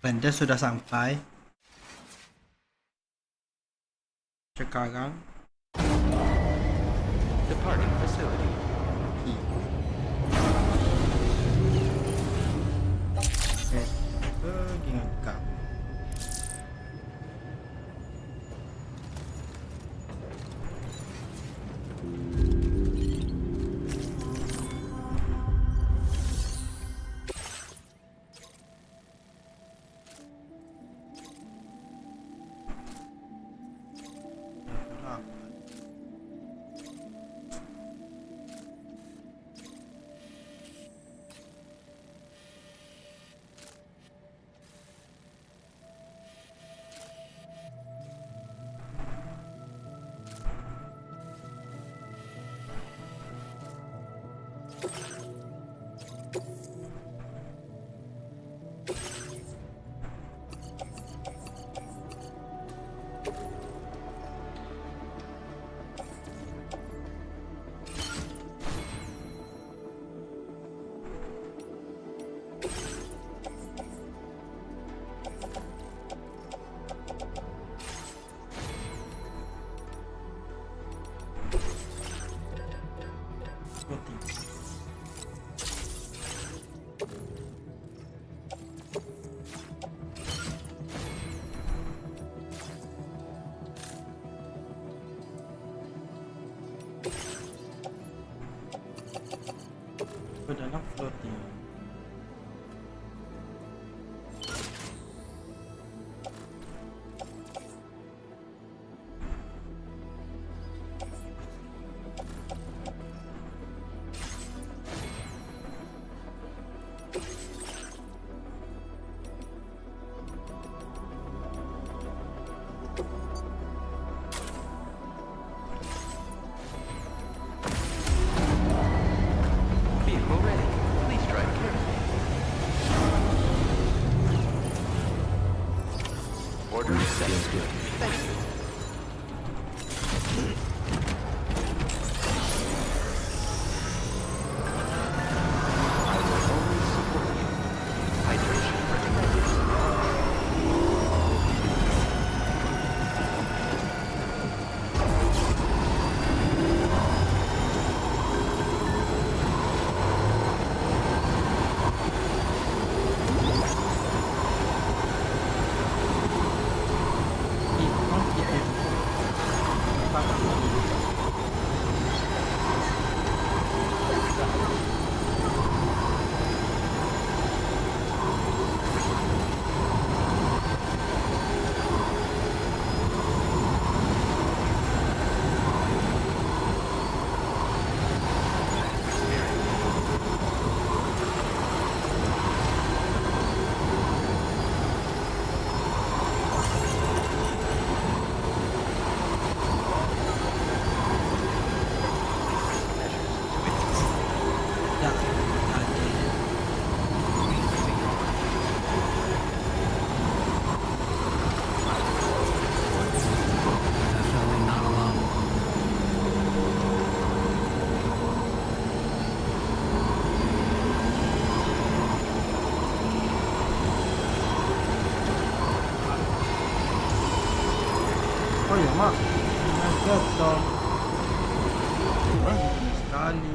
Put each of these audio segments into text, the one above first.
Benda sudah sampai. Sekarang Departing facility. pergi ngekap. Dalam floating. Vehicle ready. Please drive carefully. Order set. Thank you. I will always support you. Hydration recommended. Oh ya mak, gatal. Wah, sekali.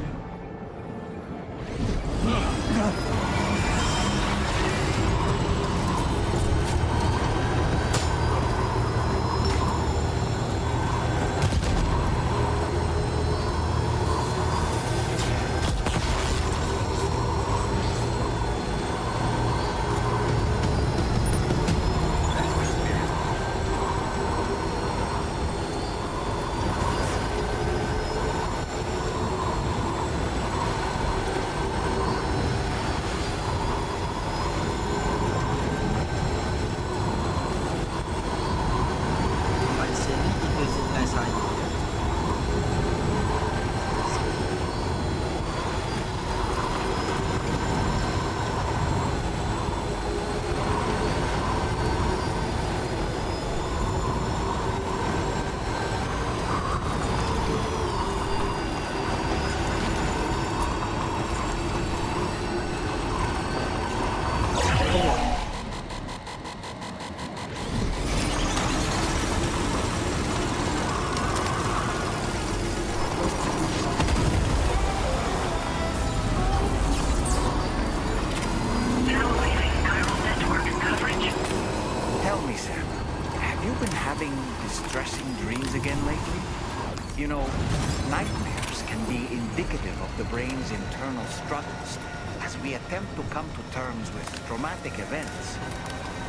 Nightmares can be indicative of the brain's internal struggles as we attempt to come to terms with traumatic events.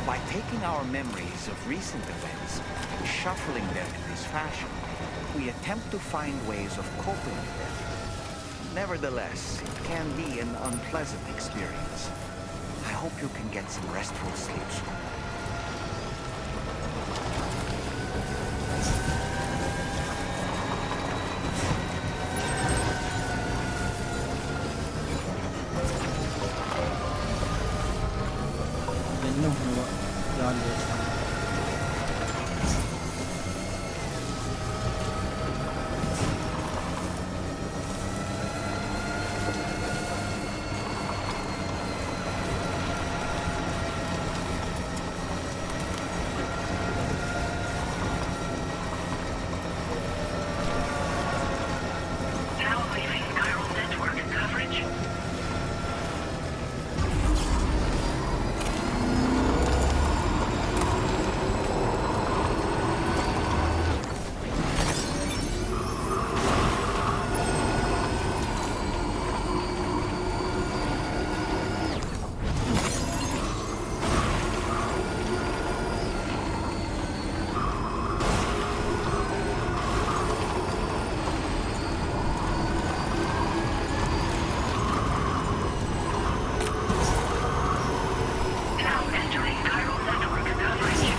By taking our memories of recent events and shuffling them in this fashion, we attempt to find ways of coping with them. Nevertheless, it can be an unpleasant experience. I hope you can get some restful sleep soon. Jenuh nak jalan dari sana. Now leaving chiral network coverage. Now entering chiral network coverage.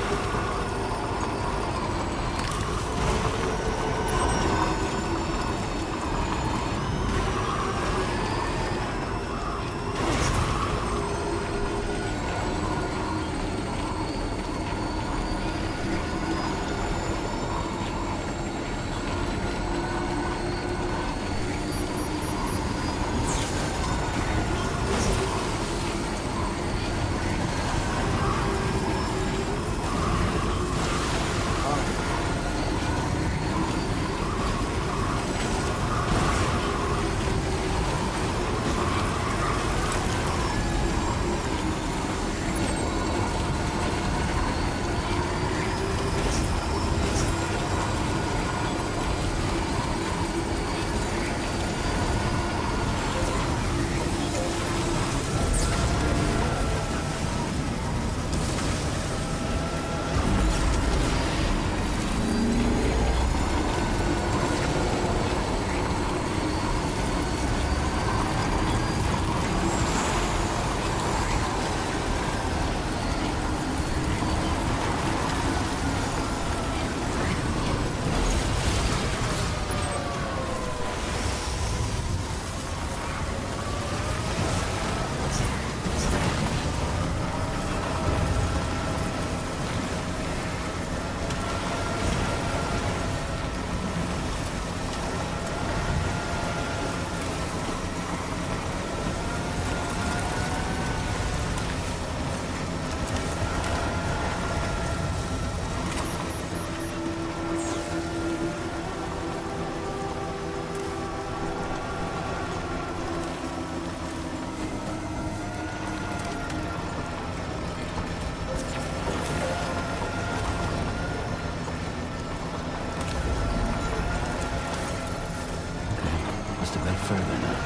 Must have been further now.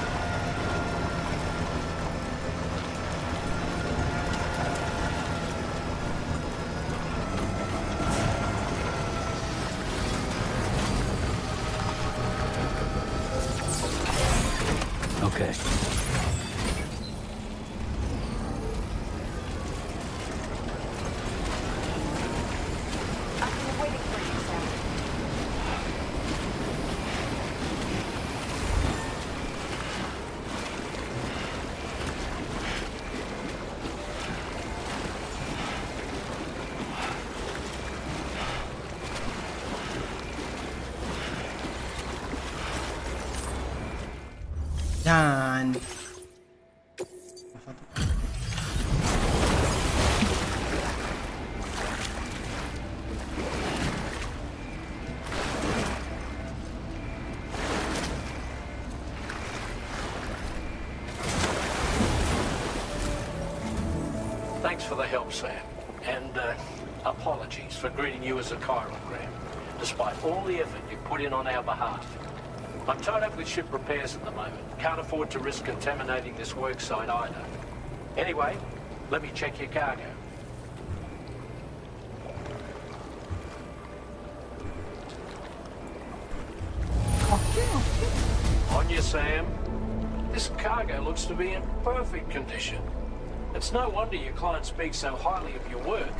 Okay. I've been waiting for you, Sam. Dan Thanks for the help, Sam. And apologies for greeting you as a chirogram, despite all the effort you put in on our behalf. I'm tied up with ship repairs at the moment. Can't afford to risk contaminating this work site either. Anyway, let me check your cargo. On you, Sam. This cargo looks to be in perfect condition. It's no wonder your client speaks so highly of your work.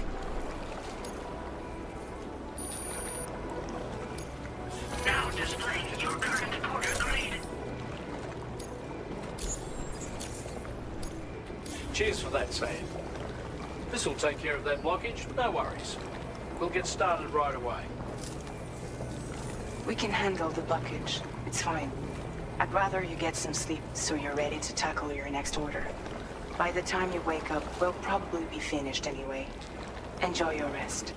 Now displaying your current porter grade. Cheers for that, Sam. This'll take care of that blockage, no worries. We'll get started right away. We can handle the blockage. It's fine. I'd rather you get some sleep so you're ready to tackle your next order. By the time you wake up, we'll probably be finished anyway. Enjoy your rest.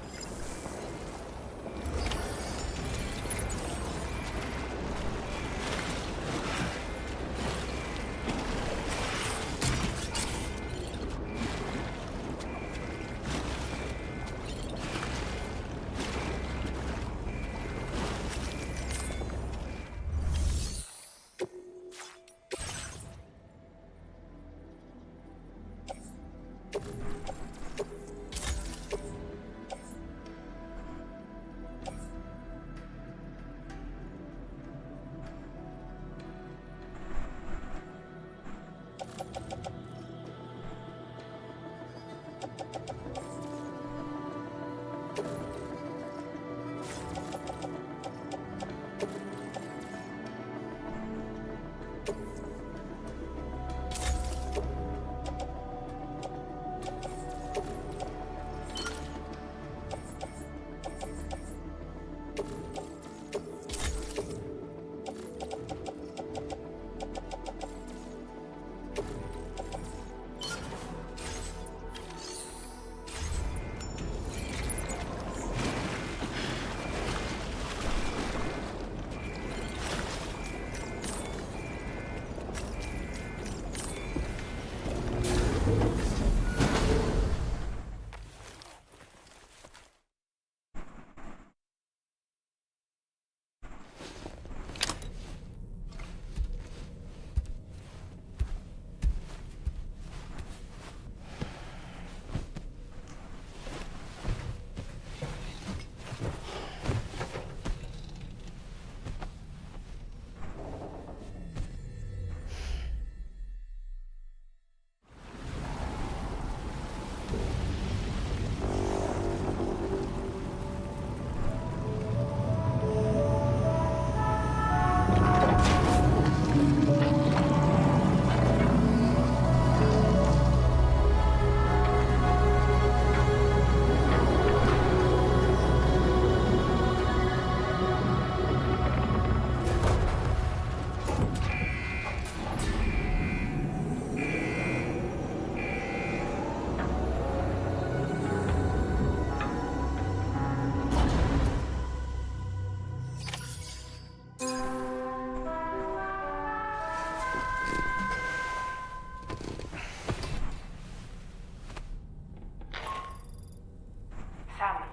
Sam,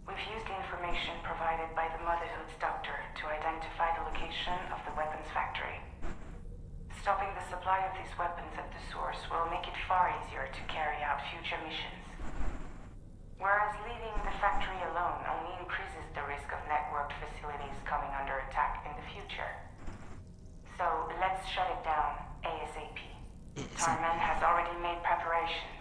we've used the information provided by the Motherhood's doctor to identify the location of the weapons factory. Stopping the supply of these weapons at the source will make it far easier to carry out future missions. Whereas leaving the factory alone only increases the risk of networked facilities coming under attack in the future. So let's shut it down ASAP. Tarman has already made preparations.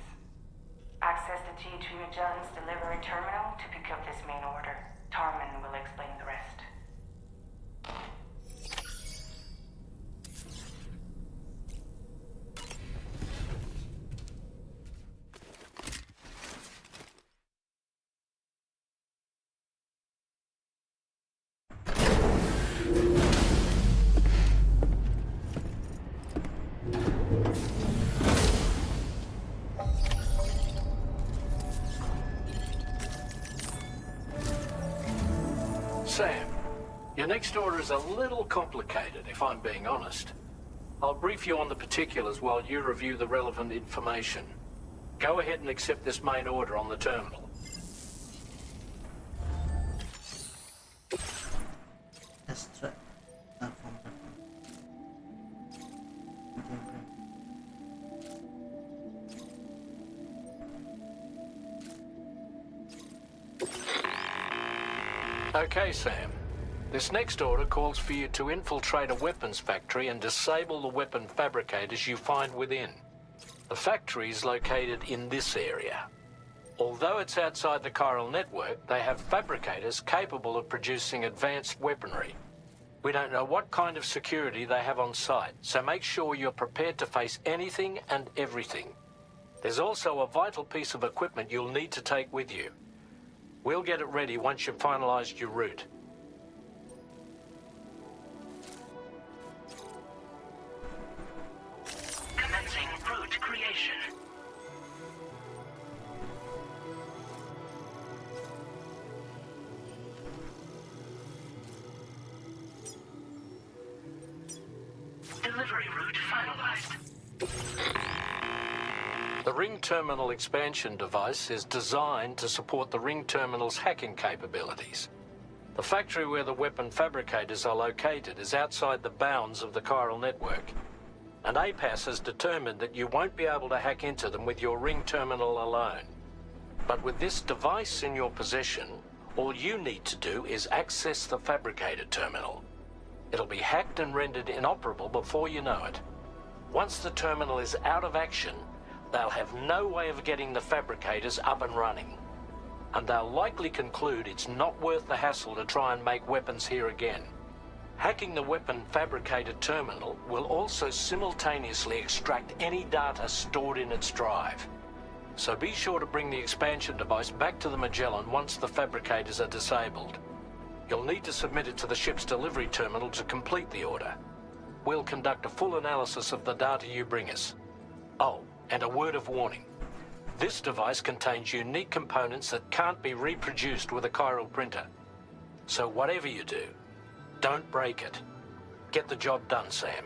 Access the T2 Magellan's delivery terminal to pick up this main order. Tarman will explain the rest. Sam, your next order is a little complicated, if I'm being honest. I'll brief you on the particulars while you review the relevant information. Go ahead and accept this main order on the terminal. That's right. Platform. Okay, Sam. This next order calls for you to infiltrate a weapons factory and disable the weapon fabricators you find within. The factory is located in this area. Although it's outside the chiral network, they have fabricators capable of producing advanced weaponry. We don't know what kind of security they have on site, so make sure you're prepared to face anything and everything. There's also a vital piece of equipment you'll need to take with you. We'll get it ready once you've finalized your route. Commencing route creation. Delivery route finalized. The Ring Terminal expansion device is designed to support the Ring Terminal's hacking capabilities. The factory where the weapon fabricators are located is outside the bounds of the chiral network, and APAS has determined that you won't be able to hack into them with your Ring Terminal alone. But with this device in your possession, all you need to do is access the fabricator terminal. It'll be hacked and rendered inoperable before you know it. Once the terminal is out of action, they'll have no way of getting the fabricators up and running. And they'll likely conclude it's not worth the hassle to try and make weapons here again. Hacking the weapon fabricator terminal will also simultaneously extract any data stored in its drive. So be sure to bring the expansion device back to the Magellan once the fabricators are disabled. You'll need to submit it to the ship's delivery terminal to complete the order. We'll conduct a full analysis of the data you bring us. Oh, and a word of warning. This device contains unique components that can't be reproduced with a chiral printer. So whatever you do, don't break it. Get the job done, Sam.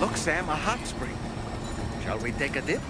Look, Sam, a hot spring. Shall we take a dip?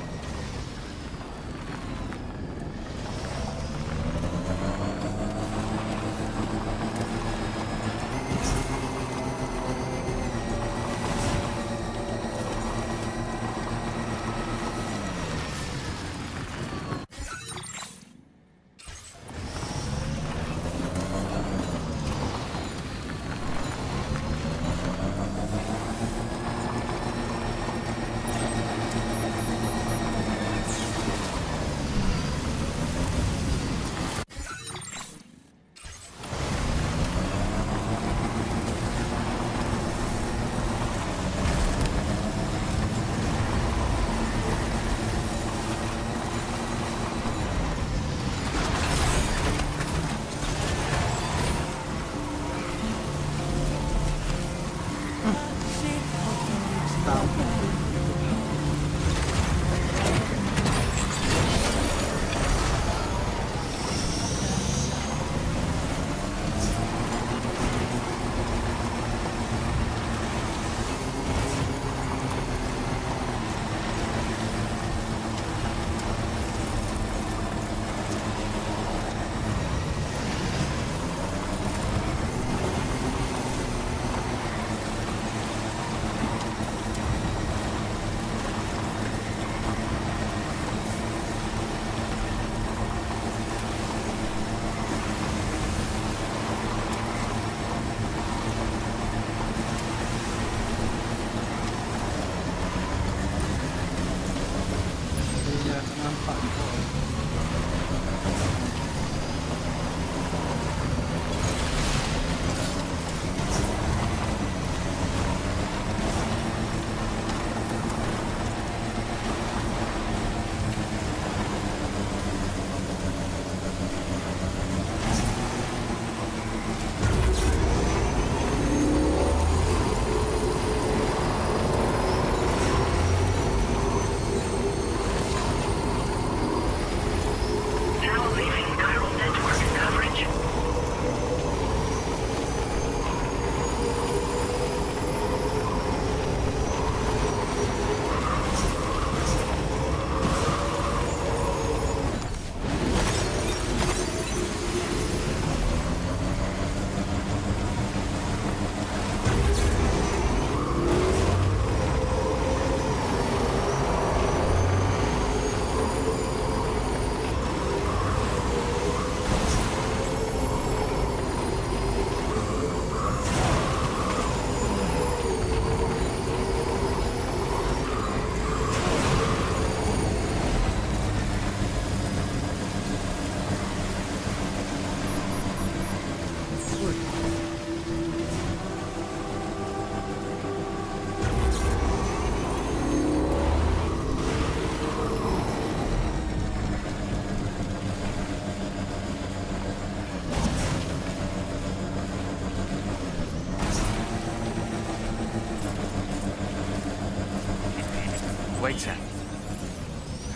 right, Sam.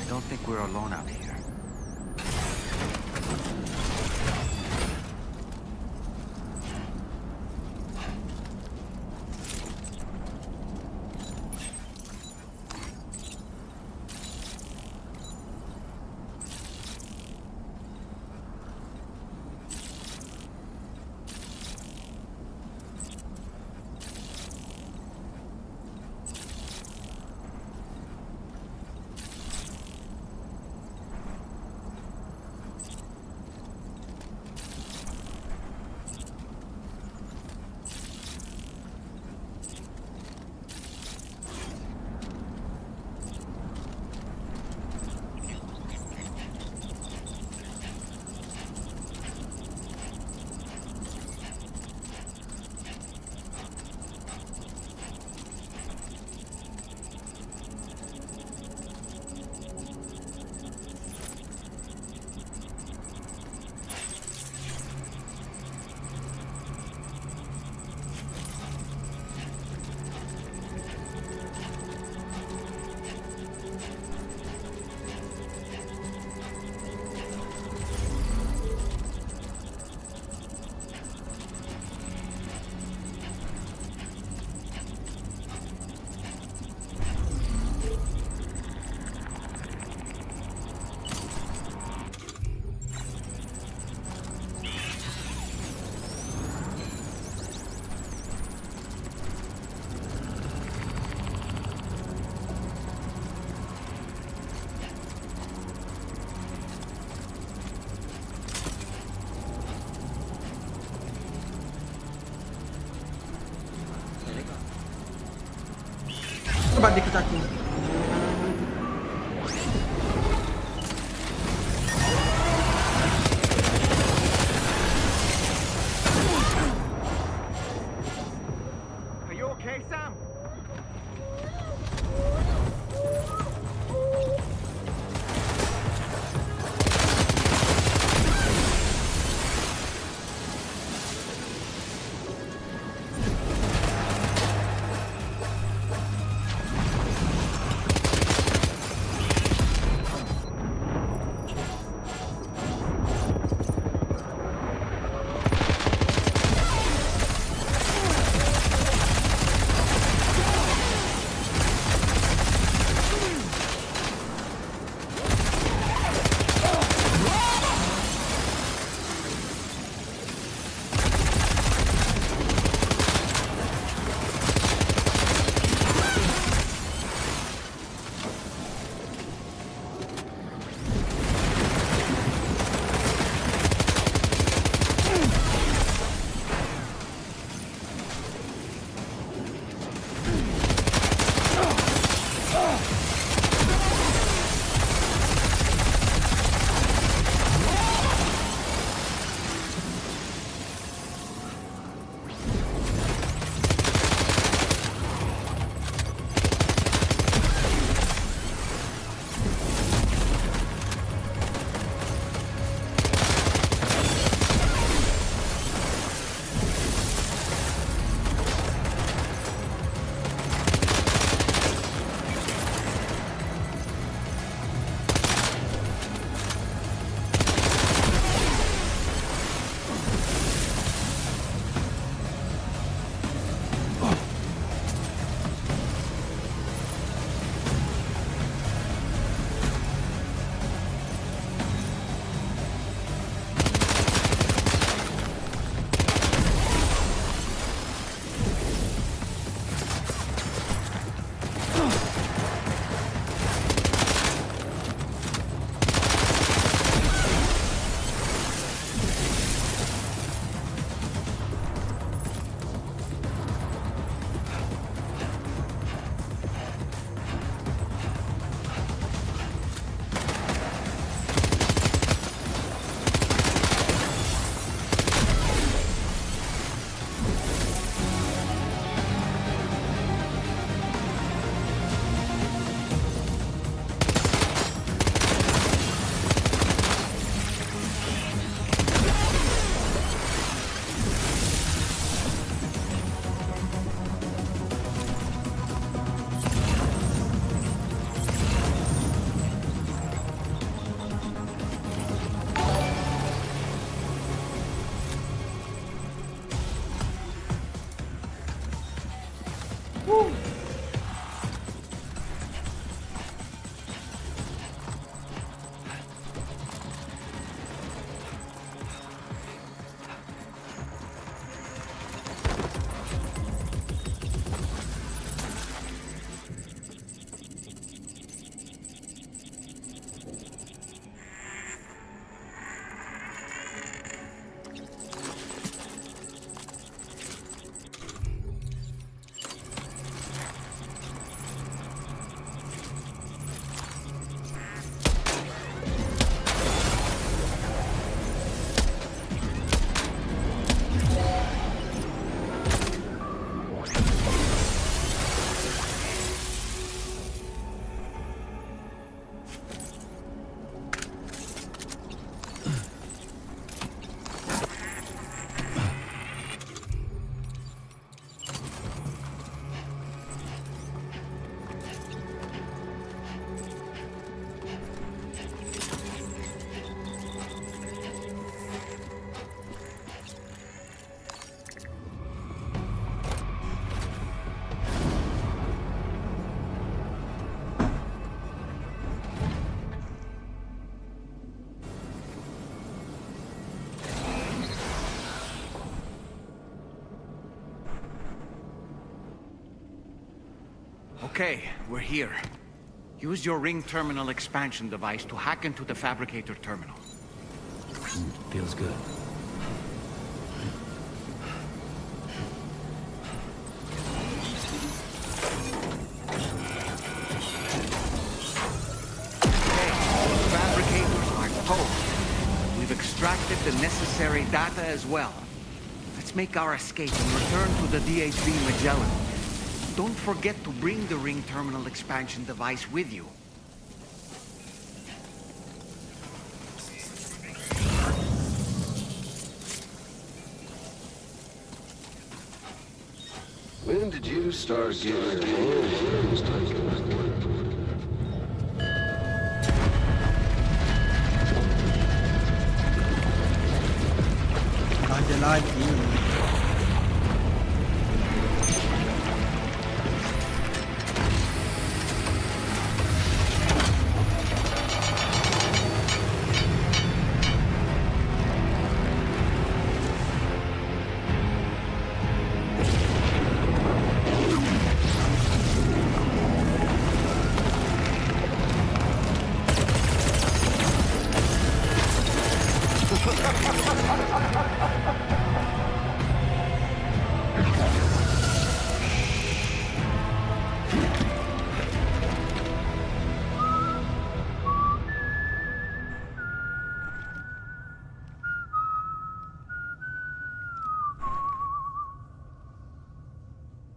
I don't think we're alone out here. Coba dikit aku. Are you okay, Sam? Okay, we're here. Use your ring terminal expansion device to hack into the fabricator terminal. Feels good. Fabricators are told. We've extracted the necessary data as well. Let's make our escape and return to the DHV Magellan. Don't forget to bring the ring terminal expansion device with you. When did you start getting your hands on those types of work? Live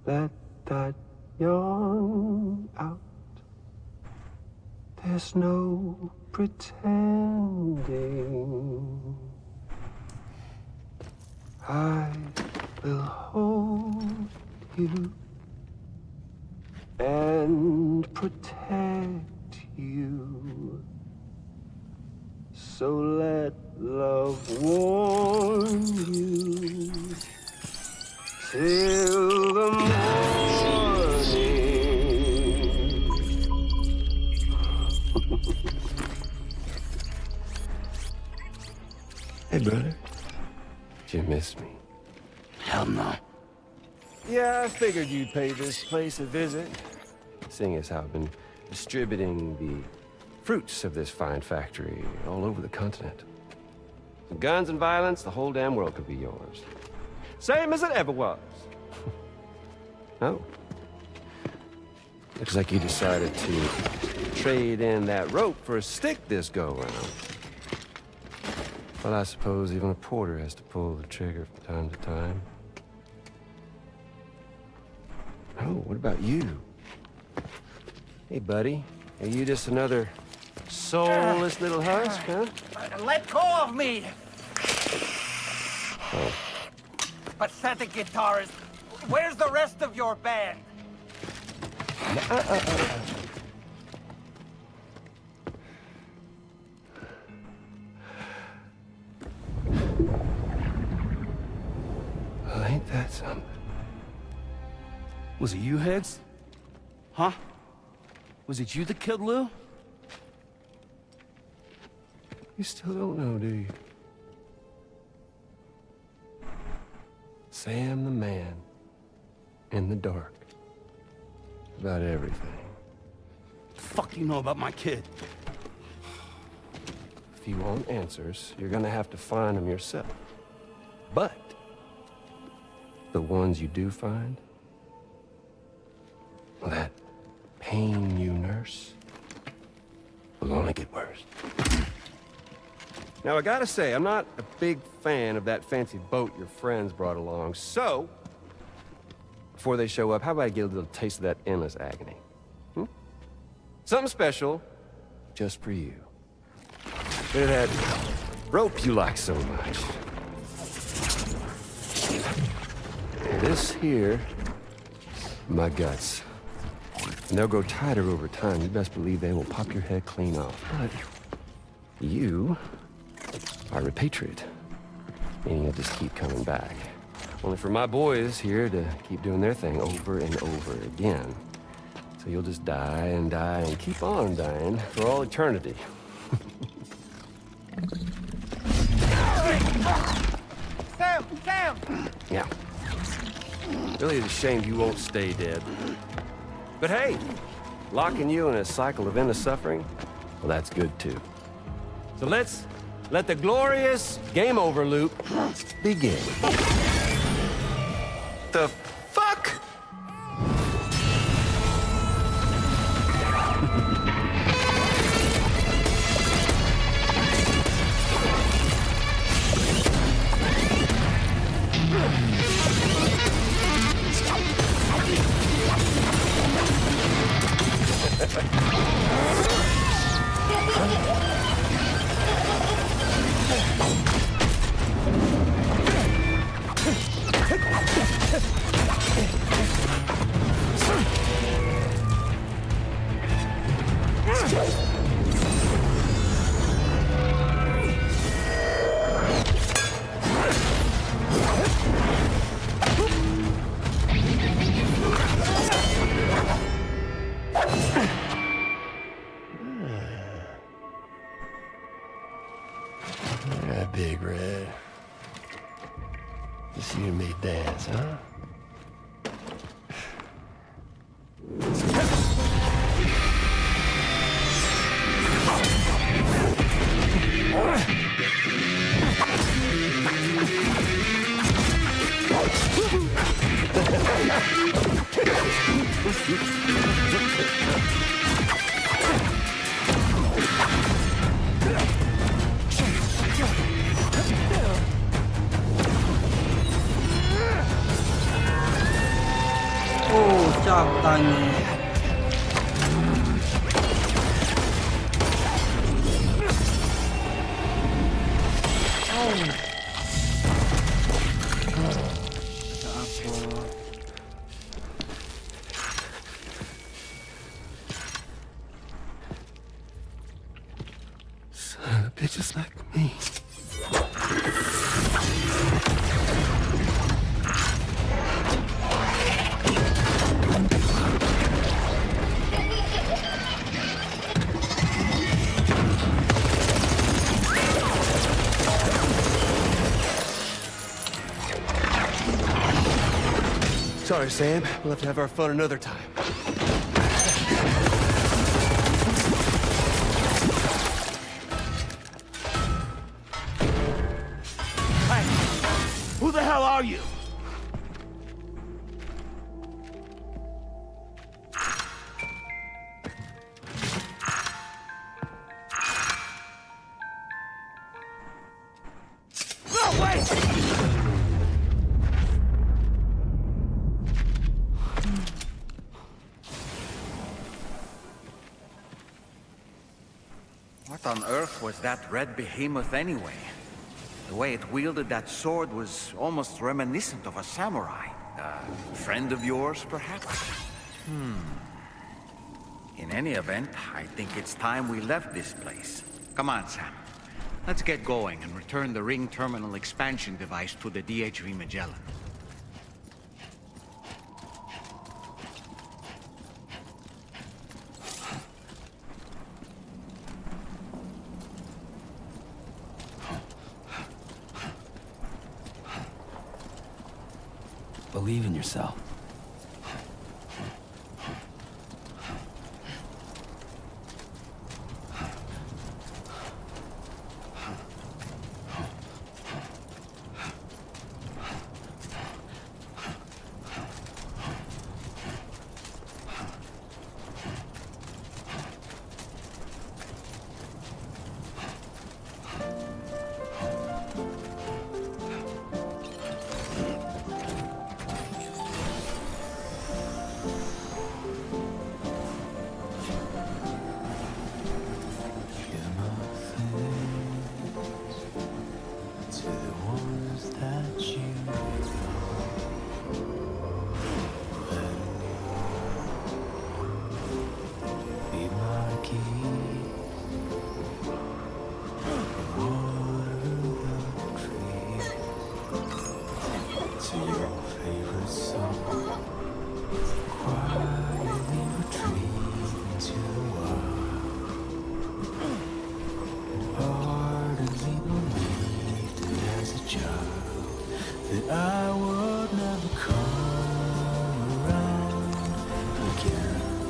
Let that yawn out. There's no pretending. I will hold you and protect you. So let love warm you till the morning. Hey, brother. Did you miss me? Hell no. Yeah, I figured you'd pay this place a visit, seeing as how I've been distributing the fruits of this fine factory all over the continent. With guns and violence, the whole damn world could be yours. Same as it ever was. Oh. Looks like you decided to trade in that rope for a stick this go-round. Well, I suppose even a porter has to pull the trigger from time to time. Oh, what about you? Hey, buddy. Are you just another soulless little husk, huh? Let go of me! Oh. Pathetic guitarist. Where's the rest of your band? Well, ain't that something? Was it you, Higgs? Huh? Was it you that killed Lou? You still don't know, do you? Sam the man. In the dark. About everything. What the fuck do you know about my kid? If you want answers, you're gonna have to find them yourself. But the ones you do find, well, that pain you nurse will only get worse. Now, I gotta say, I'm not a big fan of that fancy boat your friends brought along, so before they show up, how about I get a little taste of that endless agony? Hmm? Something special, just for you. Bit of that rope you like so much. This here, my guts. And they'll grow tighter over time. You best believe they will pop your head clean off. But you are a patriot. Meaning you'll just keep coming back. Only for my boys here to keep doing their thing over and over again. So you'll just die and die and keep on dying for all eternity. Sam! Sam! Yeah. Really, it's a shame you won't stay dead. But hey, locking you in a cycle of endless suffering, well, that's good too. So let's let the glorious game over loop begin. The fuck? Big Red. Just you and me dance, huh? 적당히. Son of bitches like me. Sorry, Sam. We'll have to have our fun another time. Hey! Who the hell are you? No, wait! What on earth was that red behemoth anyway? The way it wielded that sword was almost reminiscent of a samurai. A friend of yours, perhaps? In any event, I think it's time we left this place. Come on, Sam. Let's get going and return the ring terminal expansion device to the DHV Magellan. Believe in yourself. That I would never come around again.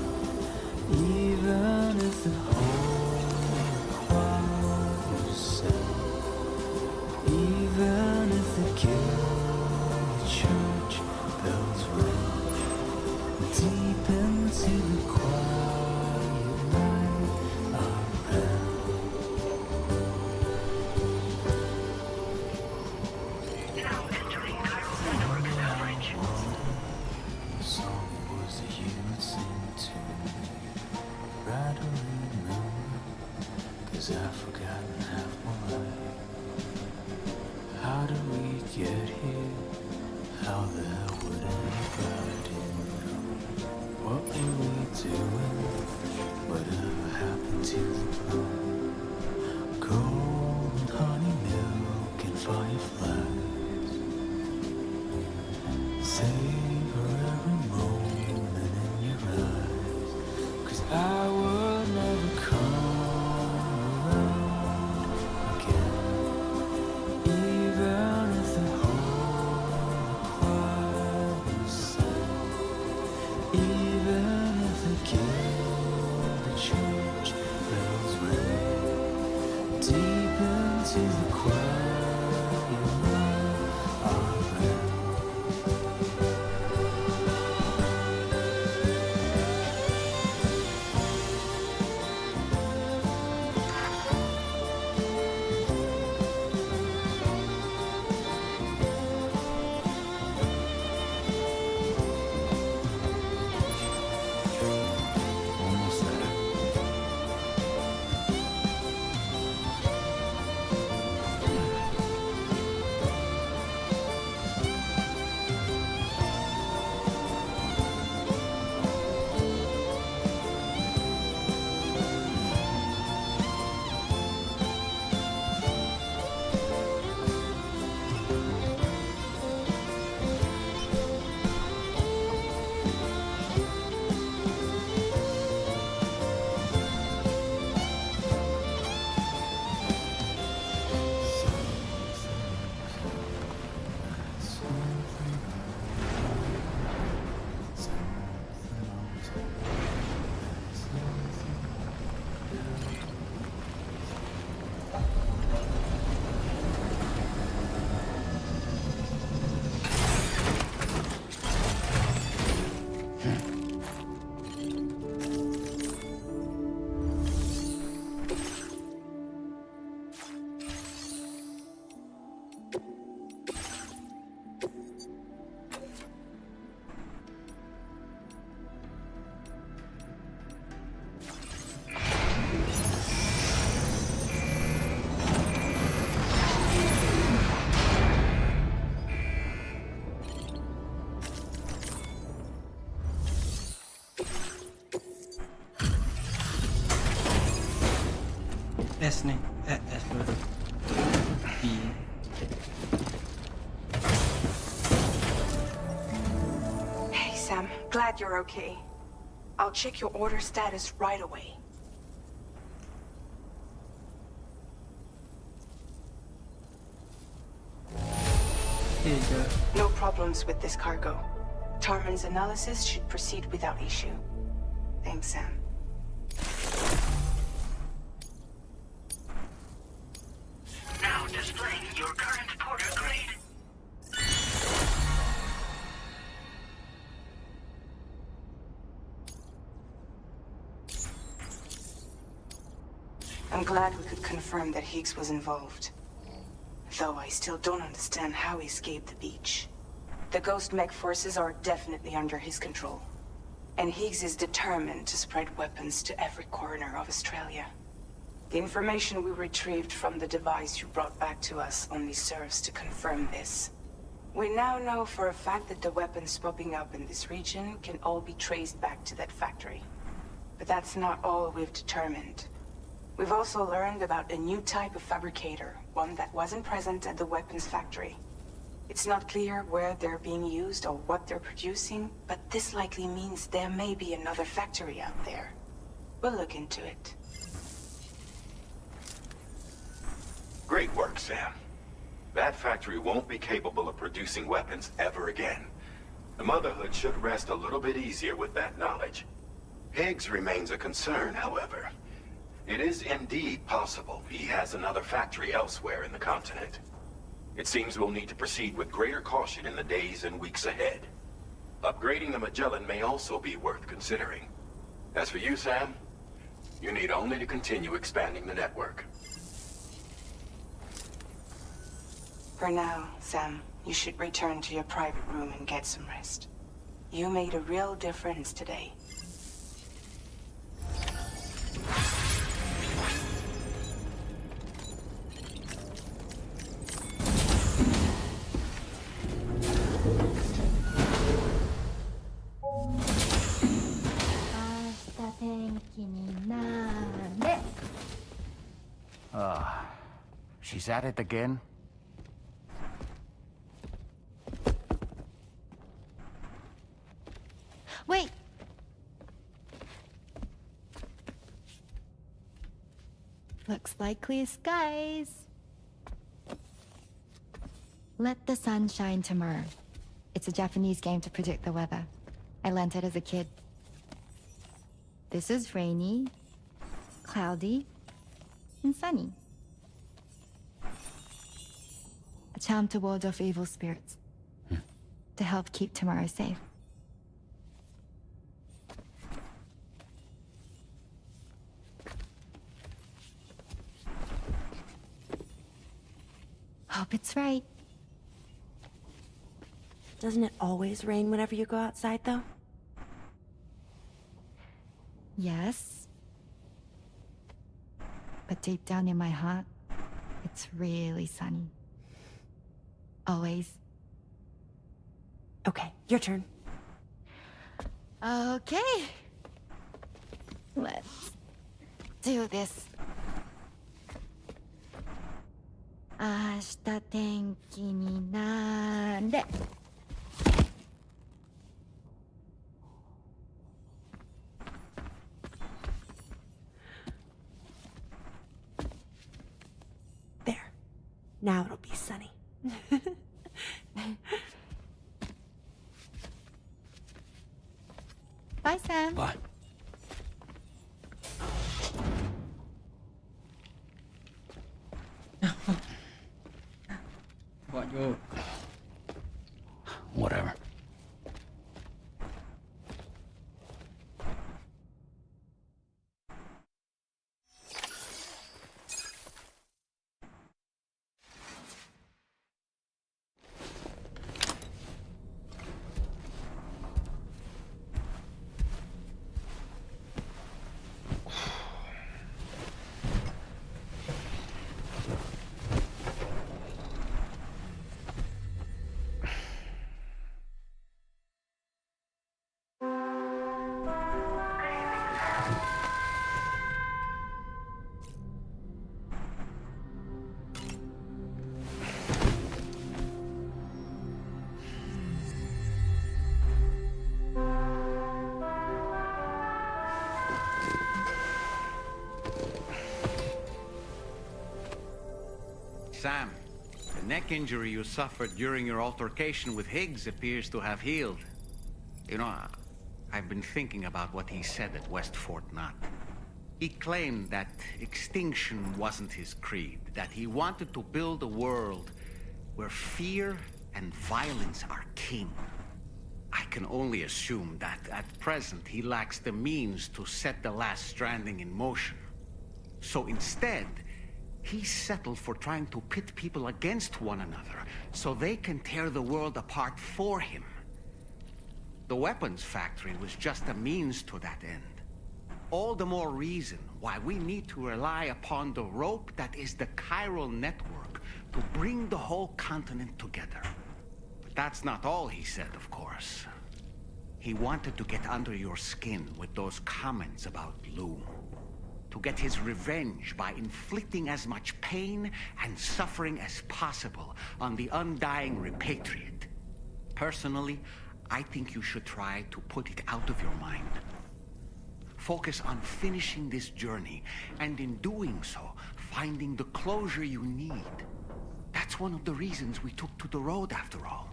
Almost there. S này, S rồi. B. Hey, Sam. Glad you're okay. I'll check your order status right away. Here you go. No problems with this cargo. Tarman's analysis should proceed without issue. Thanks, Sam. Now displaying your current porter grade. I'm glad we could confirm that Higgs was involved. Though I still don't understand how he escaped the beach. The Ghost Mech forces are definitely under his control. And Higgs is determined to spread weapons to every corner of Australia. The information we retrieved from the device you brought back to us only serves to confirm this. We now know for a fact that the weapons popping up in this region can all be traced back to that factory. But that's not all we've determined. We've also learned about a new type of fabricator, one that wasn't present at the weapons factory. It's not clear where they're being used or what they're producing, but this likely means there may be another factory out there. We'll look into it. Great work, Sam. That factory won't be capable of producing weapons ever again. The Motherhood should rest a little bit easier with that knowledge. Higgs remains a concern, however. It is indeed possible he has another factory elsewhere in the continent. It seems we'll need to proceed with greater caution in the days and weeks ahead. Upgrading the Magellan may also be worth considering. As for you, Sam, you need only to continue expanding the network. For now, Sam, you should return to your private room and get some rest. You made a real difference today. She's at it again? Wait! Looks like clear skies. Let the sun shine tomorrow. It's a Japanese game to predict the weather. I learned it as a kid. This is rainy, cloudy, and sunny. charm to ward off evil spirits. To help keep tomorrow safe. Hope it's right. Doesn't it always rain whenever you go outside, though? Yes. But deep down in my heart, it's really sunny. Always. Okay, your turn. Okay. Let's do this. 明日天気になれ。There. Now it'll be sunny. Bye, Sam. Bye. What yo? Whatever. Sam, the neck injury you suffered during your altercation with Higgs appears to have healed. You know, I've been thinking about what he said at West Fort Knot. He claimed that extinction wasn't his creed, that he wanted to build a world where fear and violence are king. I can only assume that at present he lacks the means to set the last Stranding in motion. So instead, he settled for trying to pit people against one another so they can tear the world apart for him. The weapons factory was just a means to that end. All the more reason why we need to rely upon the rope that is the chiral network to bring the whole continent together. But that's not all he said, of course. He wanted to get under your skin with those comments about Loom. To get his revenge by inflicting as much pain and suffering as possible on the undying repatriate. Personally, I think you should try to put it out of your mind. Focus on finishing this journey, and in doing so, finding the closure you need. That's one of the reasons we took to the road, after all.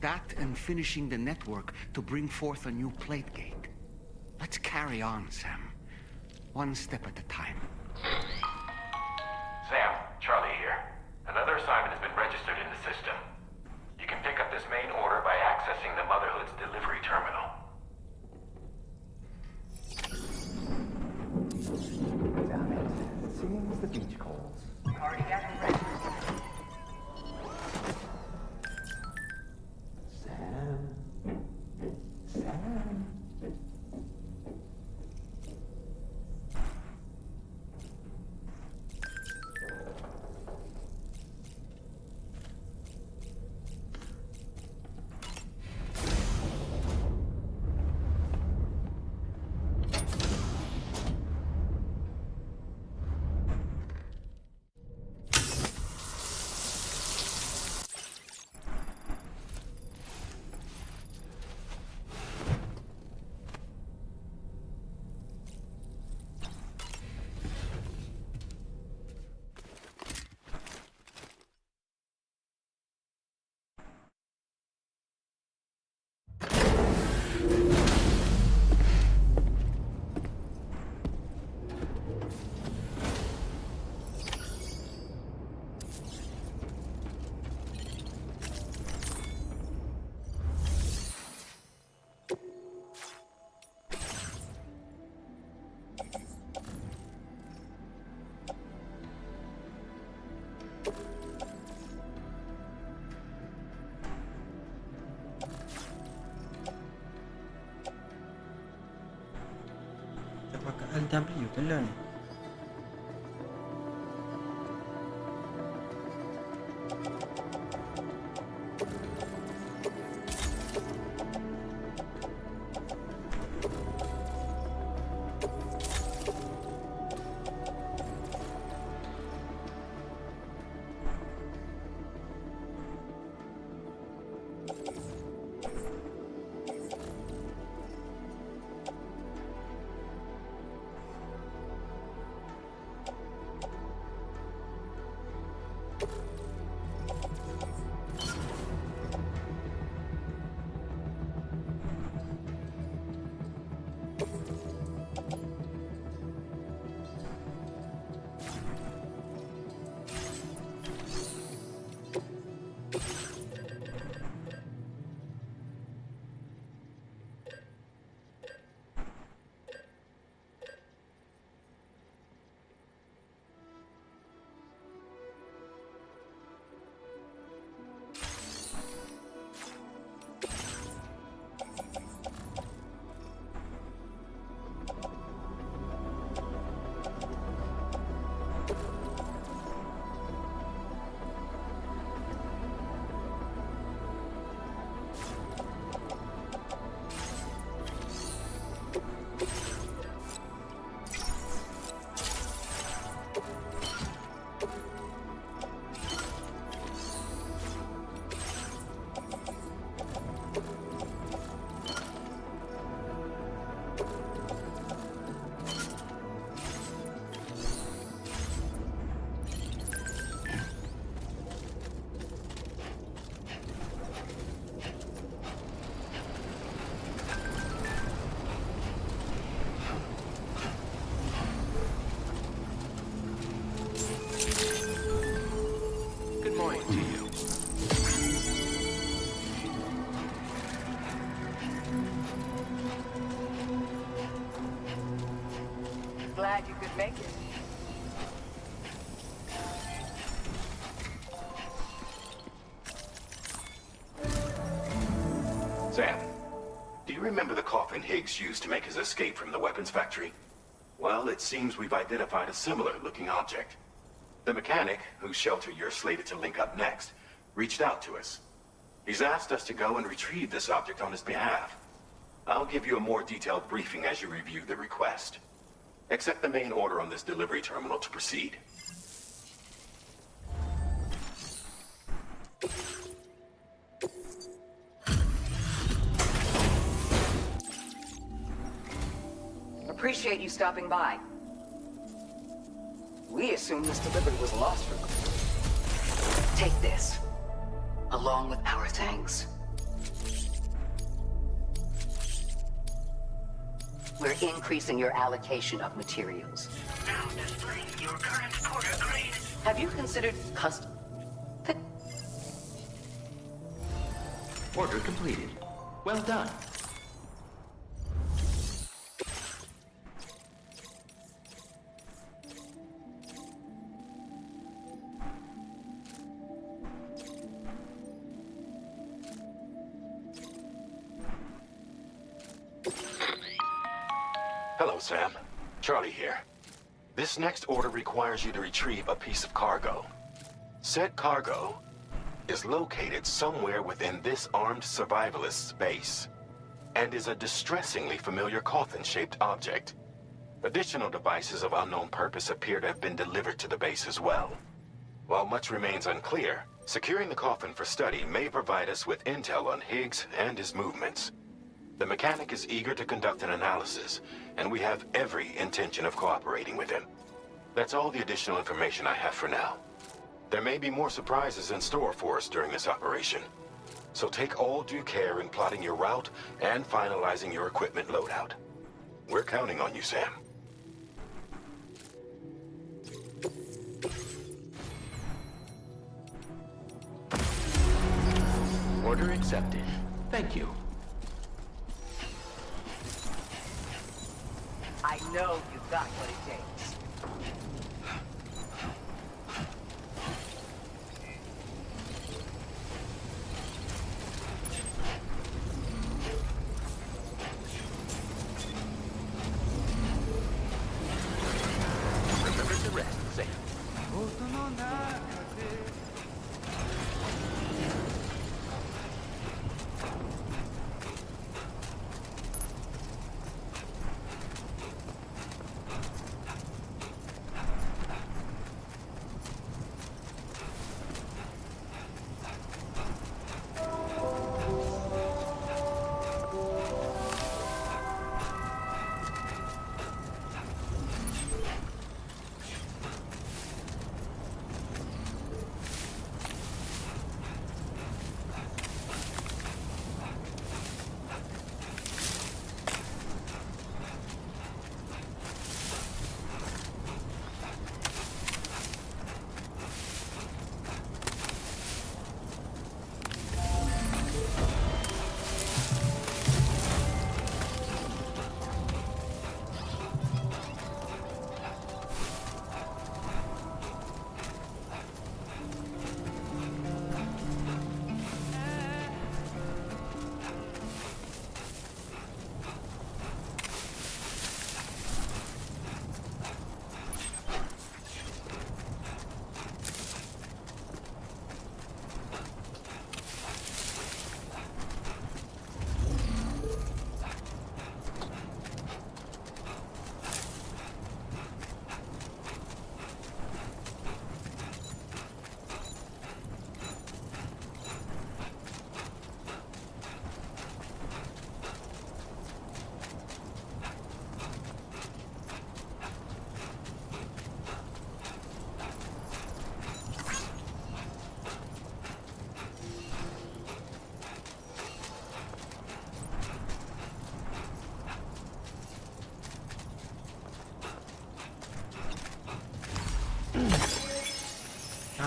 That and finishing the network to bring forth a new plate gate. Let's carry on, Sam. One step at a time. Sam, Charlie here. Another assignment has been registered in the system. You can pick up this main order by accessing the Motherhood's delivery terminal. Damn it. Seems the beach calls. Cardiac arrest. Sam. Sam. W กันแล้วนี่ Good morning to you. Glad you could make it. Sam, do you remember the coffin Higgs used to make his escape from the weapons factory? Well, it seems we've identified a similar-looking object. The mechanic, whose shelter you're slated to link up next, reached out to us. He's asked us to go and retrieve this object on his behalf. I'll give you a more detailed briefing as you review the request. Accept the main order on this delivery terminal to proceed. Appreciate you stopping by. We assumed this delivery was lost for... Take this, along with our thanks. We're increasing your allocation of materials. Now displaying your current quarter grade. Have you considered custom... Order completed. Well done. Hello, Sam. Charlie here. This next order requires you to retrieve a piece of cargo. Said cargo is located somewhere within this armed survivalist's base, and is a distressingly familiar coffin-shaped object. Additional devices of unknown purpose appear to have been delivered to the base as well. While much remains unclear, securing the coffin for study may provide us with intel on Higgs and his movements. The mechanic is eager to conduct an analysis, and we have every intention of cooperating with him. That's all the additional information I have for now. There may be more surprises in store for us during this operation, so take all due care in plotting your route and finalizing your equipment loadout. We're counting on you, Sam. Order accepted. Thank you. I know you've got what it takes.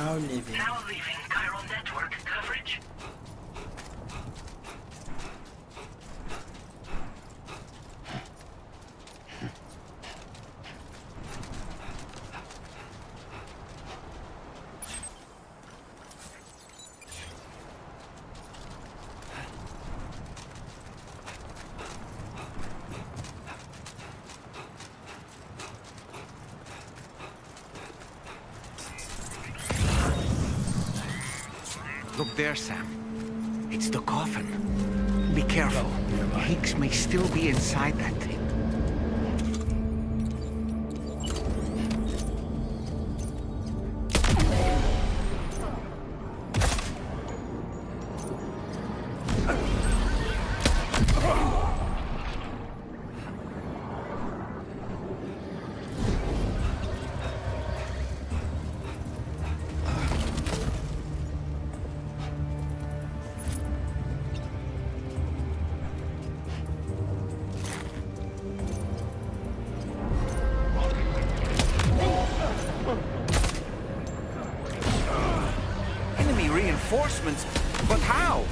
Now leaving. Now leaving chiral network coverage. Look there, Sam. It's the coffin. Be careful. Higgs may still be inside that thing. Enemy reinforcements? But how?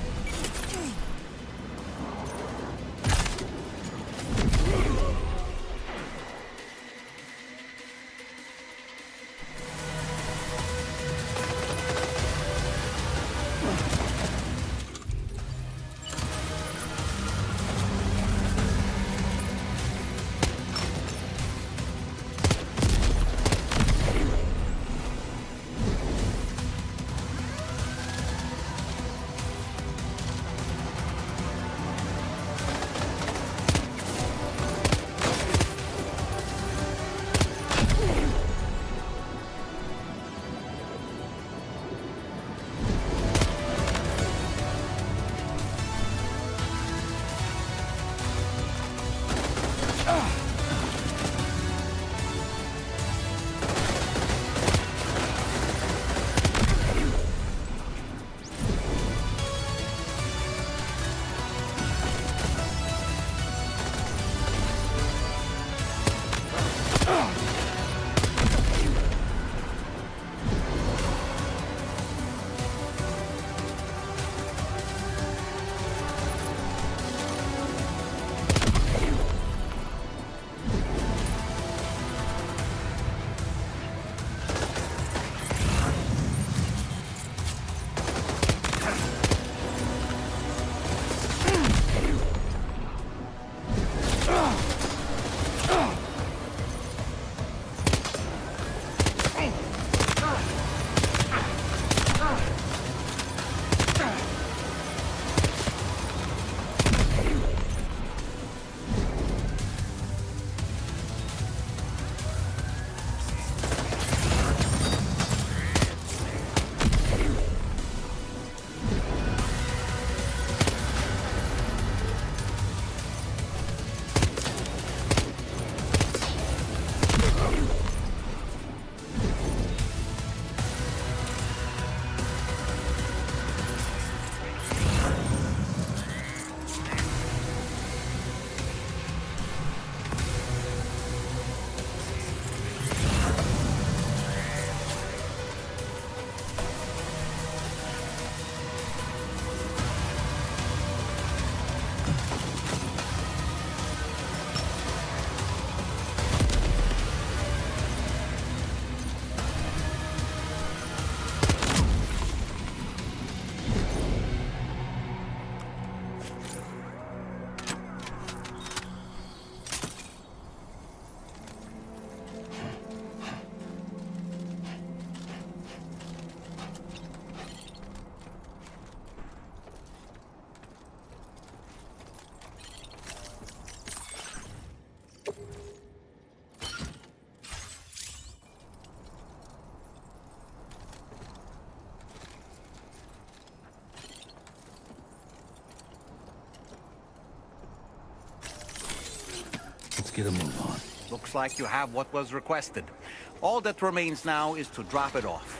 Let's get a move on. Looks like you have what was requested. All that remains now is to drop it off.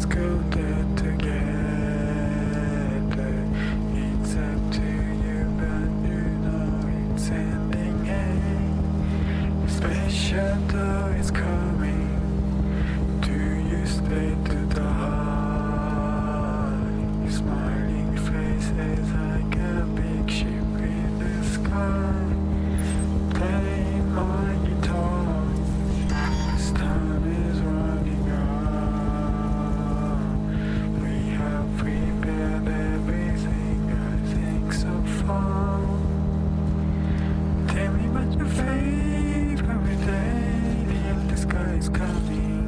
go there together. It's up to you, but you know it's ending. Hey, special though is coming. Do you stay to the heart? Your smiling face is like a big ship in the sky. Play my guitar. This time is running out. We have prepared everything. I think so far. Tell me about your favorite day. The empty sky is coming,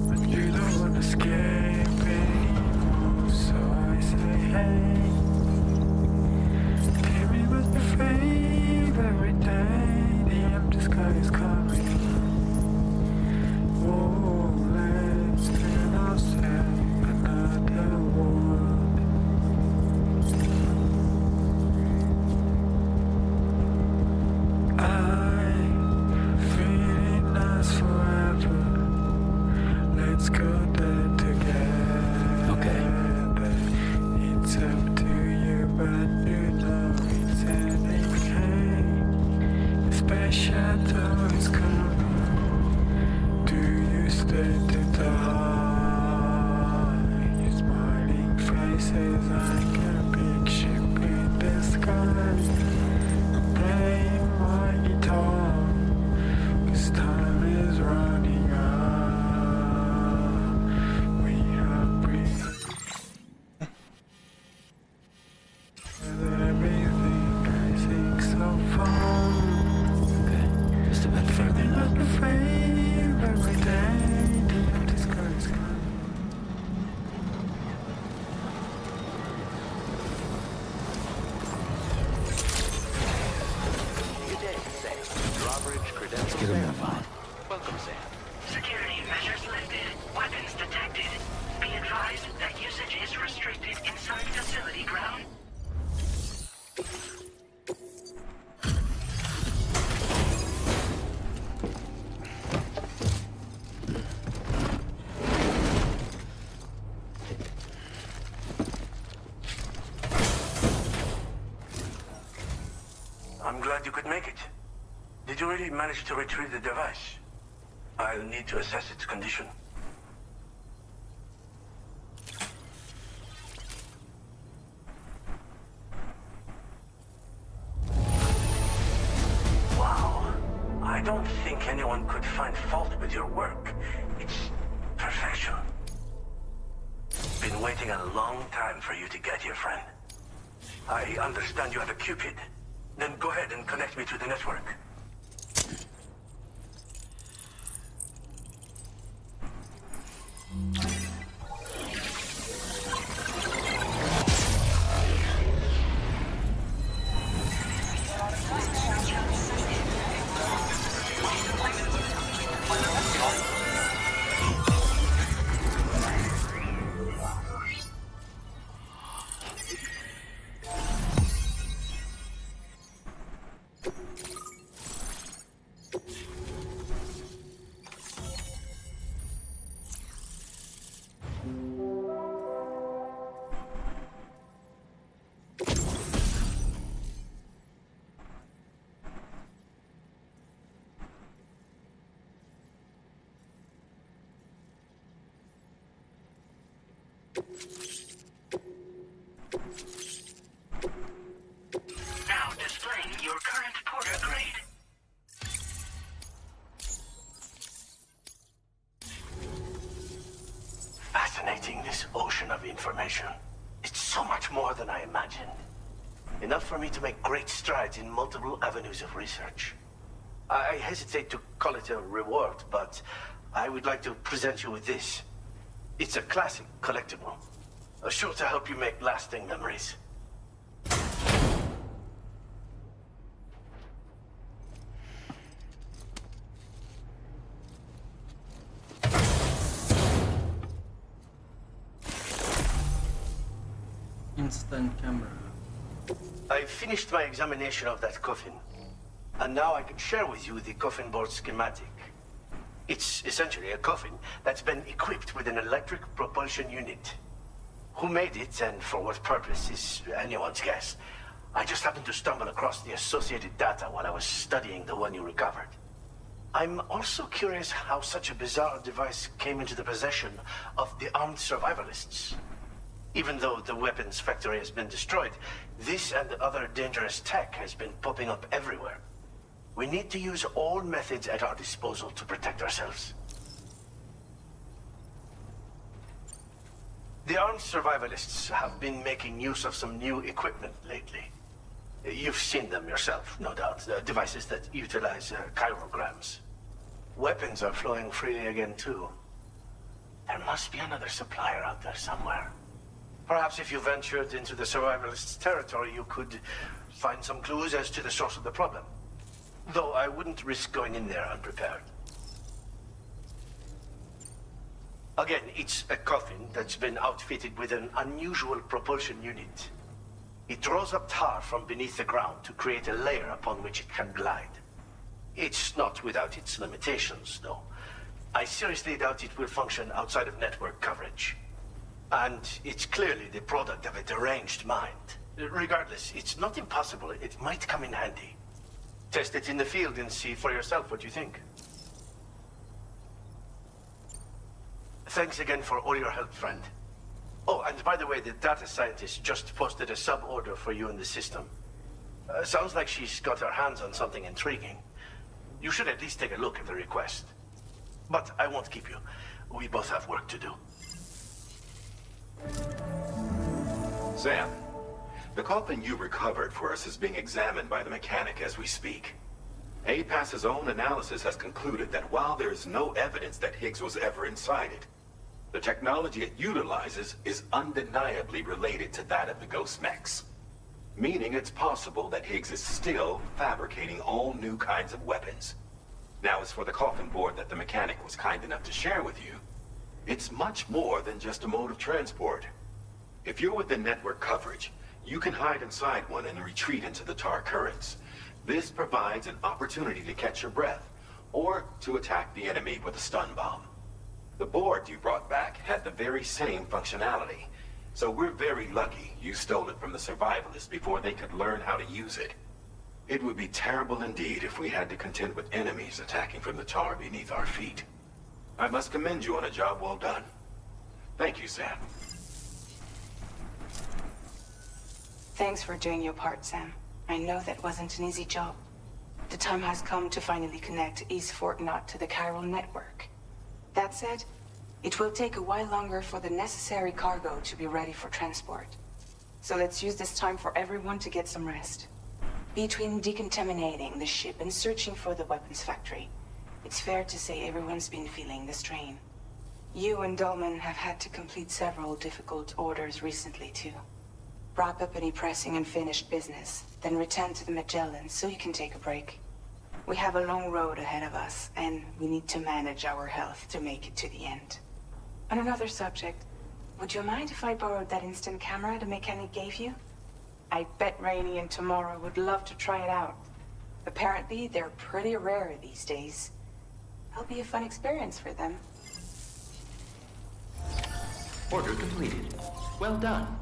but you don't want to escape anymore. So I say, hey, tell me about your favorite day. The empty sky is coming. Whoa, let's turn ourselves another world. I feel it lasts forever. Let's go there together. Okay. It's up to you, but you know it's ending. Hey, special time is coming. Do you stay to the heart? Your smiling face is like a big ship in the sky. Play my guitar, 'cause time is running out. We have breathed everything. I think so far. Okay, just a bit further now. Not afraid every day. The empty sky is coming. Good day, Sam. Drawbridge credentials Get 'em in. verified. Welcome, Sam. Security measures lifted. Weapons detected. Be advised that usage is restricted inside facility ground. I'm glad you could make it. Did you really manage to retrieve the device? I'll need to assess its condition. Wow. I don't think anyone could find fault with your work. It's perfection. Been waiting a long time for you to get here, friend. I understand you have a Cupid. Then go ahead and connect me to the network. Now displaying your current porter grade. Fascinating, this ocean of information. It's so much more than I imagined. Enough for me to make great strides in multiple avenues of research. I hesitate to call it a reward, but I would like to present you with this. It's a classic collectible, sure to help you make lasting memories. Instant camera. I finished my examination of that coffin, and now I can share with you the coffin board schematic. It's essentially a coffin that's been equipped with an electric propulsion unit. Who made it and for what purpose is anyone's guess. I just happened to stumble across the associated data while I was studying the one you recovered. I'm also curious how such a bizarre device came into the possession of the armed survivalists. Even though the weapons factory has been destroyed, this and other dangerous tech has been popping up everywhere. We need to use all methods at our disposal to protect ourselves. The armed survivalists have been making use of some new equipment lately. You've seen them yourself, no doubt. Devices that utilize chirograms. Weapons are flowing freely again, too. There must be another supplier out there somewhere. Perhaps if you ventured into the survivalists' territory, you could find some clues as to the source of the problem. Though I wouldn't risk going in there unprepared. Again, it's a coffin that's been outfitted with an unusual propulsion unit. It draws up tar from beneath the ground to create a layer upon which it can glide. It's not without its limitations, though. I seriously doubt it will function outside of network coverage. And it's clearly the product of a deranged mind. Regardless, it's not impossible. It might come in handy. Test it in the field and see for yourself what you think. Thanks again for all your help, friend. Oh, and by the way, the data scientist just posted a sub-order for you in the system. Sounds like she's got her hands on something intriguing. You should at least take a look at the request. But I won't keep you. We both have work to do. Sam, the coffin you recovered for us is being examined by the mechanic as we speak. APAS's own analysis has concluded that while there is no evidence that Higgs was ever inside it, the technology it utilizes is undeniably related to that of the Ghost Mechs. Meaning it's possible that Higgs is still fabricating all new kinds of weapons. Now, as for the coffin board that the mechanic was kind enough to share with you, it's much more than just a mode of transport. If you're within network coverage, you can hide inside one and retreat into the tar currents. This provides an opportunity to catch your breath, or to attack the enemy with a stun bomb. The board you brought back had the very same functionality, so we're very lucky you stole it from the survivalists before they could learn how to use it. It would be terrible indeed if we had to contend with enemies attacking from the tar beneath our feet. I must commend you on a job well done. Thank you, Sam. Thanks for doing your part, Sam. I know that wasn't an easy job. The time has come to finally connect East Fort Knot to the chiral network. That said, it will take a while longer for the necessary cargo to be ready for transport. So let's use this time for everyone to get some rest. Between decontaminating the ship and searching for the weapons factory, it's fair to say everyone's been feeling the strain. You and Dolman have had to complete several difficult orders recently, too. Wrap up any pressing and finished business, then return to the Magellan so you can take a break. We have a long road ahead of us, and we need to manage our health to make it to the end. On another subject, would you mind if I borrowed that instant camera the mechanic gave you? I bet Rainey and Tomorrow would love to try it out. Apparently, they're pretty rare these days. It'll be a fun experience for them. Order completed. Well done.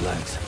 Relax.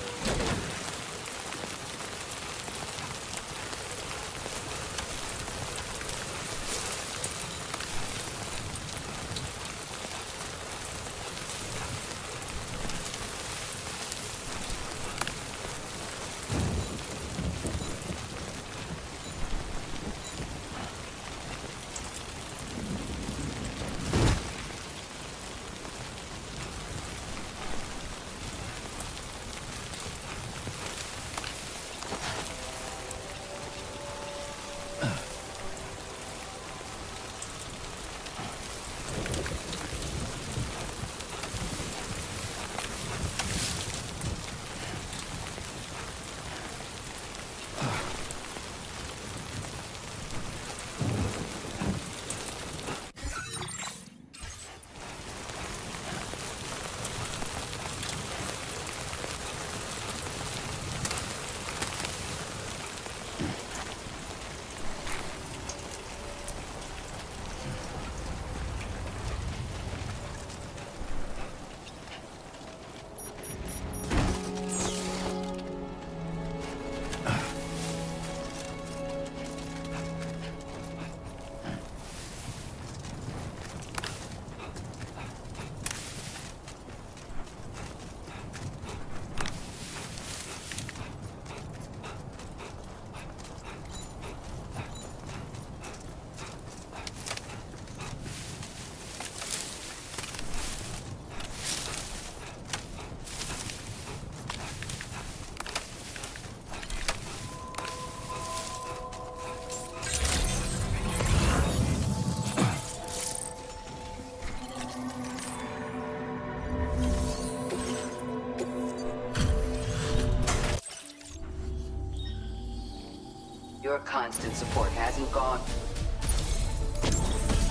Your constant support hasn't gone.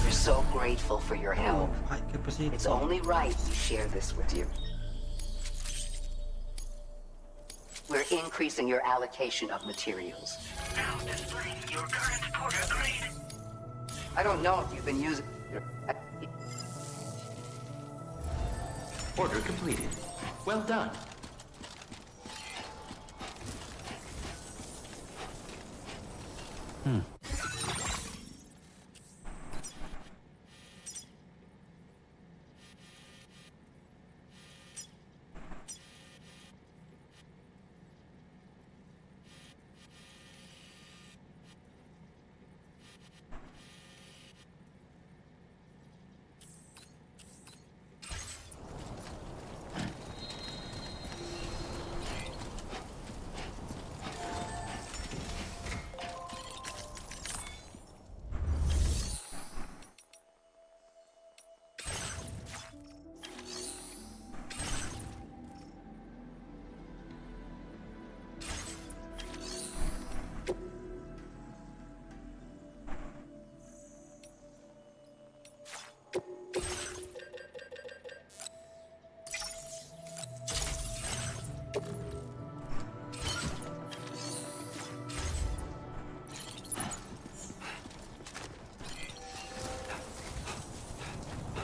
We're so grateful for your help. It's only right we share this with you. We're increasing your allocation of materials. Now displaying your current porter grade. I don't know if you've been using... Order completed. Well done.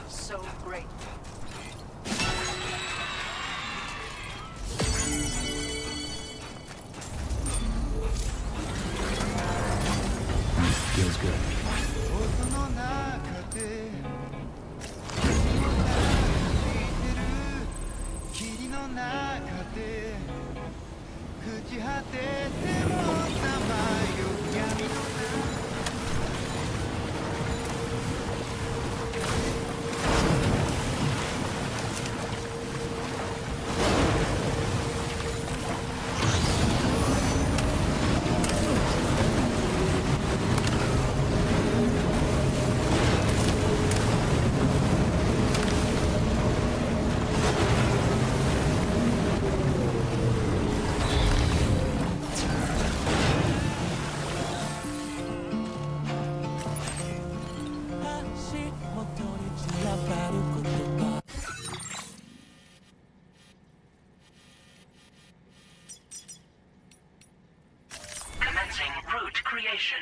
So great. Feels good. Commencing route creation.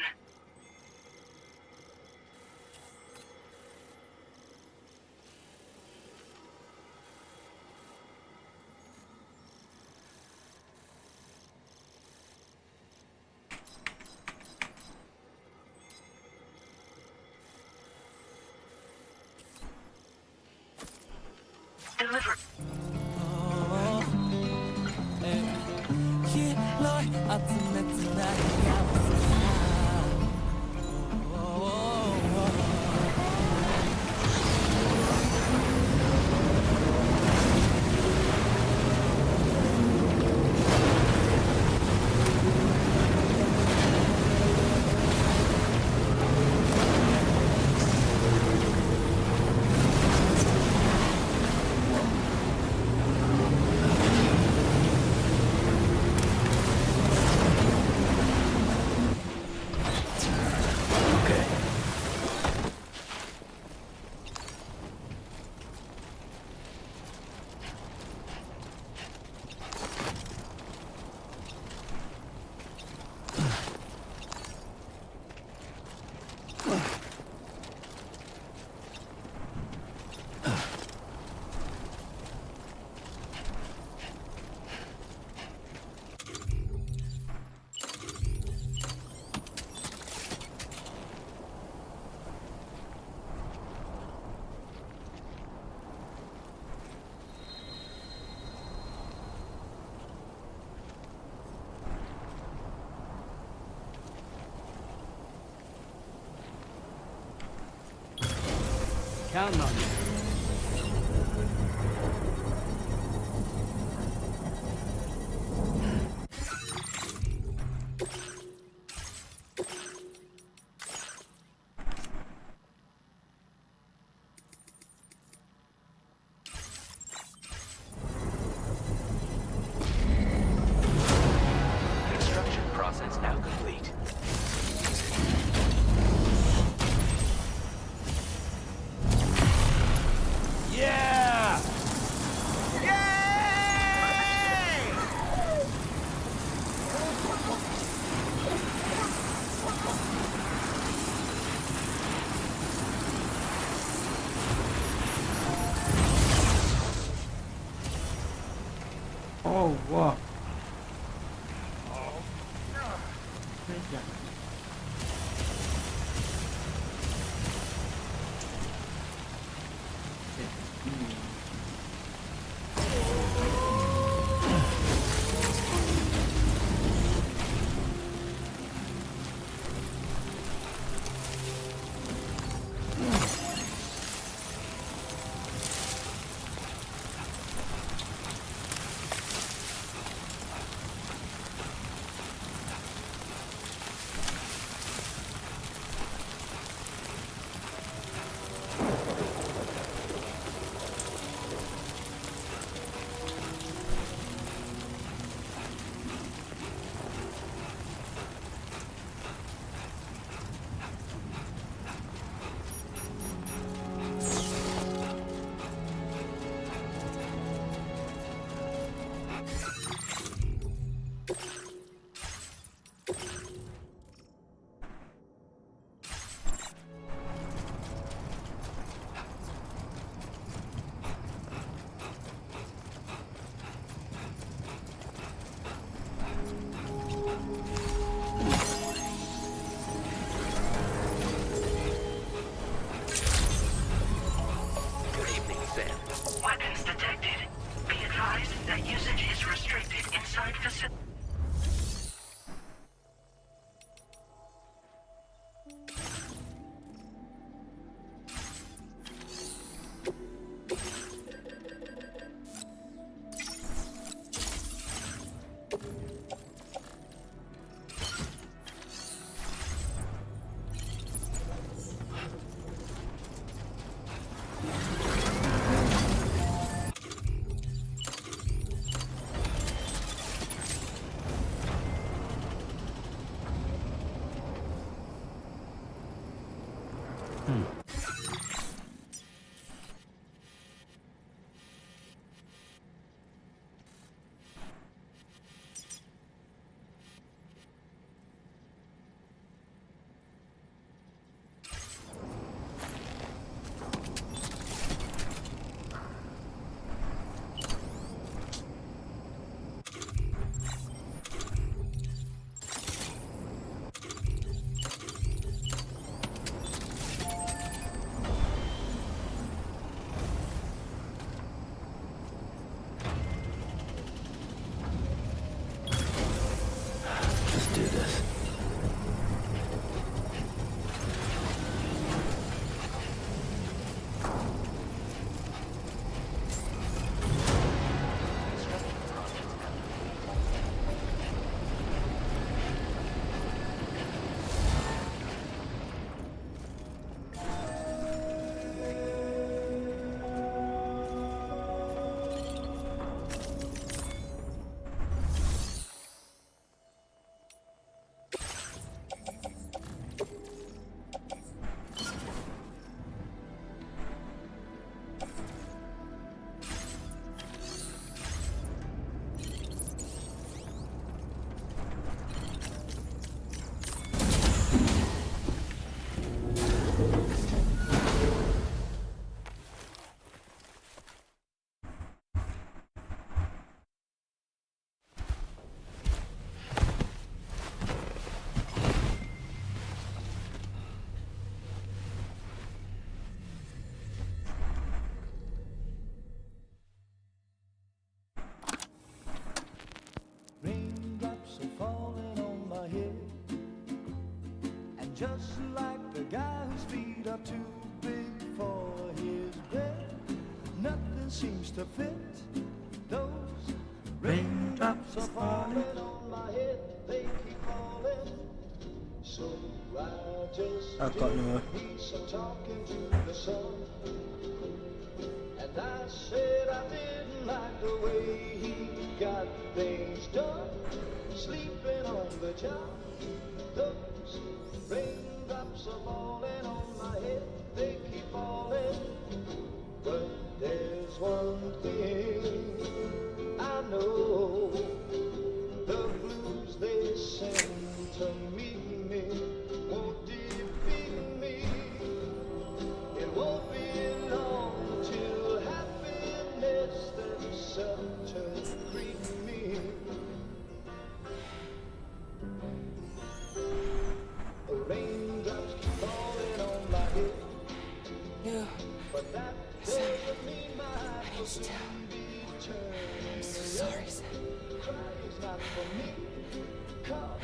Deliver. Counting on you. Construction process now complete. Yeah! Oh, wow. just like the guy whose feet are too big for his bed. Nothing seems to fit. Those raindrops are falling on my head. They keep falling. So I just did some talking to the sun. And I said I didn't like the way he got things done. Sleeping on the job. Those raindrops are falling on my head. They keep falling. But there's one thing I know. The blues they send to meet me won't defeat me. It won't be long till happiness themselves to greet me. The raindrops keep falling on my head. Yeah. But that doesn't mean my heart will Still. soon be turning. I'm so sorry, Sam. Crying's not for me, 'cause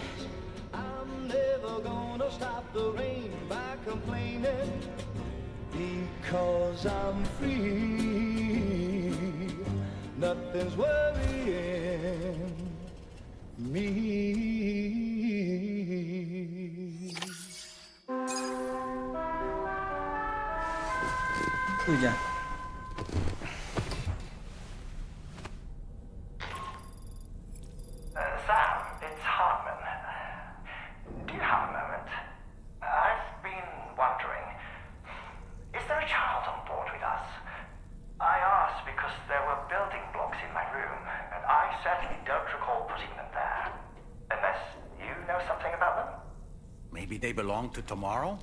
I'm never gonna stop the rain by complaining. Because I'm free, nothing's worrying me. Udah. Sam, it's Hartman. Do you have a moment? I've been wondering, is there a child on board with us? I asked because there were building blocks in my room, and I certainly don't recall putting them there. Unless you know something about them? Maybe they belong to tomorrow?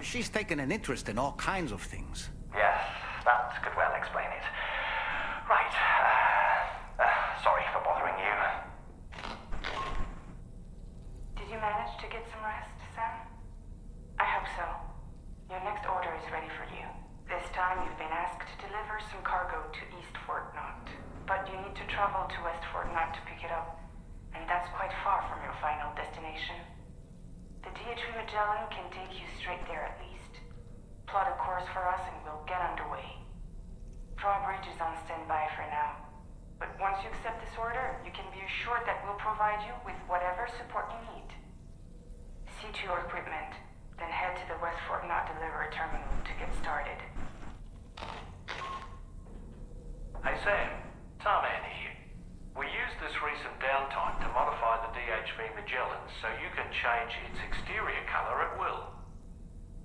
She's taken an interest in all kinds of things. Yes, that could well explain it. Right. Sorry for bothering you. Did you manage to get some rest, Sam? I hope so. Your next order is ready for you. This time you've been asked to deliver some cargo to East Fort Knot. But you need to travel to West Fort Knot to pick it up. And that's quite far from your final destination. The DHV Magellan can take you straight there at least. Plot a course for us and we'll get underway. Drawbridge is on standby for now. But once you accept this order, you can be assured that we'll provide you with whatever support you need. See to your equipment, then head to the West Fort Knot delivery terminal to get started. Hey Sam, Tarman here. We used this recent downtime to modify the DHV Magellan so you can change its exterior colour at will.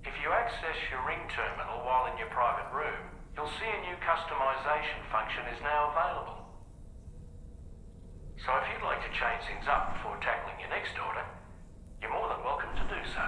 If you access your ring terminal while in your private room, you'll see a new customization function is now available. So if you'd like to change things up before tackling your next order, you're more than welcome to do so.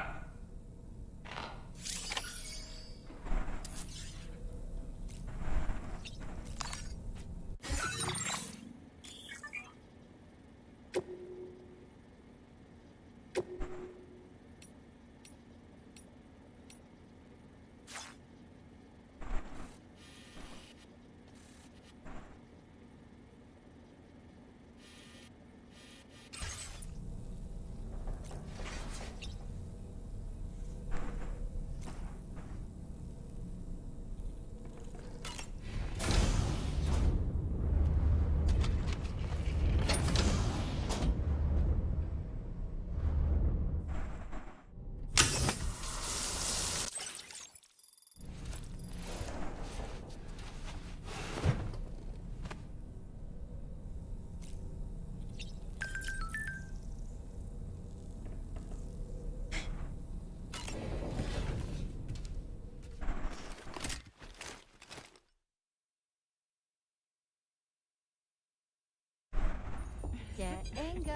Getting go.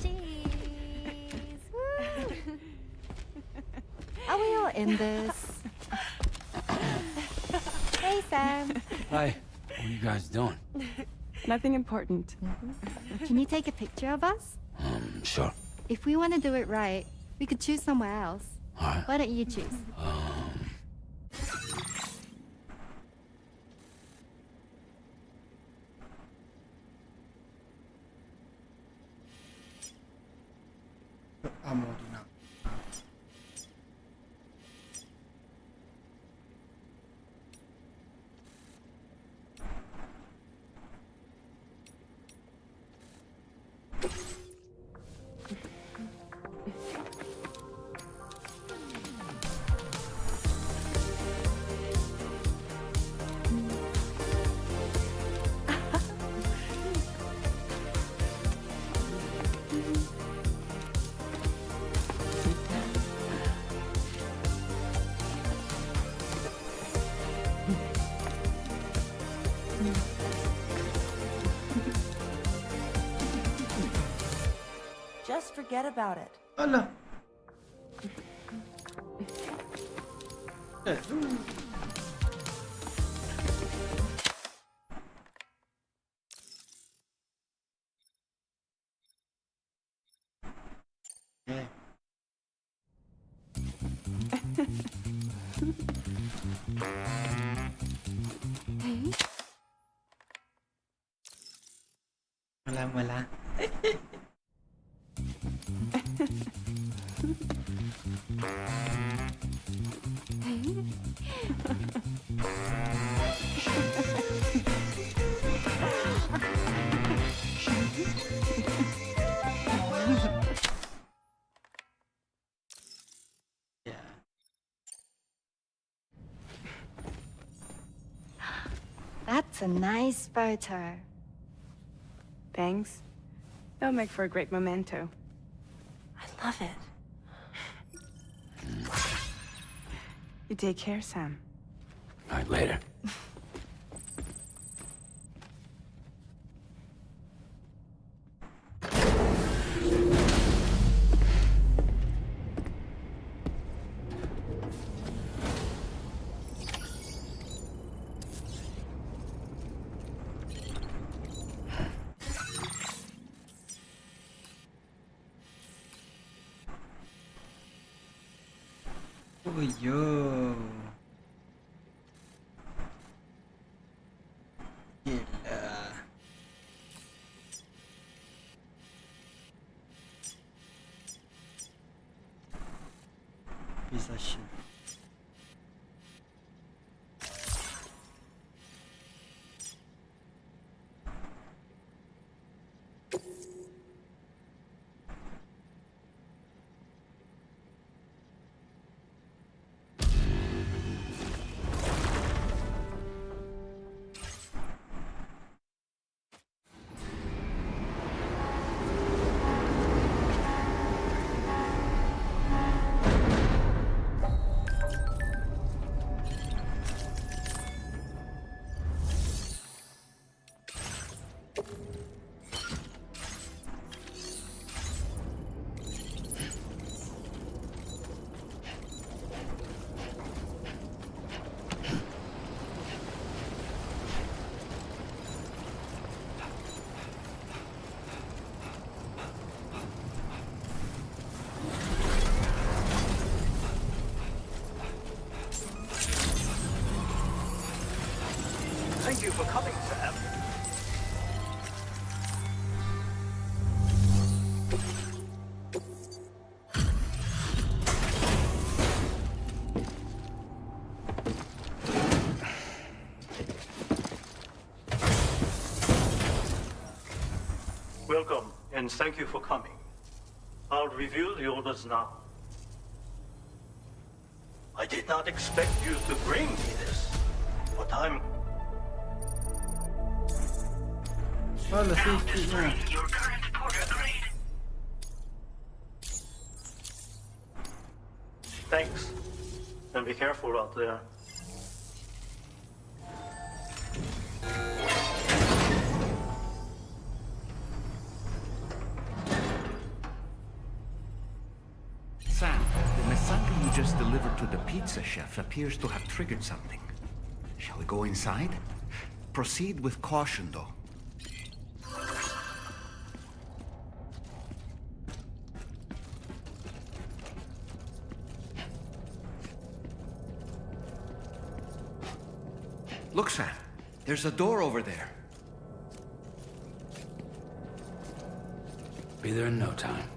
Cheese. Woo. Are we all in this? Hey, Sam. Hi. What are you guys doing? Nothing important. Can you take a picture of us? Sure. If we want to do it right, we could choose somewhere else. All right. Why don't you choose? I'm loading up. Just forget about it. Alah. Yeah. Wala. Yeah. That's a nice photo. Thanks. They'll make for a great memento. I love it. You take care, Sam. All right, later. Oh yo. Gila. Piece of shit. Thank you for coming, Sam. Welcome, and thank you for coming. I'll reveal the orders now. I did not expect you to bring me this, but I'm... Oh, let's see. Your current porter grade. Thanks. And be careful out there. Sam, the mesanga you just delivered to the pizza chef appears to have triggered something. Shall we go inside? Proceed with caution, though. Look, Sam. There's a door over there. Be there in no time.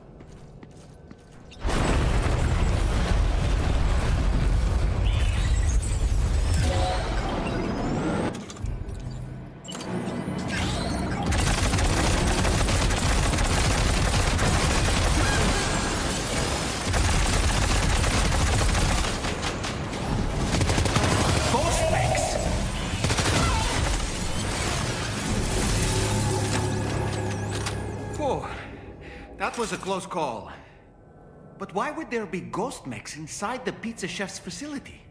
Phew. That was a close call. But why would there be ghost mechs inside the pizza chef's facility?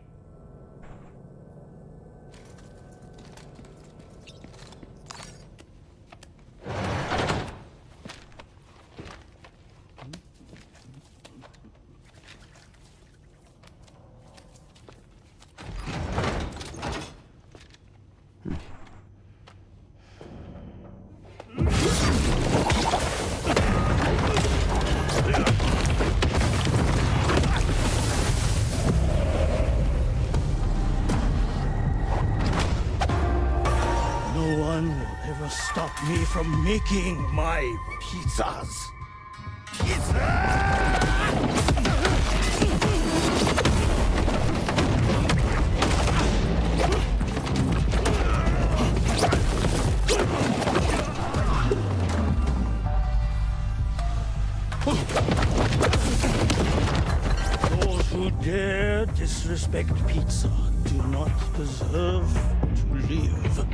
No one will ever stop me from making my pizzas. Those who dare disrespect pizza do not deserve to live.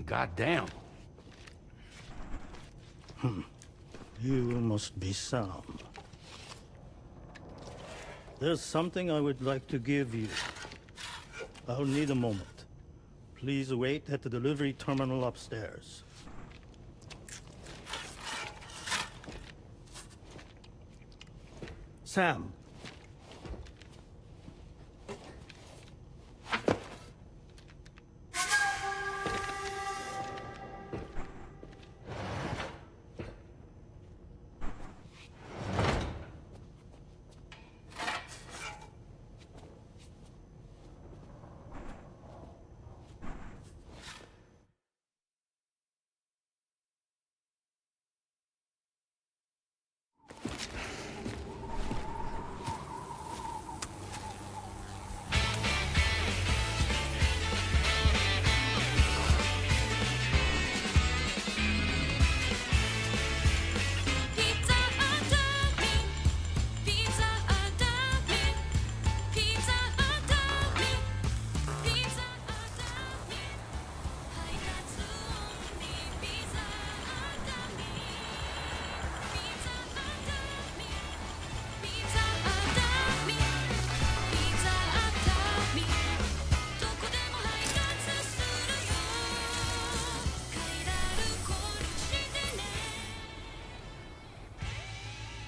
Goddamn. You must be Sam. There's something I would like to give you. I'll need a moment. Please wait at the delivery terminal upstairs. Sam.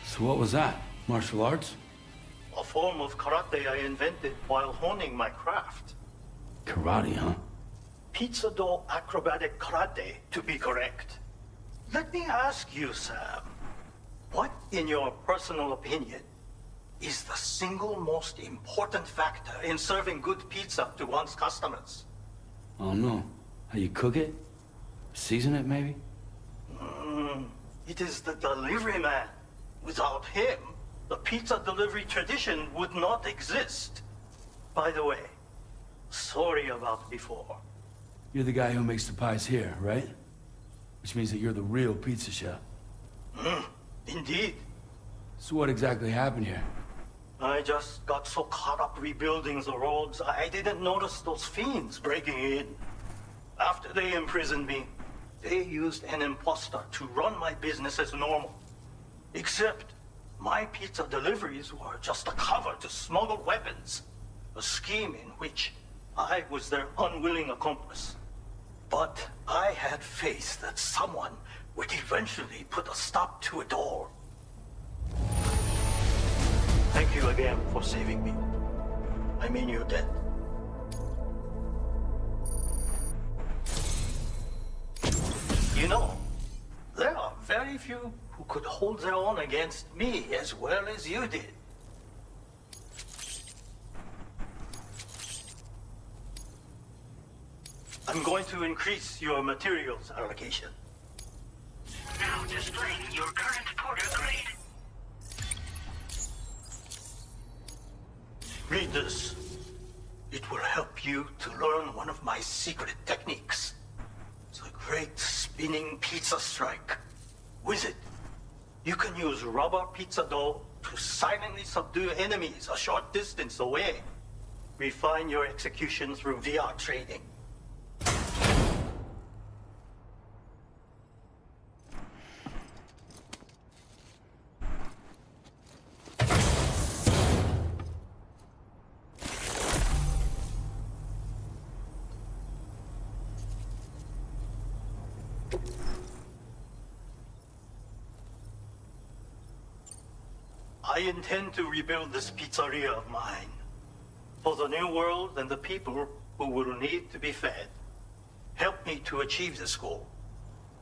So what was that? Martial arts? A form of karate I invented while honing my craft. Karate, huh? Pizza dough acrobatic karate, to be correct. Let me ask you, Sam. What, in your personal opinion, is the single most important factor in serving good pizza to one's customers? I don't know. How you cook it? Season it, maybe? It is the delivery man. Without him, the pizza delivery tradition would not exist. By the way, sorry about before. You're the guy who makes the pies here, right? Which means that you're the real pizza chef. Indeed. So what exactly happened here? I just got so caught up rebuilding the roads, I didn't notice those fiends breaking in. After they imprisoned me, they used an imposter to run my business as normal. Except, my pizza deliveries were just a cover to smuggle weapons. A scheme in which I was their unwilling accomplice. But I had faith that someone would eventually put a stop to it all. Thank you again for saving me. I mean your debt. You know, very few who could hold their own against me as well as you did. I'm going to increase your materials allocation. Now displaying your current porter grade. Read this. It will help you to learn one of my secret techniques. The great spinning pizza strike. With it, you can use rubber pizza dough to silently subdue enemies a short distance away. Refine your execution through VR trading. I intend to rebuild this pizzeria of mine for the new world and the people who will need to be fed. Help me to achieve this goal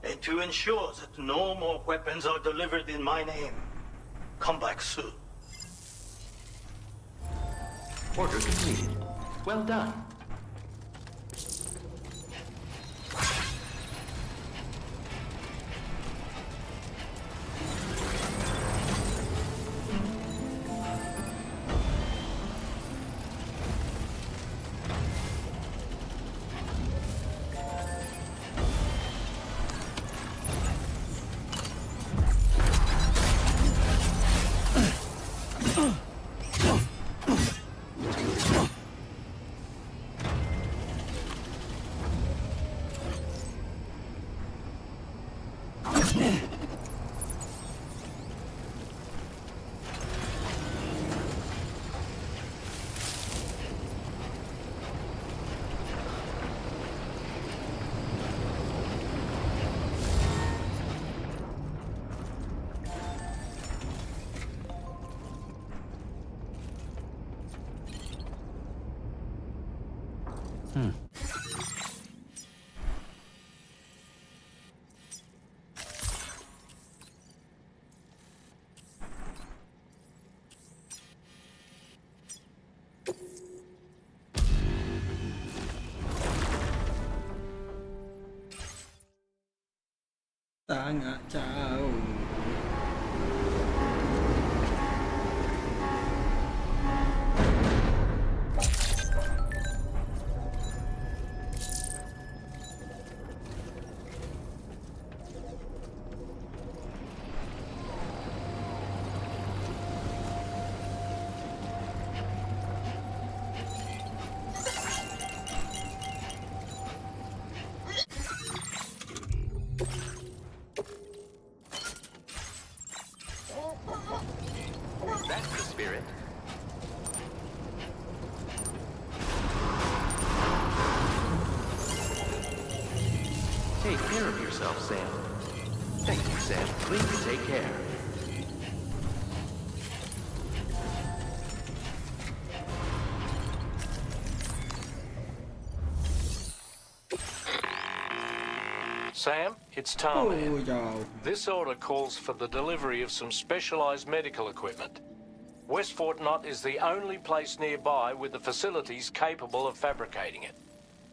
and to ensure that no more weapons are delivered in my name. Come back soon. Order completed. Well done. Sangat jauh. That's the spirit. Take care of yourself, Sam. Thank you, Sam. Please take care. Sam, it's Tarman. This order calls for the delivery of some specialized medical equipment. West Fort Knott is the only place nearby with the facilities capable of fabricating it.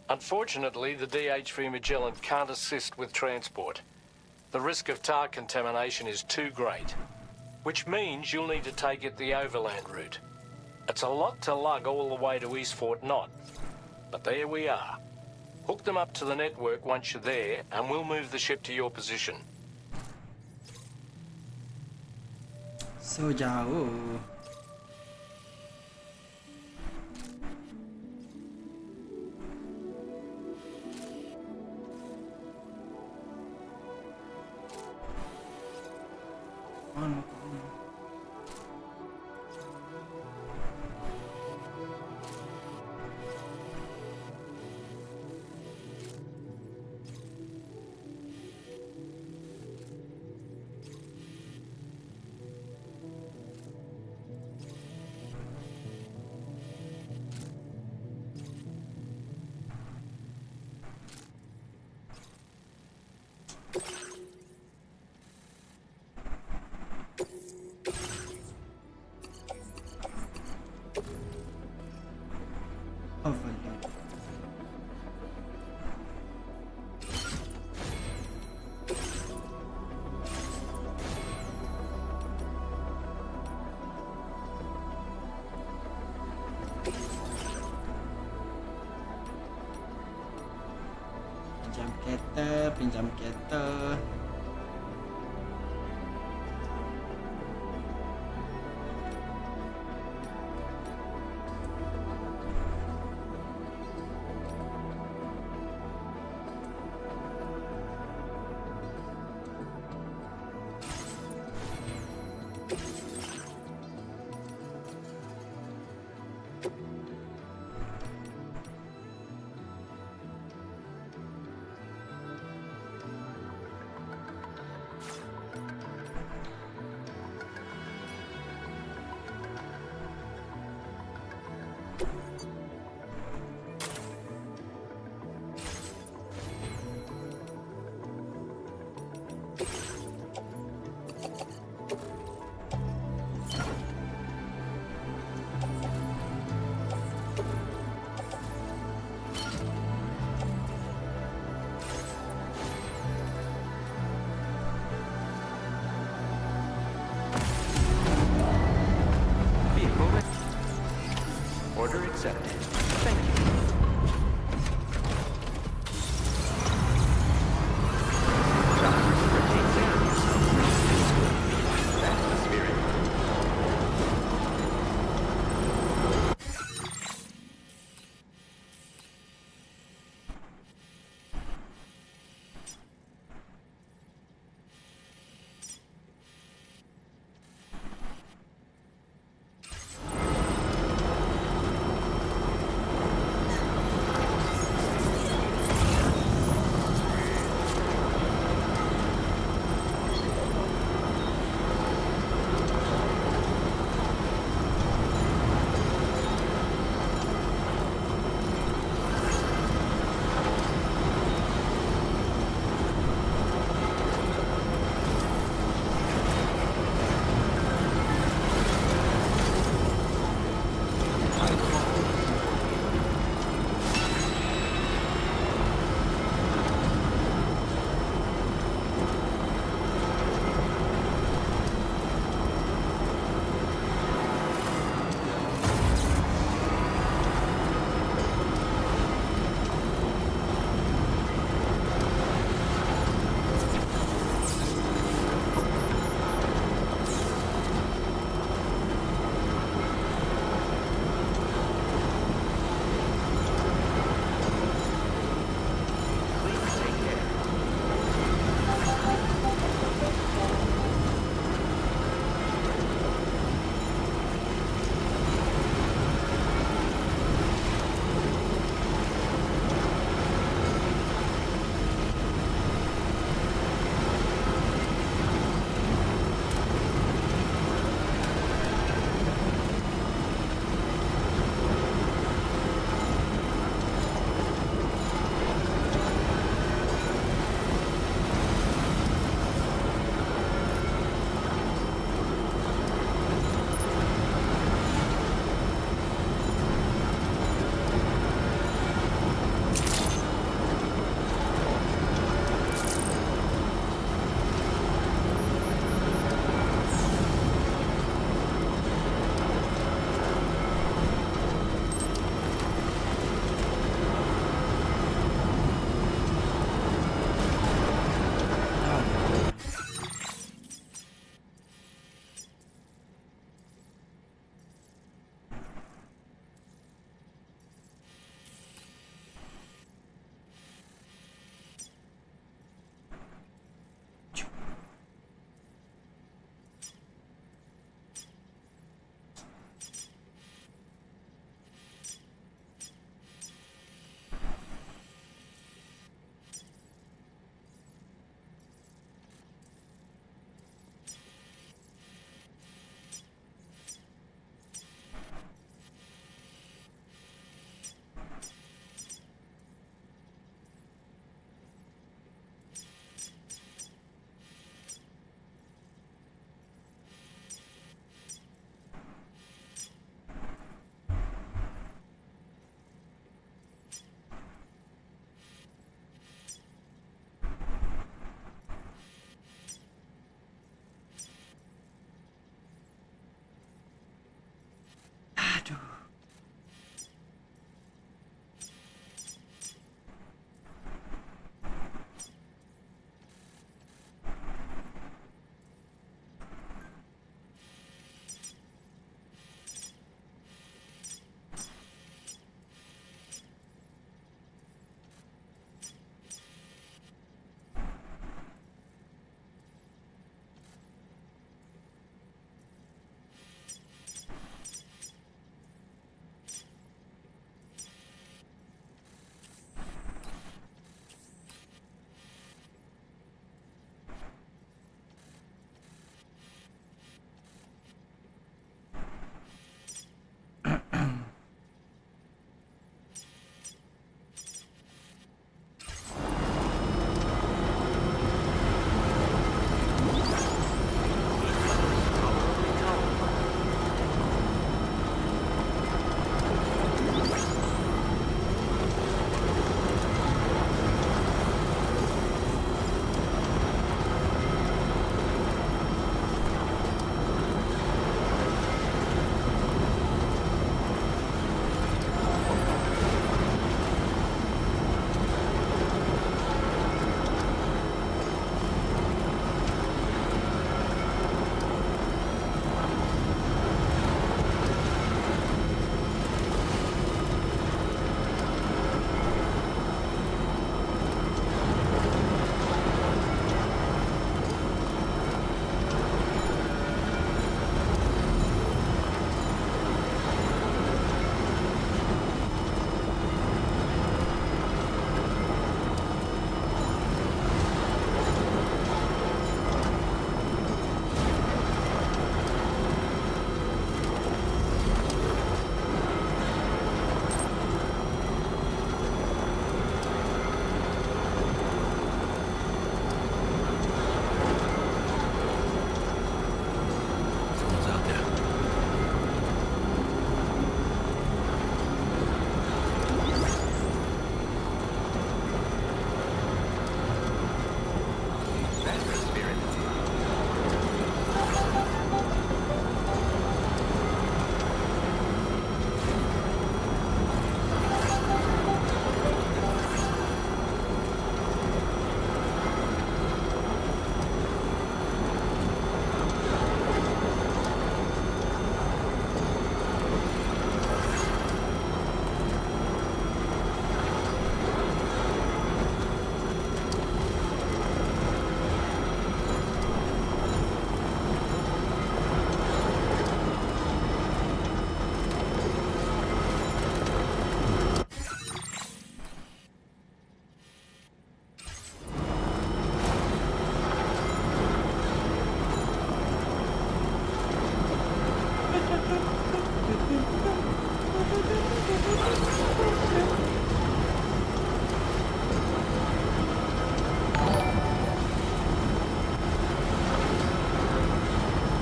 Unfortunately, the DHV Magellan can't assist with transport. The risk of tar contamination is too great, which means you'll need to take it the overland route. It's a lot to lug all the way to East Fort Knott, but there we are. Hook them up to the network once you're there, and we'll move the ship to your position. So jauh. Mana? pinjam kereta. Order accepted. Thank you. That's the spirit.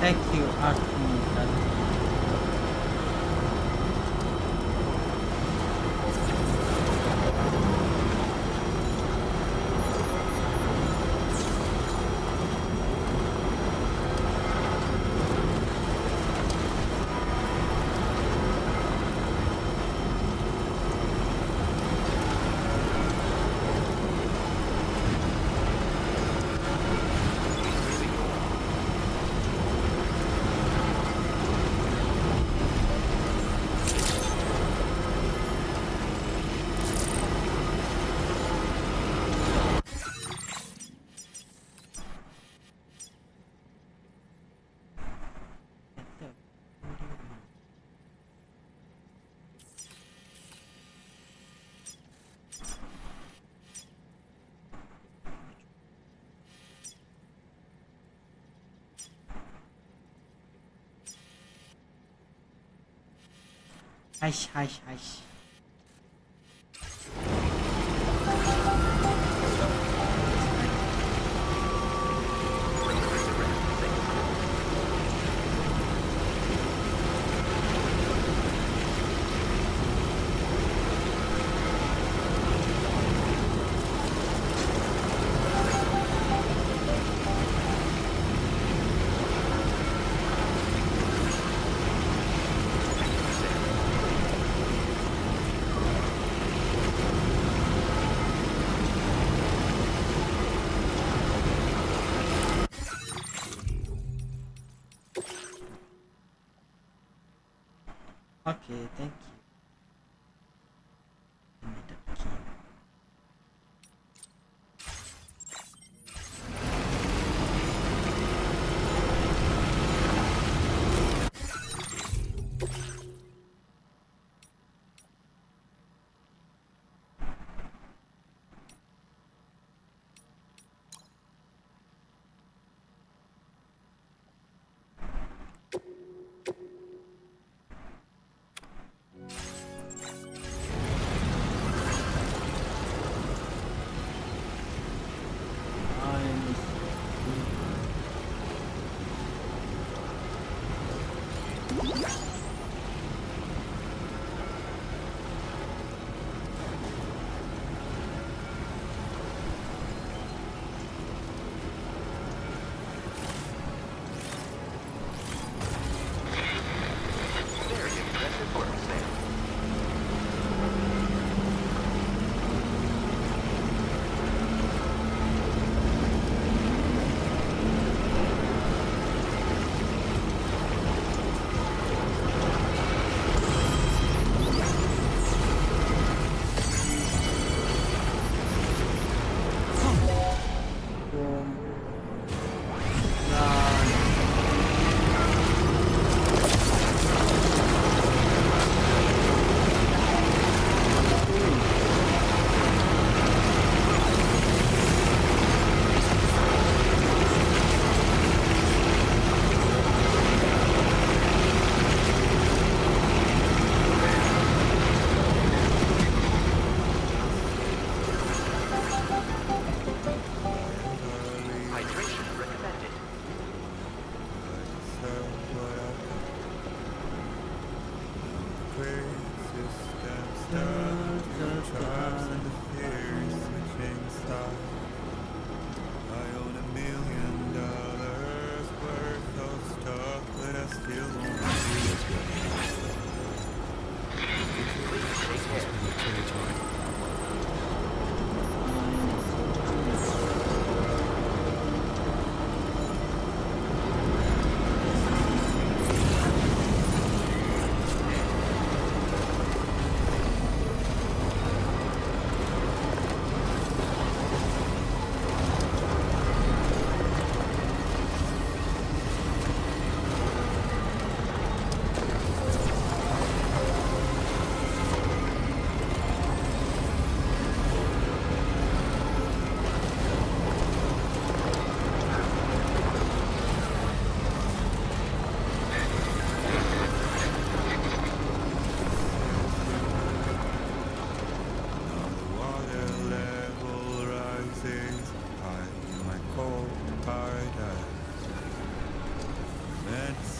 Thank you, Arthur. Hush, hush, hush. Okay, thank you. Give me the key.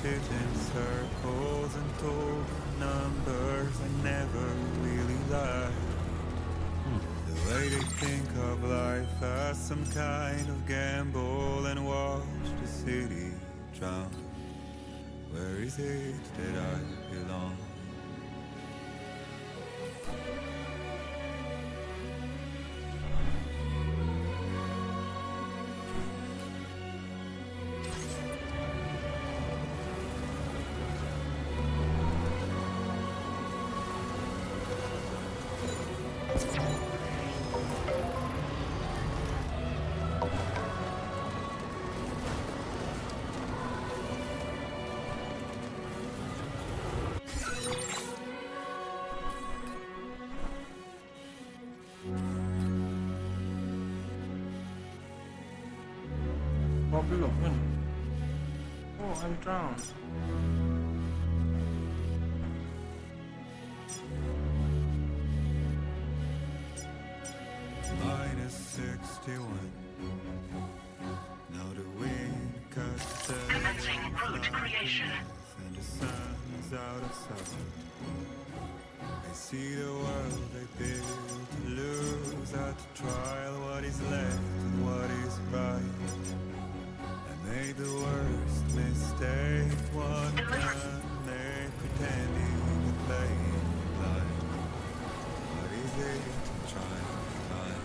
sit in circles and talk numbers I never really liked. The way they think of life as some kind of gamble and watch the city drown. Where is it that I belong? Oh, I'm drowned. -61. Now the wind cuts the Commencing route creation. and the sun's out of sight. They see the world they built to lose at the trial. What is left and what is right? I made the worst mistake one time. They pretending to play blind. What is it I'm trying to find?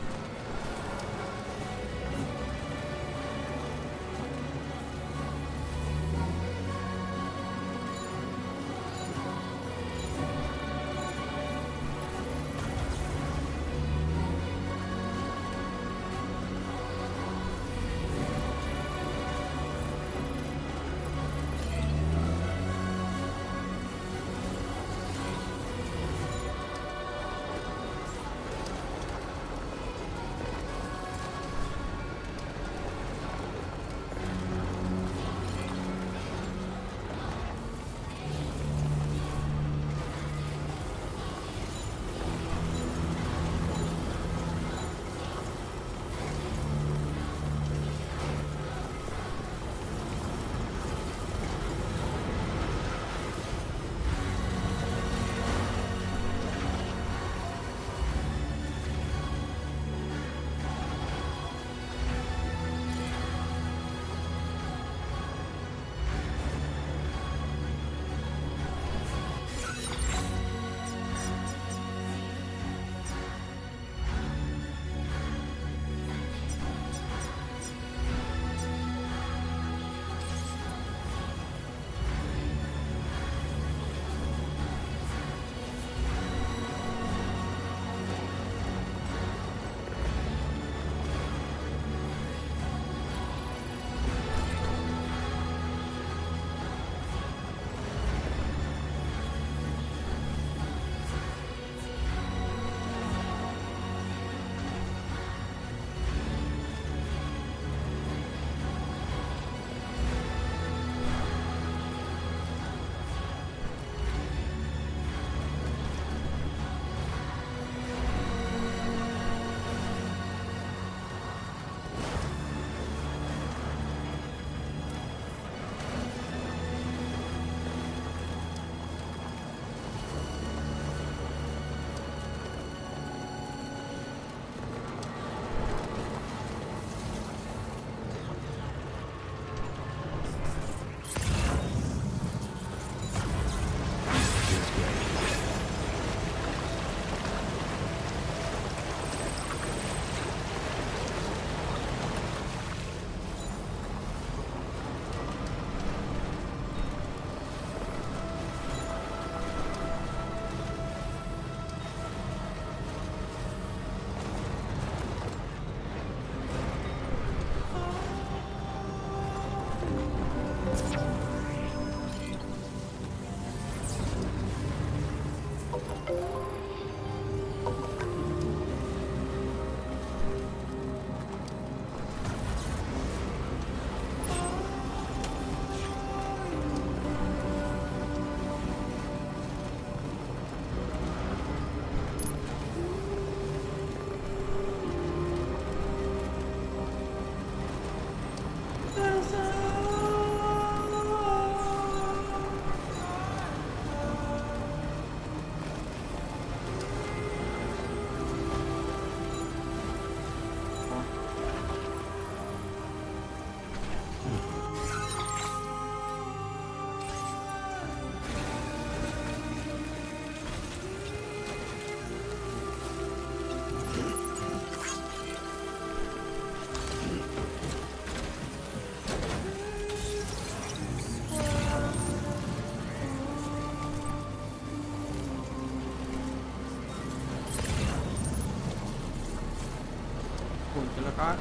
kan?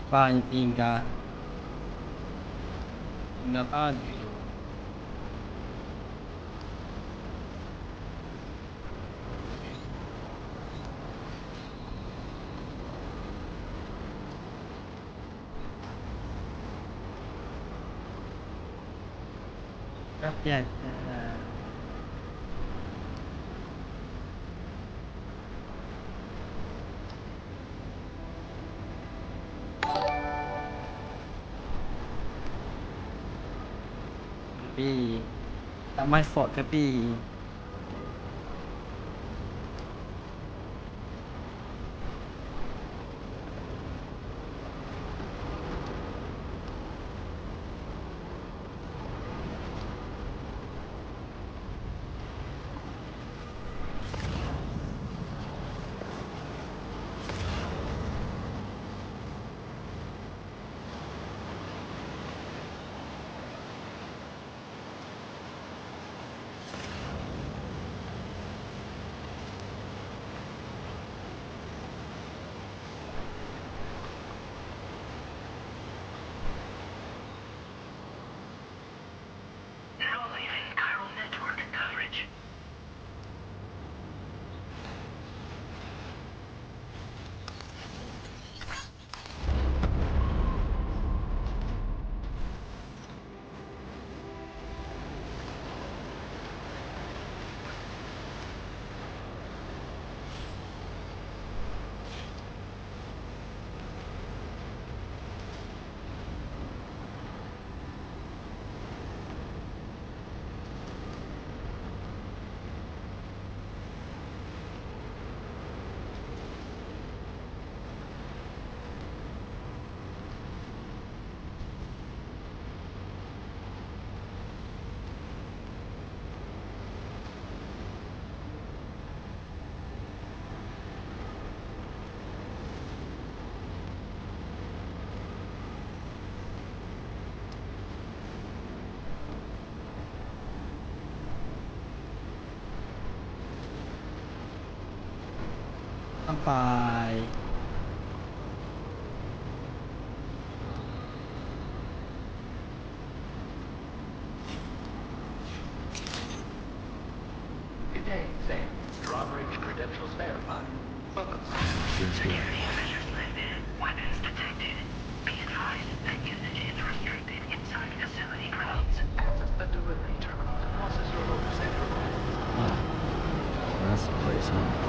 Pancing ka. Ingatan. Rakyat. Tapi tak my fault tapi Now leaving chiral network coverage. sampai. Good day, Sam. Drawbridge credentials verified. Welcome. Security measures lifted. Weapons detected. Be advised that usage is restricted inside facility grounds. Otherworldly terminal to process your order centrally. That's the place, huh?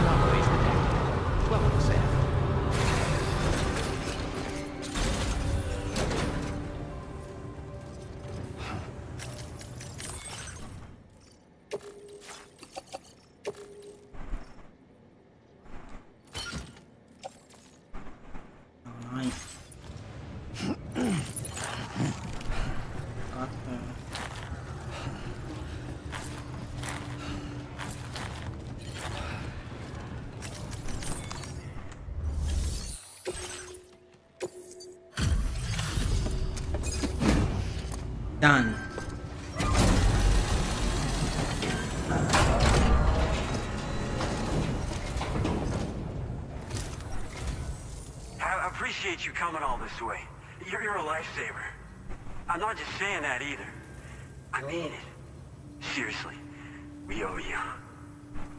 Anomalies detected. Welcome, Sam. Done. I appreciate you coming all this way. You're a lifesaver. I'm not just saying that either. I mean it. Seriously. We owe you.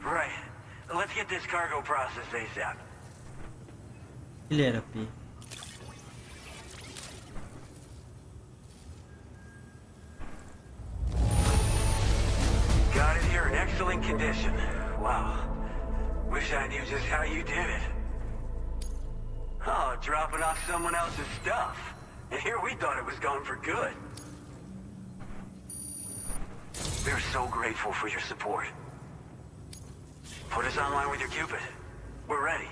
Right. Let's get this cargo processed ASAP. Clear up here. Got it here in excellent condition. Wow. wish I knew just how you did it. Oh, dropping off someone else's stuff. And here we thought it was gone for good. We're so grateful for your support. Put us online with your Cupid. We're ready.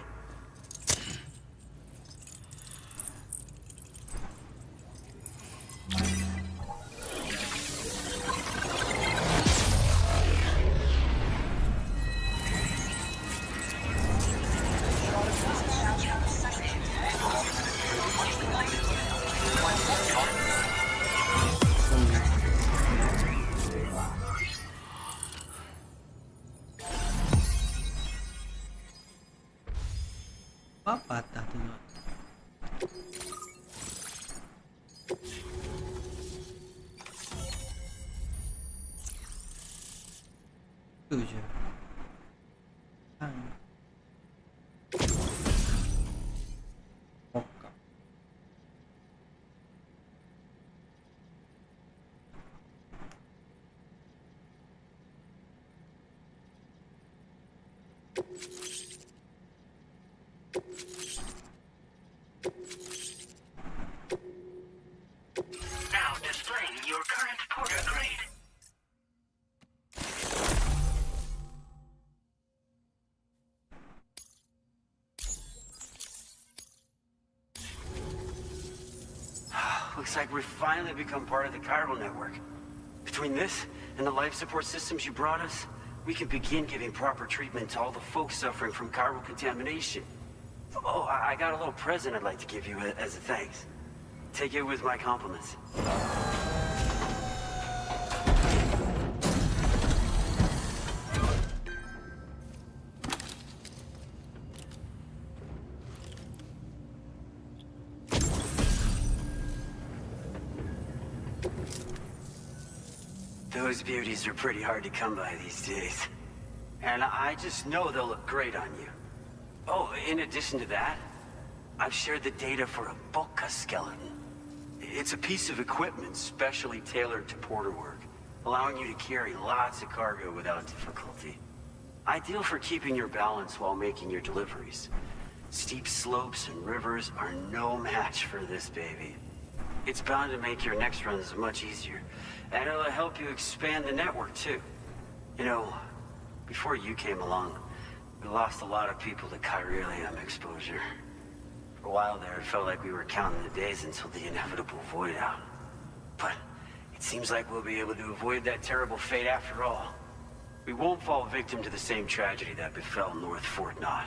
Apa patah tu nak? Tu je. Now displaying your current porter grade. Looks like we've finally become part of the chiral network. Between this and the life support systems you brought us, we can begin giving proper treatment to all the folks suffering from chiral contamination. Oh, I got a little present I'd like to give you as a thanks. Take it with my compliments. Those beauties are pretty hard to come by these days. And I just know they'll look great on you. Oh, in addition to that, I've shared the data for a Boca skeleton. It's a piece of equipment specially tailored to porter work, allowing you to carry lots of cargo without difficulty. Ideal for keeping your balance while making your deliveries. Steep slopes and rivers are no match for this baby. It's bound to make your next runs much easier, and it'll help you expand the network too. You know, before you came along, we lost a lot of people to chiralium exposure. For a while there, it felt like we were counting the days until the inevitable void out. But it seems like we'll be able to avoid that terrible fate after all. We won't fall victim to the same tragedy that befell North Fort Knott.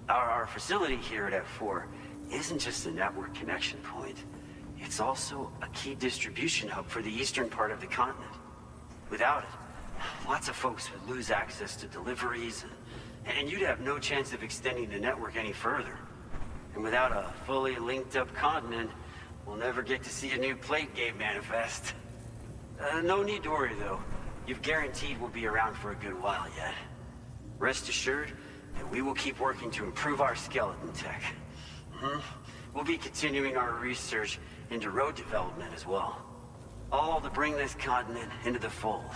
Our facility here at F4 isn't just a network connection point. It's also a key distribution hub for the eastern part of the continent. Without it, lots of folks would lose access to deliveries, and you'd have no chance of extending the network any further. And without a fully linked up continent, we'll never get to see a new plate game manifest. No need to worry though. You've guaranteed we'll be around for a good while yet. Rest assured that we will keep working to improve our skeleton tech. We'll be continuing our research into road development as well. All to bring this continent into the fold.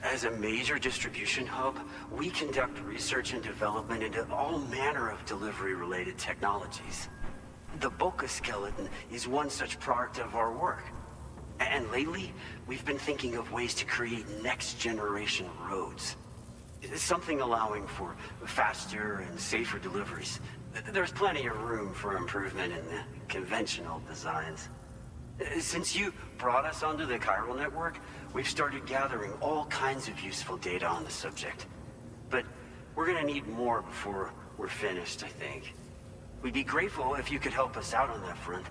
As a major distribution hub, we conduct research and development into all manner of delivery-related technologies. The Boca skeleton is one such product of our work. And lately, we've been thinking of ways to create next-generation roads. Something allowing for faster and safer deliveries. There's plenty of room for improvement in the conventional designs. Since you brought us onto the chiral network, we've started gathering all kinds of useful data on the subject. But we're gonna need more before we're finished, I think. We'd be grateful if you could help us out on that front.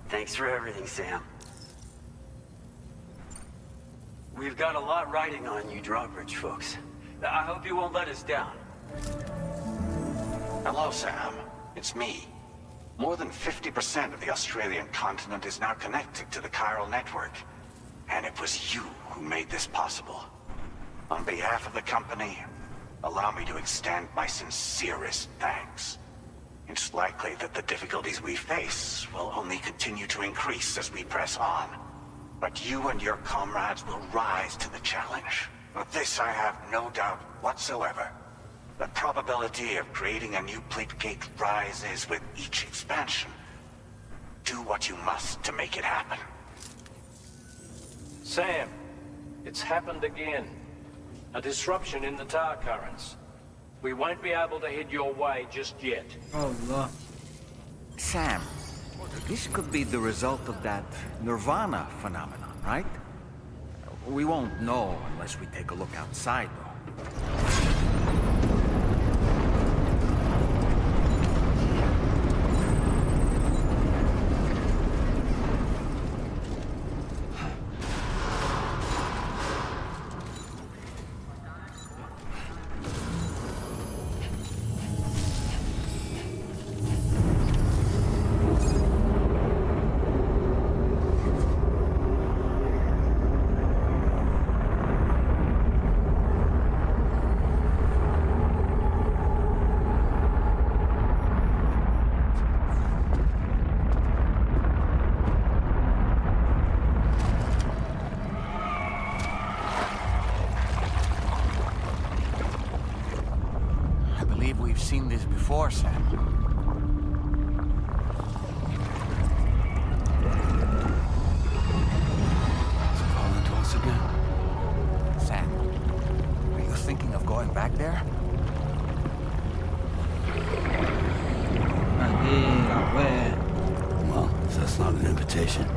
Thanks for everything, Sam. We've got a lot riding on you drawbridge folks. I hope you won't let us down. Hello, Sam. It's me. More than 50% of the Australian continent is now connected to the chiral network. And it was you who made this possible. On behalf of the company, allow me to extend my sincerest thanks. It's likely that the difficulties we face will only continue to increase as we press on. But you and your comrades will rise to the challenge. This I have no doubt whatsoever. The probability of creating a new plate gate rises with each expansion. Do what you must to make it happen. Sam, it's happened again. A disruption in the tar currents. We won't be able to head your way just yet. Allah. Sam, this could be the result of that nirvana phenomenon, right? We won't know unless we take a look outside, though. We've seen this before, Sam. It's calling to us again. Sam, are you thinking of going back there? Well, if that's not an invitation.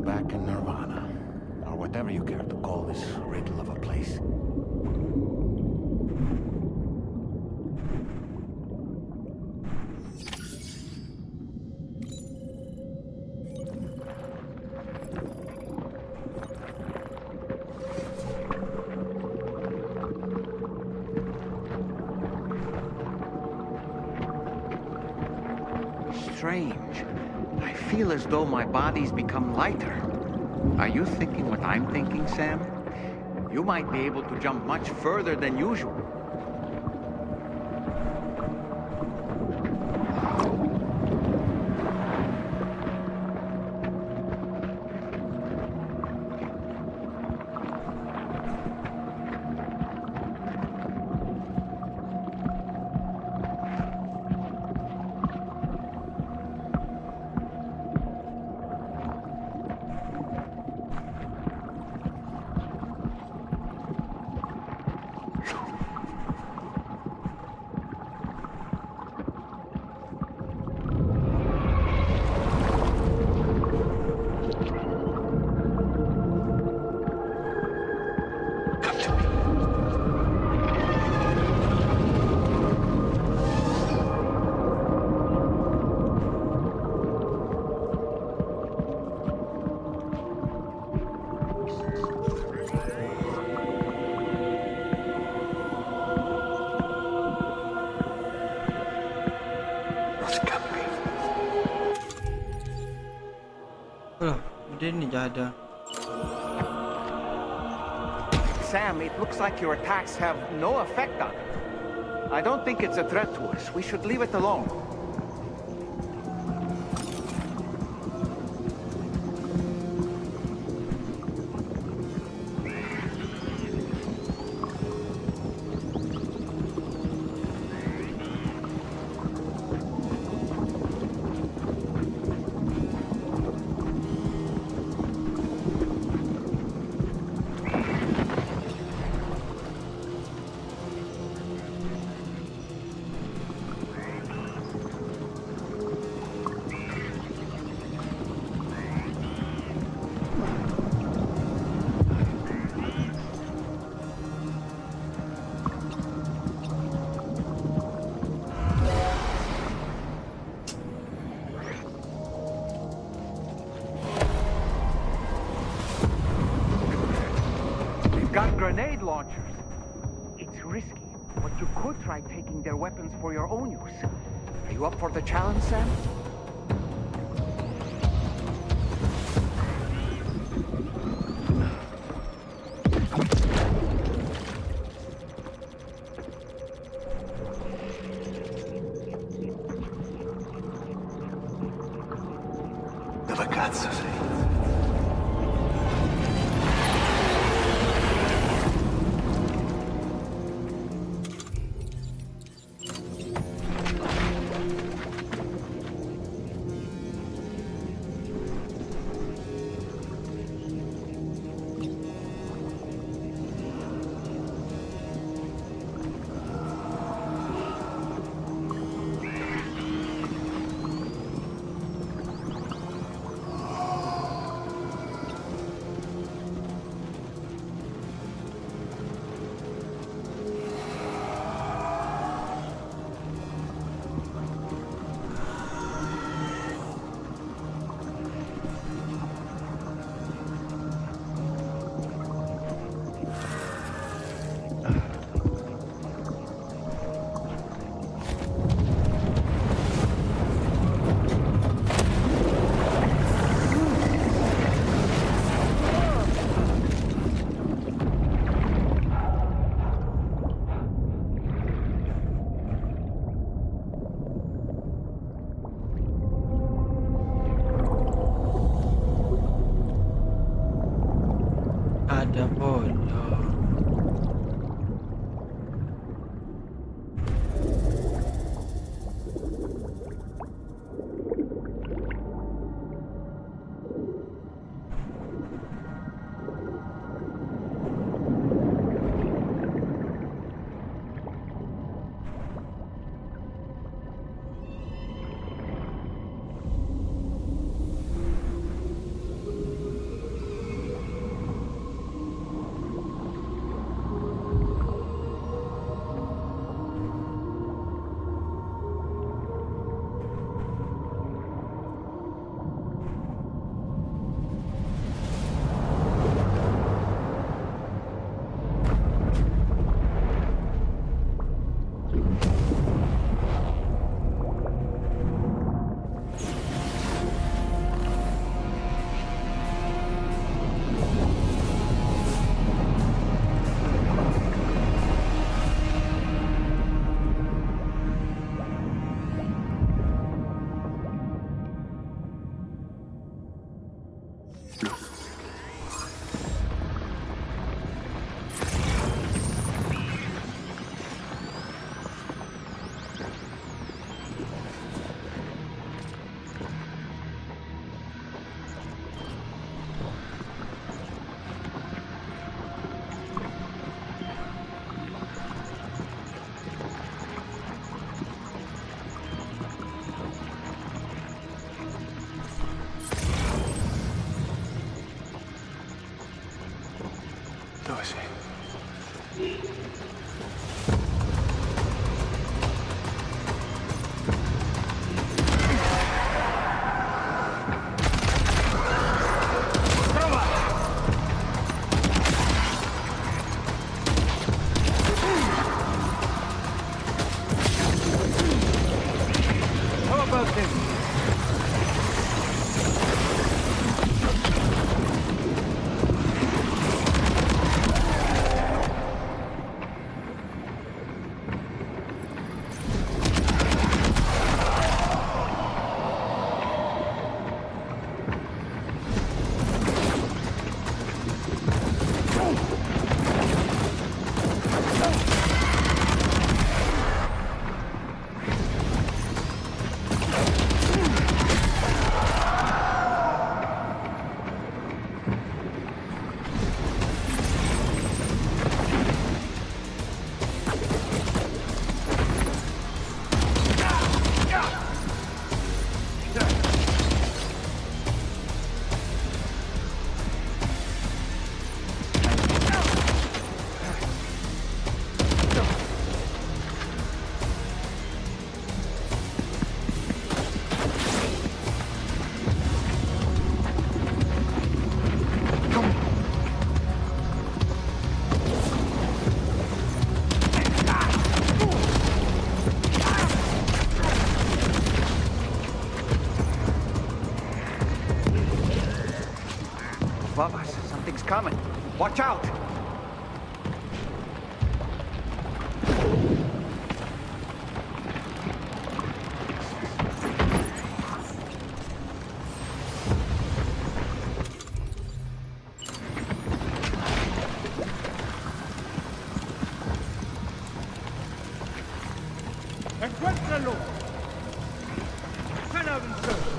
Back in Nirvana, or whatever you care to call this riddle of a place. Strange. I feel as though my body's become lighter. Are you thinking what I'm thinking, Sam? You might be able to jump much further than usual. Dia ni ada. Sam, it looks like your attacks have no effect on it. I don't think it's a threat to us. We should leave it alone. Got grenade launchers. It's risky, but you could try taking their weapons for your own use. Are you up for the challenge, Sam? Dove cazzo sei? above us. Something's coming. Watch out! ¡Encuéntralo! ¡Cannabis!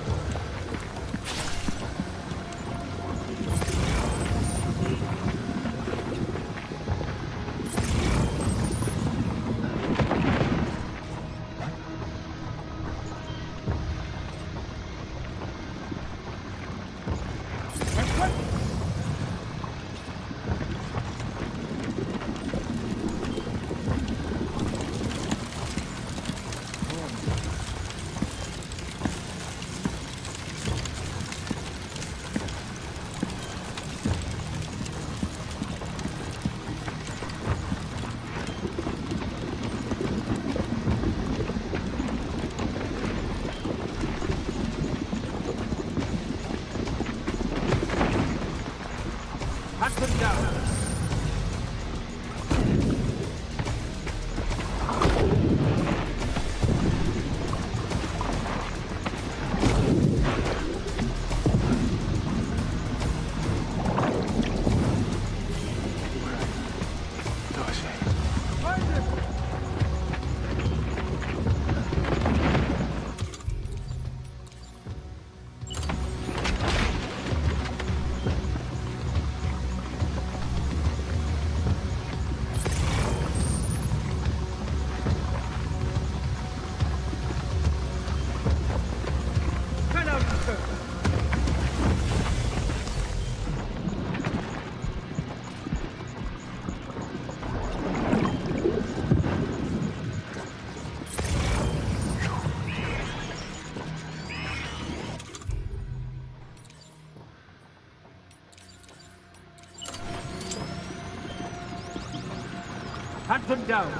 Hunt them down.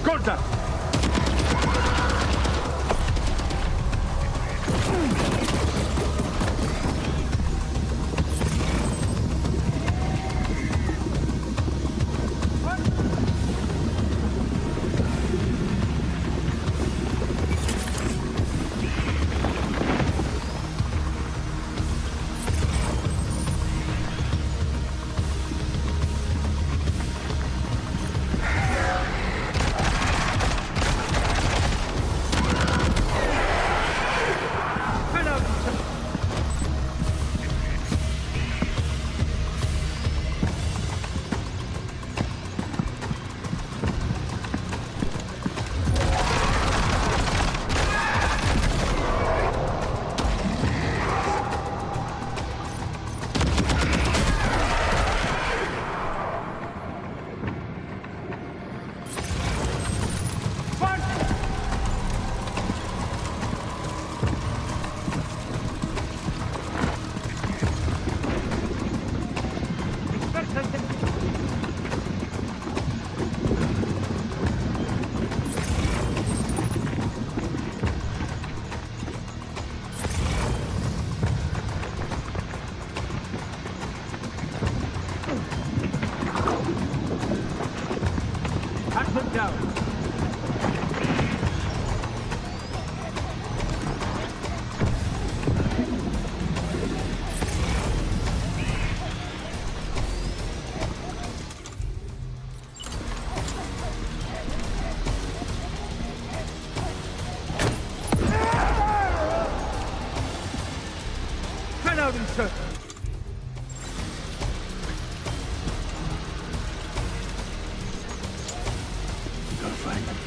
Corta! Sir. Gotta find them.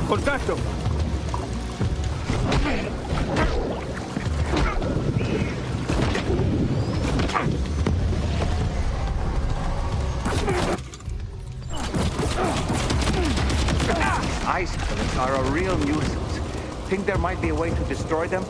Contacto! think there might be a way to destroy them?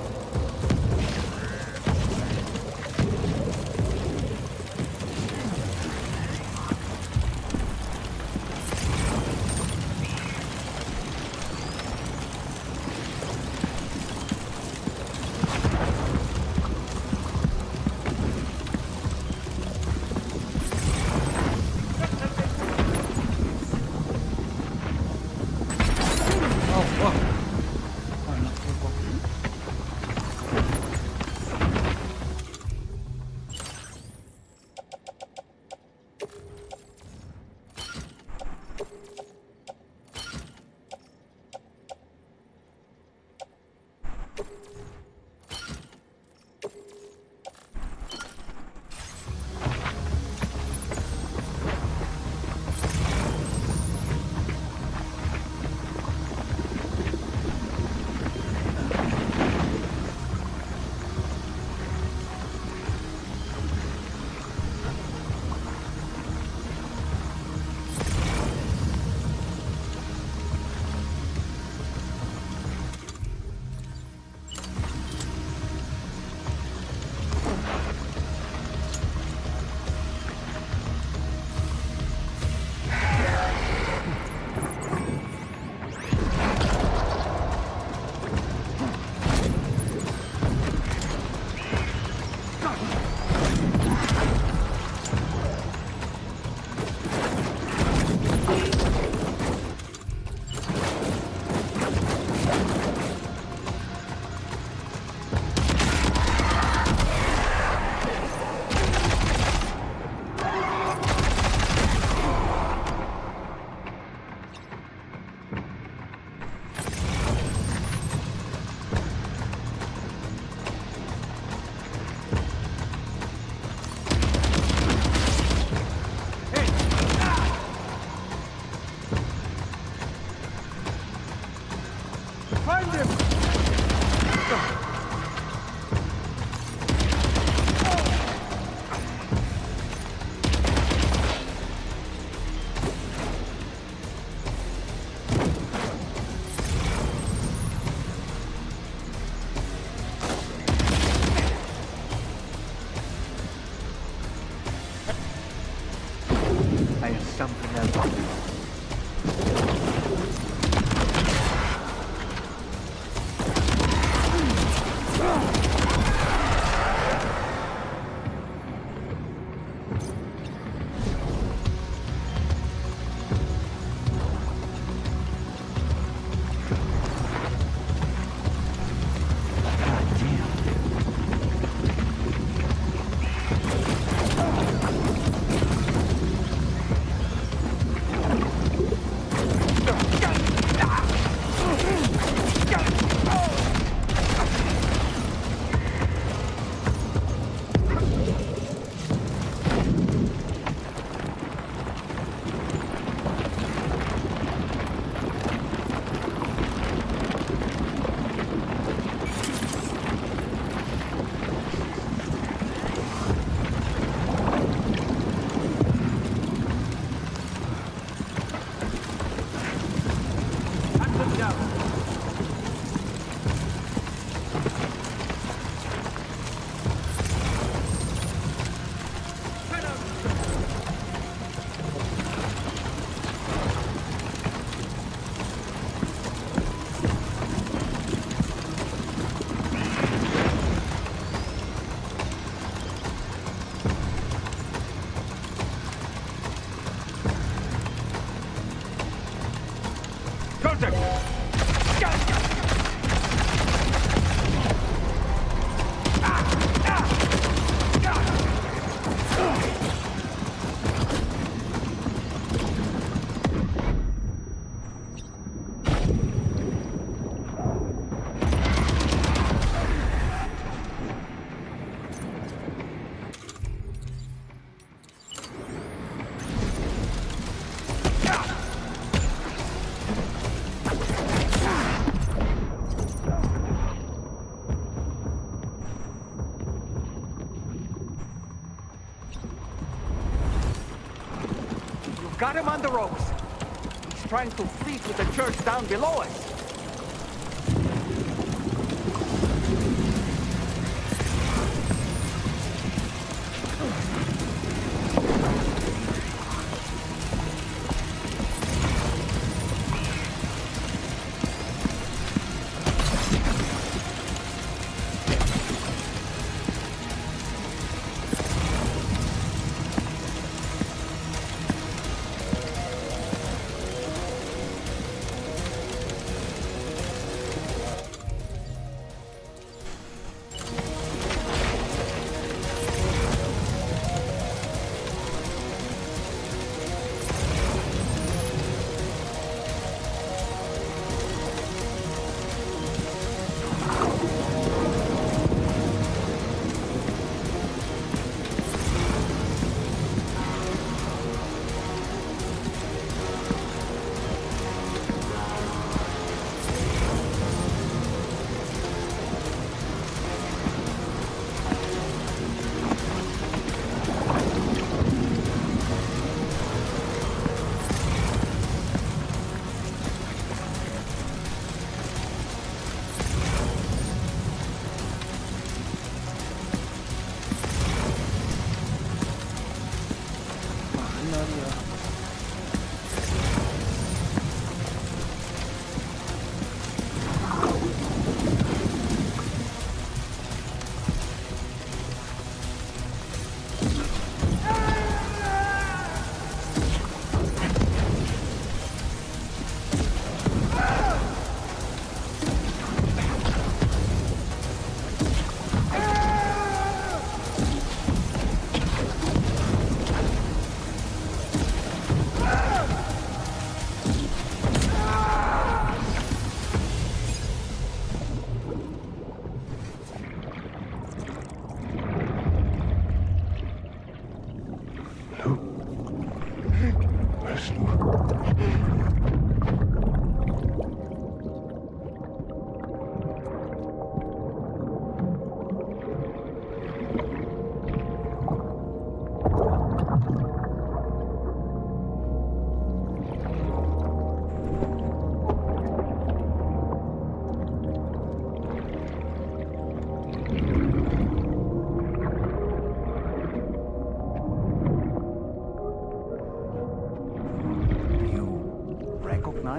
Something else. Got him on the ropes. He's trying to flee to the church down below us.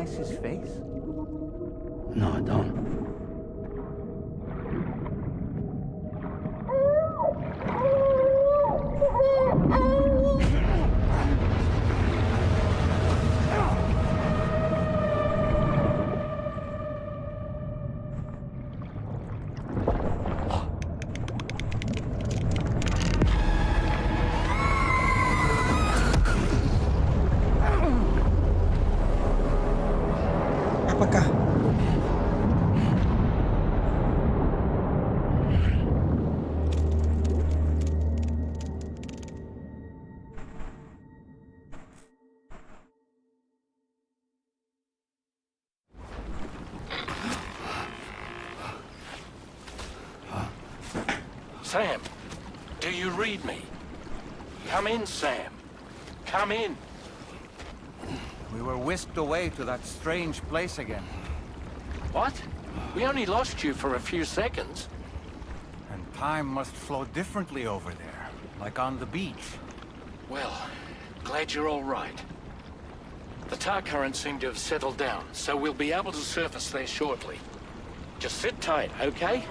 recognize his face? No, I don't. Apakah? Sam, do you read me? Come in, Sam. Come in. We were whisked away to that strange place again. What? We only lost you for a few seconds. And time must flow differently over there, like on the beach. Well, glad you're all right. The tar currents seem to have settled down, so we'll be able to surface there shortly. Just sit tight, okay?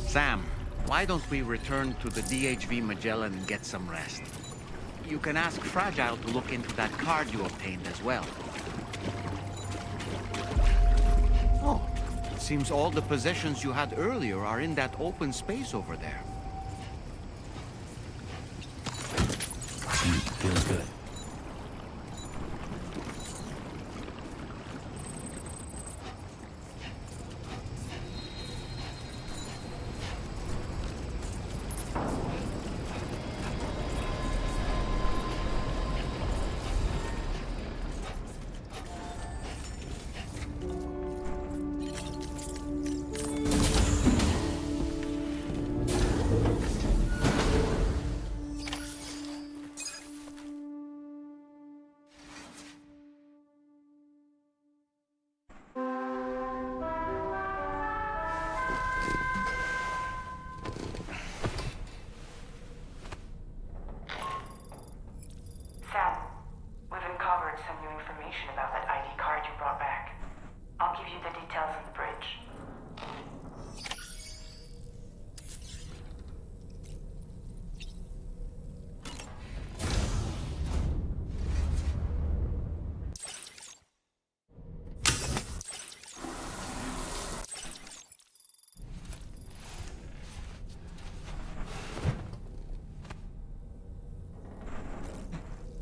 Sam, why don't we return to the DHV Magellan and get some rest? You can ask Fragile to look into that card you obtained as well. Oh, it seems all the possessions you had earlier are in that open space over there. Feels good. Sam, we've uncovered some new information about that ID card you brought back. I'll give you the details on the bridge.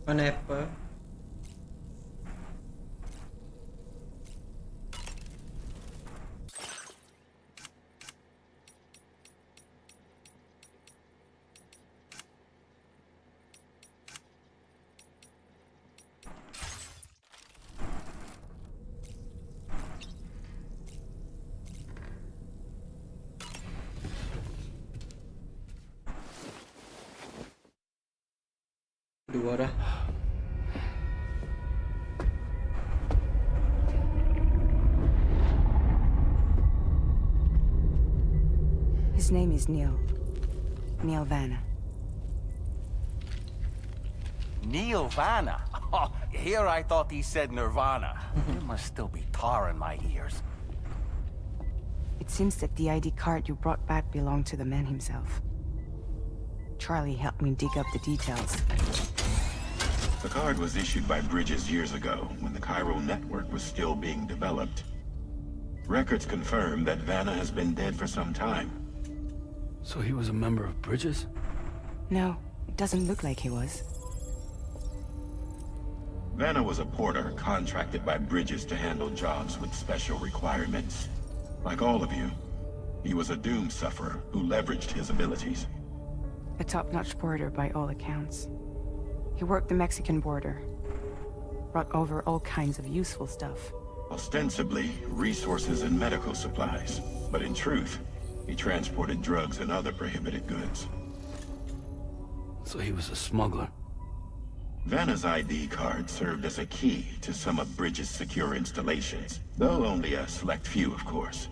Pineapple. Dua dah. His name is Neil. Neil Vanna. Neil Vanna? Oh, here I thought he said Nirvana. There must still be tar in my ears. It seems that the ID card you brought back belonged to the man himself. Charlie helped me dig up the details. The card was issued by Bridges years ago, when the chiral network was still being developed. Records confirm that Vanna has been dead for some time. So he was a member of Bridges? No, it doesn't look like he was. Vanna was a porter contracted by Bridges to handle jobs with special requirements. Like all of you, he was a doom sufferer who leveraged his abilities. A top-notch porter by all accounts. He worked the Mexican border. Brought over all kinds of useful stuff. Ostensibly, resources and medical supplies. But in truth, he transported drugs and other prohibited goods. So he was a smuggler. Vanna's ID card served as a key to some of Bridges' secure installations, though only a select few, of course.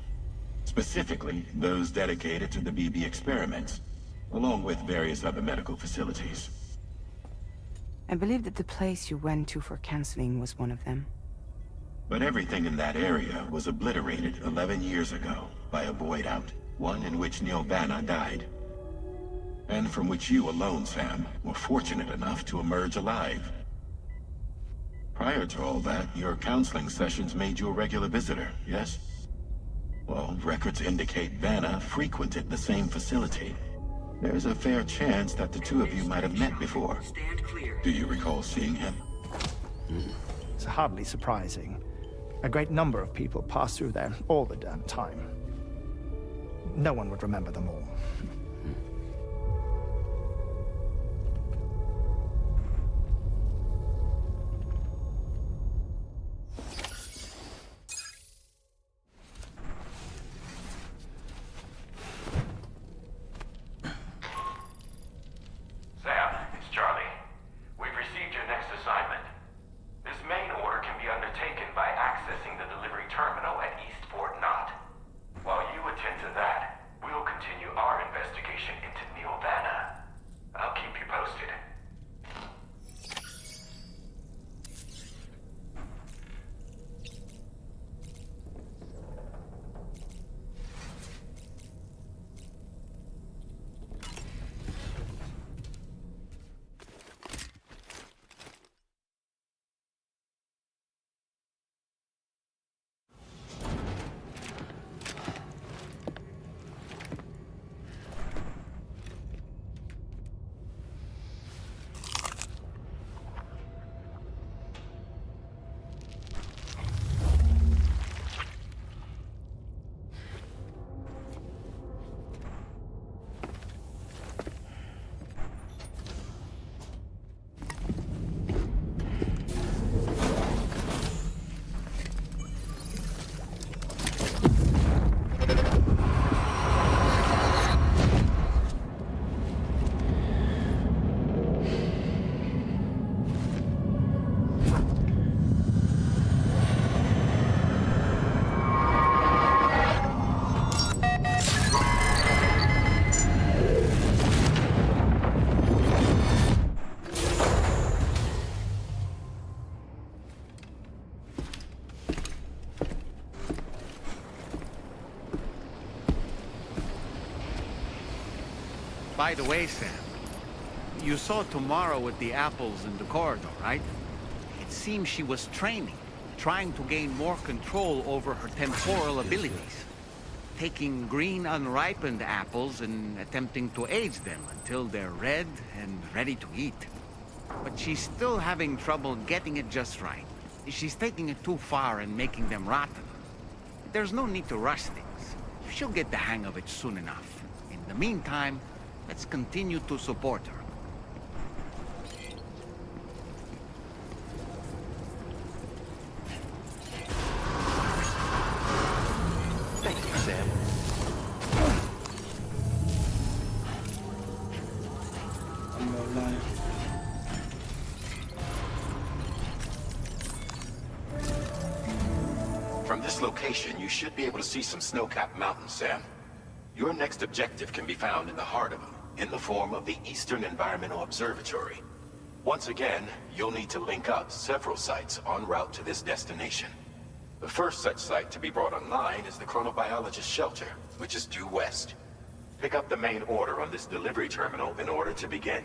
Specifically, those dedicated to the BB experiments, along with various other medical facilities. I believe that the place you went to for counseling was one of them. But everything in that area was obliterated 11 years ago by a void out, one in which Neil Vanna died. And from which you alone, Sam, were fortunate enough to emerge alive. Prior to all that, your counseling sessions made you a regular visitor, yes? Well, records indicate Vanna frequented the same facility. There's a fair chance that the two of you might have met before. Do you recall seeing him? It's hardly surprising. A great number of people pass through there all the damn time. No one would remember them all. Sam, it's Charlie. We've received your next assignment. This main order can be undertaken by accessing the delivery terminal at Eastport Knot. While you attend to that, we'll continue our investigation into Neil Vanna. I'll keep you posted. By the way, Sam, you saw Tomorrow with the apples in the corridor, right? It seems she was training, trying to gain more control over her temporal abilities. Taking green unripened apples and attempting to age them until they're red and ready to eat. But she's still having trouble getting it just right. She's taking it too far and making them rotten. There's no need to rush things. She'll get the hang of it soon enough. In the meantime, let's continue to support her. Thank you, Sam. I'm not lying. From this location, you should be able to see some snow-capped mountains, Sam. Your next objective can be found in the heart of them, in the form of the Eastern Environmental Observatory. Once again, you'll need to link up several sites en route to this destination. The first such site to be brought online is the Chronobiologist Shelter, which is due west. Pick up the main order on this delivery terminal in order to begin.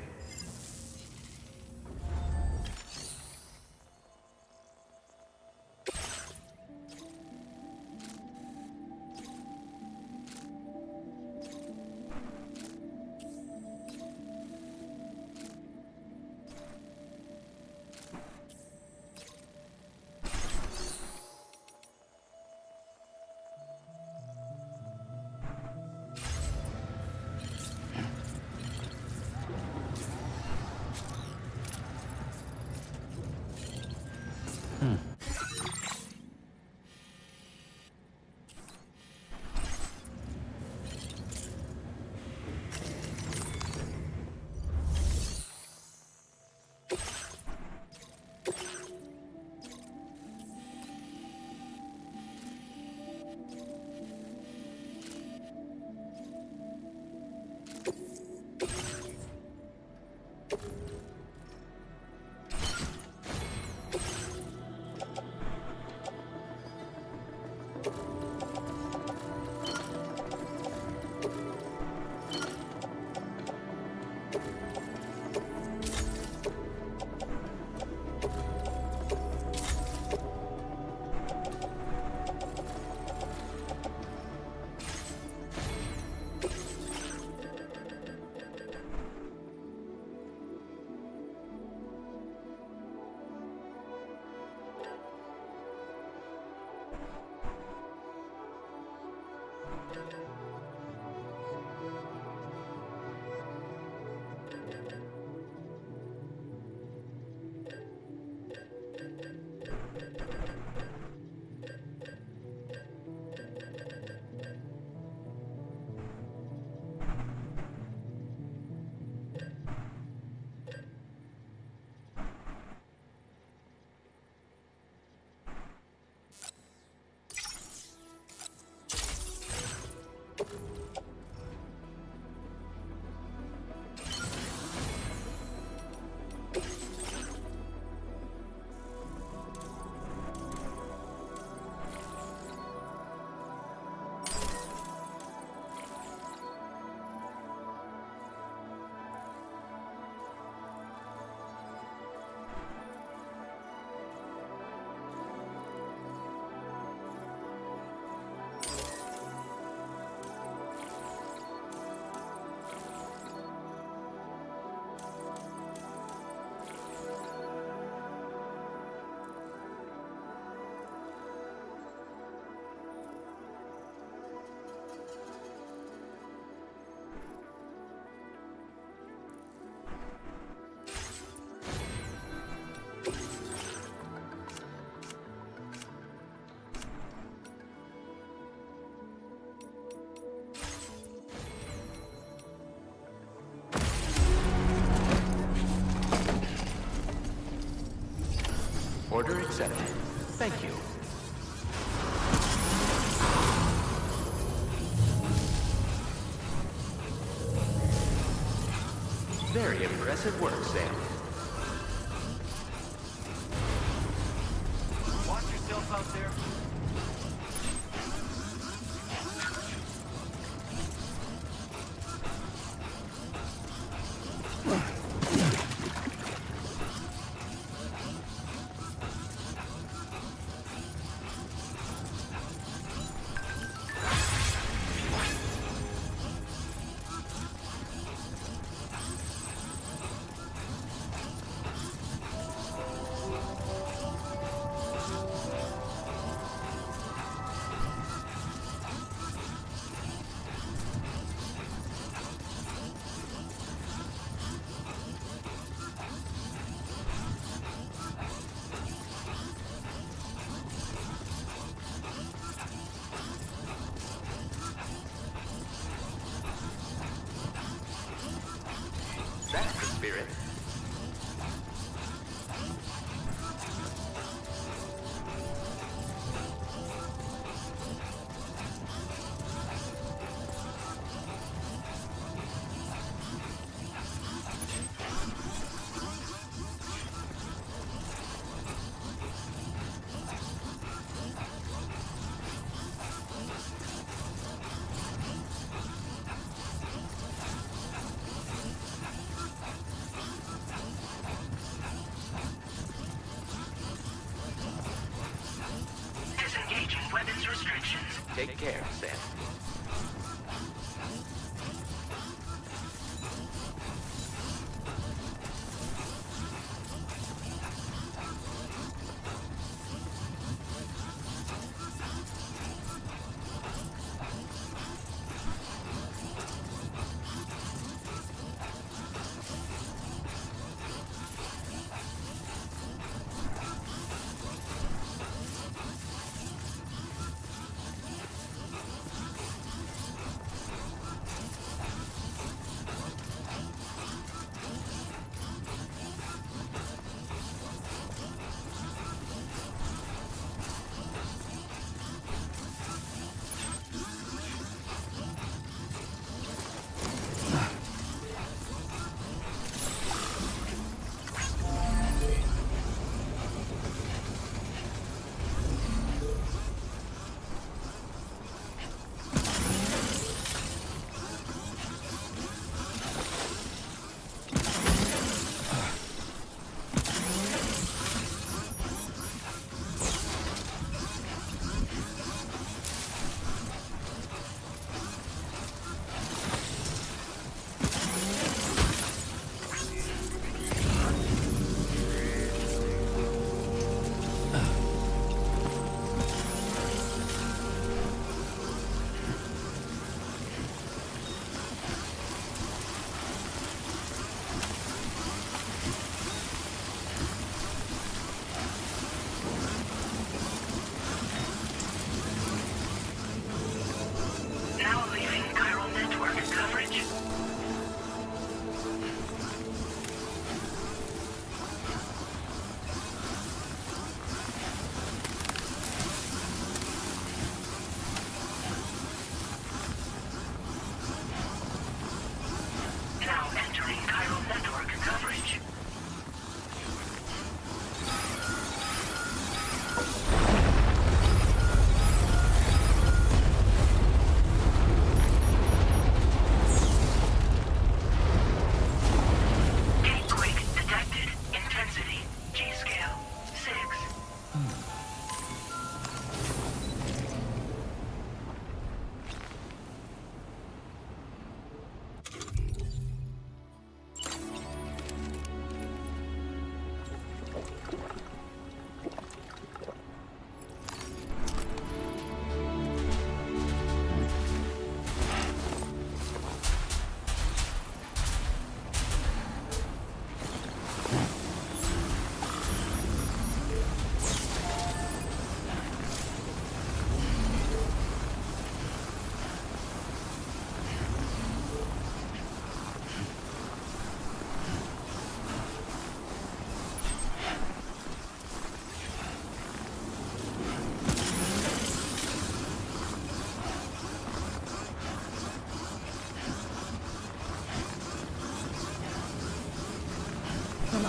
Order accepted. Thank you. Very impressive work, Sam. Watch yourself out there. That's the spirit. Disengaging weapons restrictions. Take care, Sam.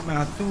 Batu.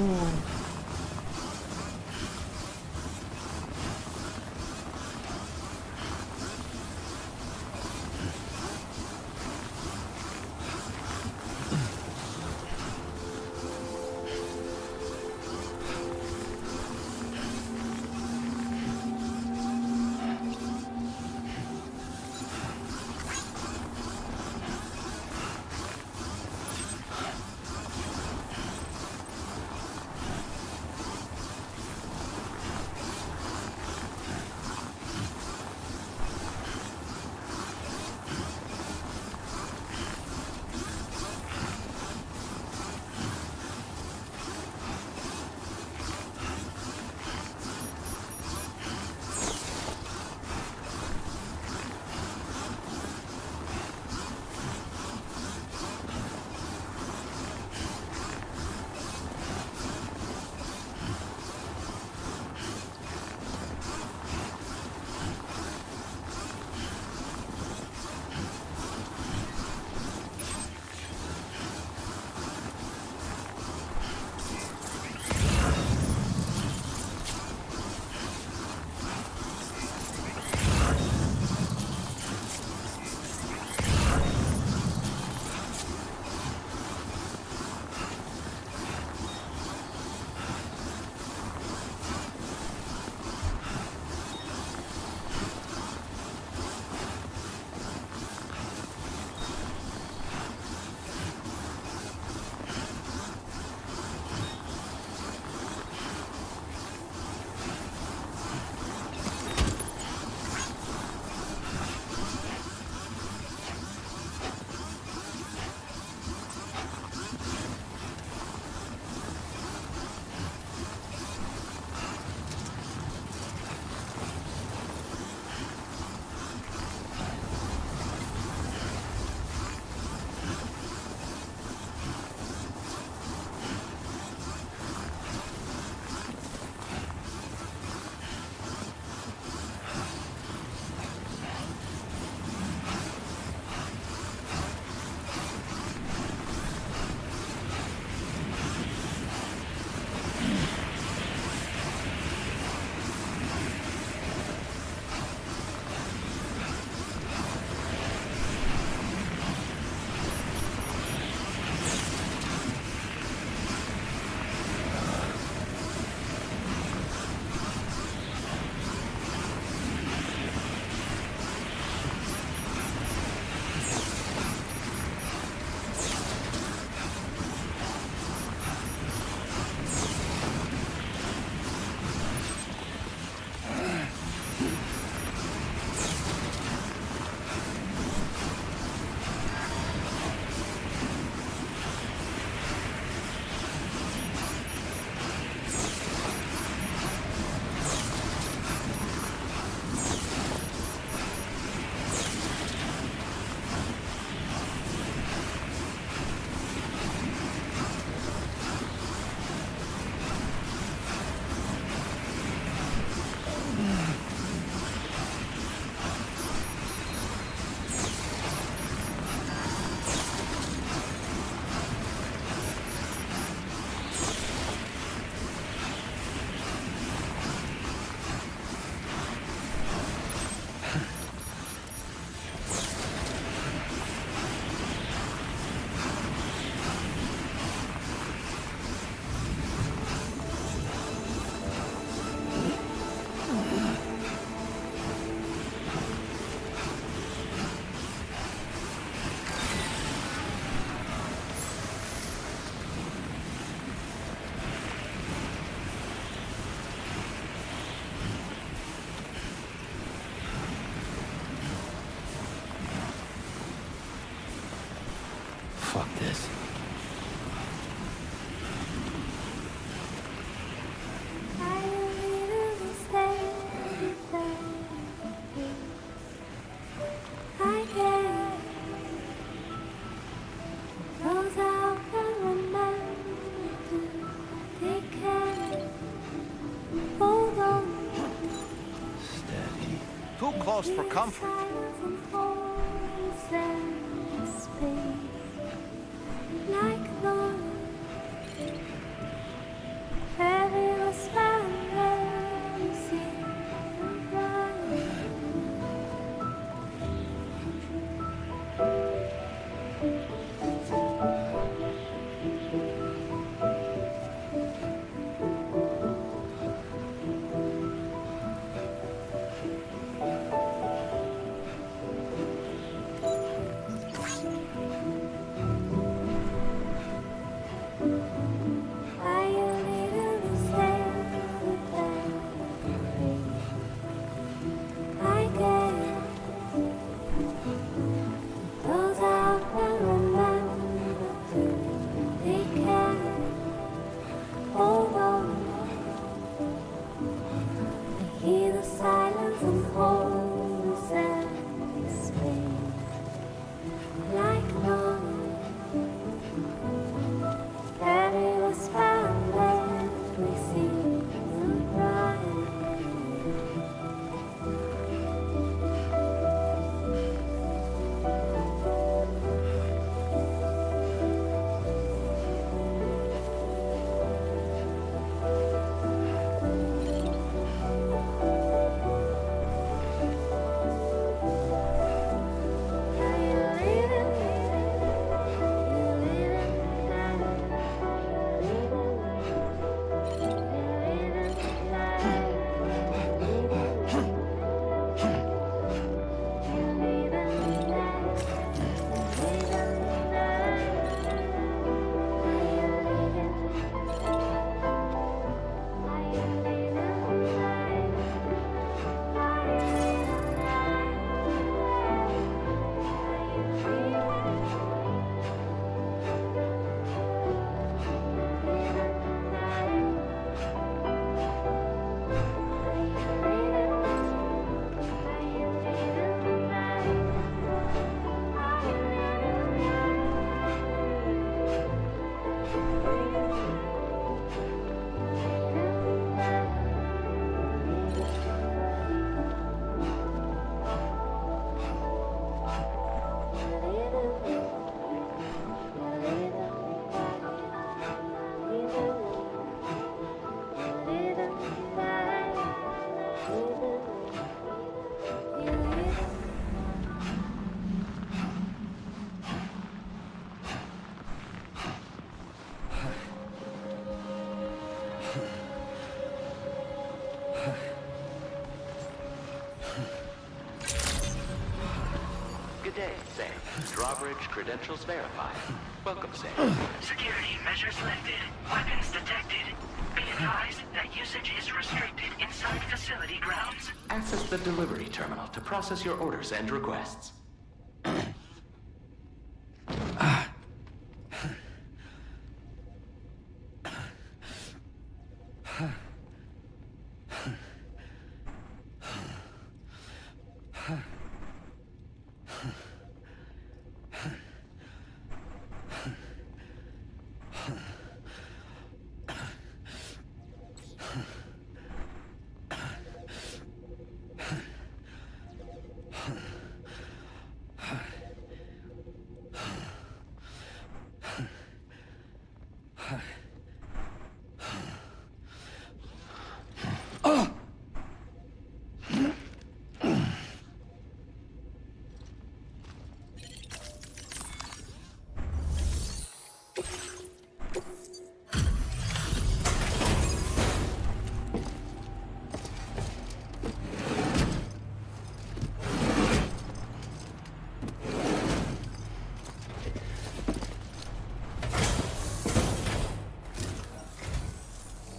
Fuck this. Too close for comfort. Good day, Sam. Drawbridge credentials verified. Welcome, Sam. Security measures lifted. Weapons detected. Be advised that usage is restricted inside facility grounds. Access the delivery terminal to process your orders and requests.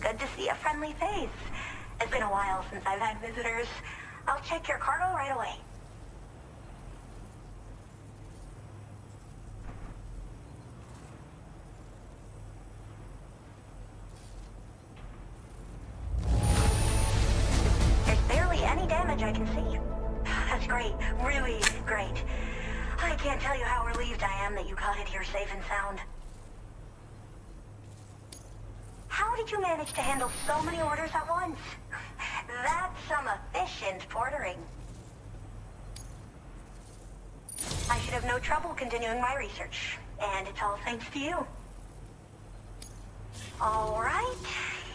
Good to see a friendly face. It's been a while since I've had visitors. I'll check your cargo right away. There's barely any damage I can see. That's great. Really great. I can't tell you how relieved I am that you got it here safe and sound. How did you manage to handle so many orders at once? That's some efficient portering. I should have no trouble continuing my research, and it's all thanks to you. All right,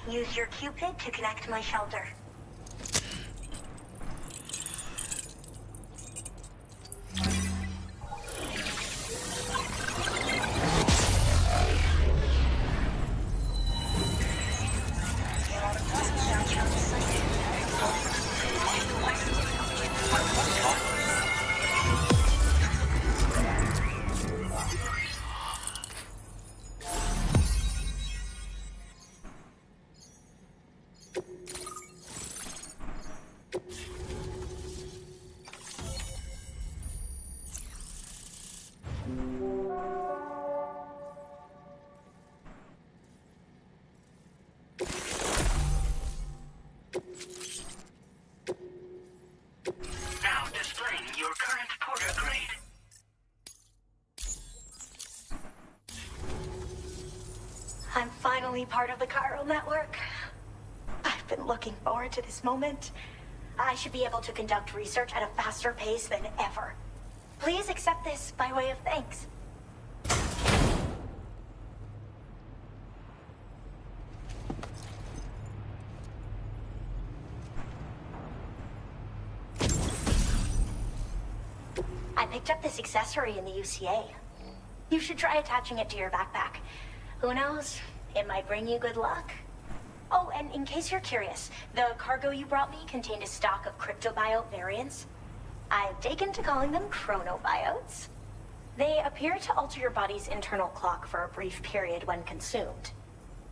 use your Cupid to connect to my shelter. Now displaying your current porter grade. I'm finally part of the chiral network. I've been looking forward to this moment. I should be able to conduct research at a faster pace than ever. Please accept this by way of thanks. I picked up this accessory in the UCA. You should try attaching it to your backpack. Who knows? It might bring you good luck. Oh, and in case you're curious, the cargo you brought me contained a stock of cryptobiote variants. I've taken to calling them chronobiotes. They appear to alter your body's internal clock for a brief period when consumed.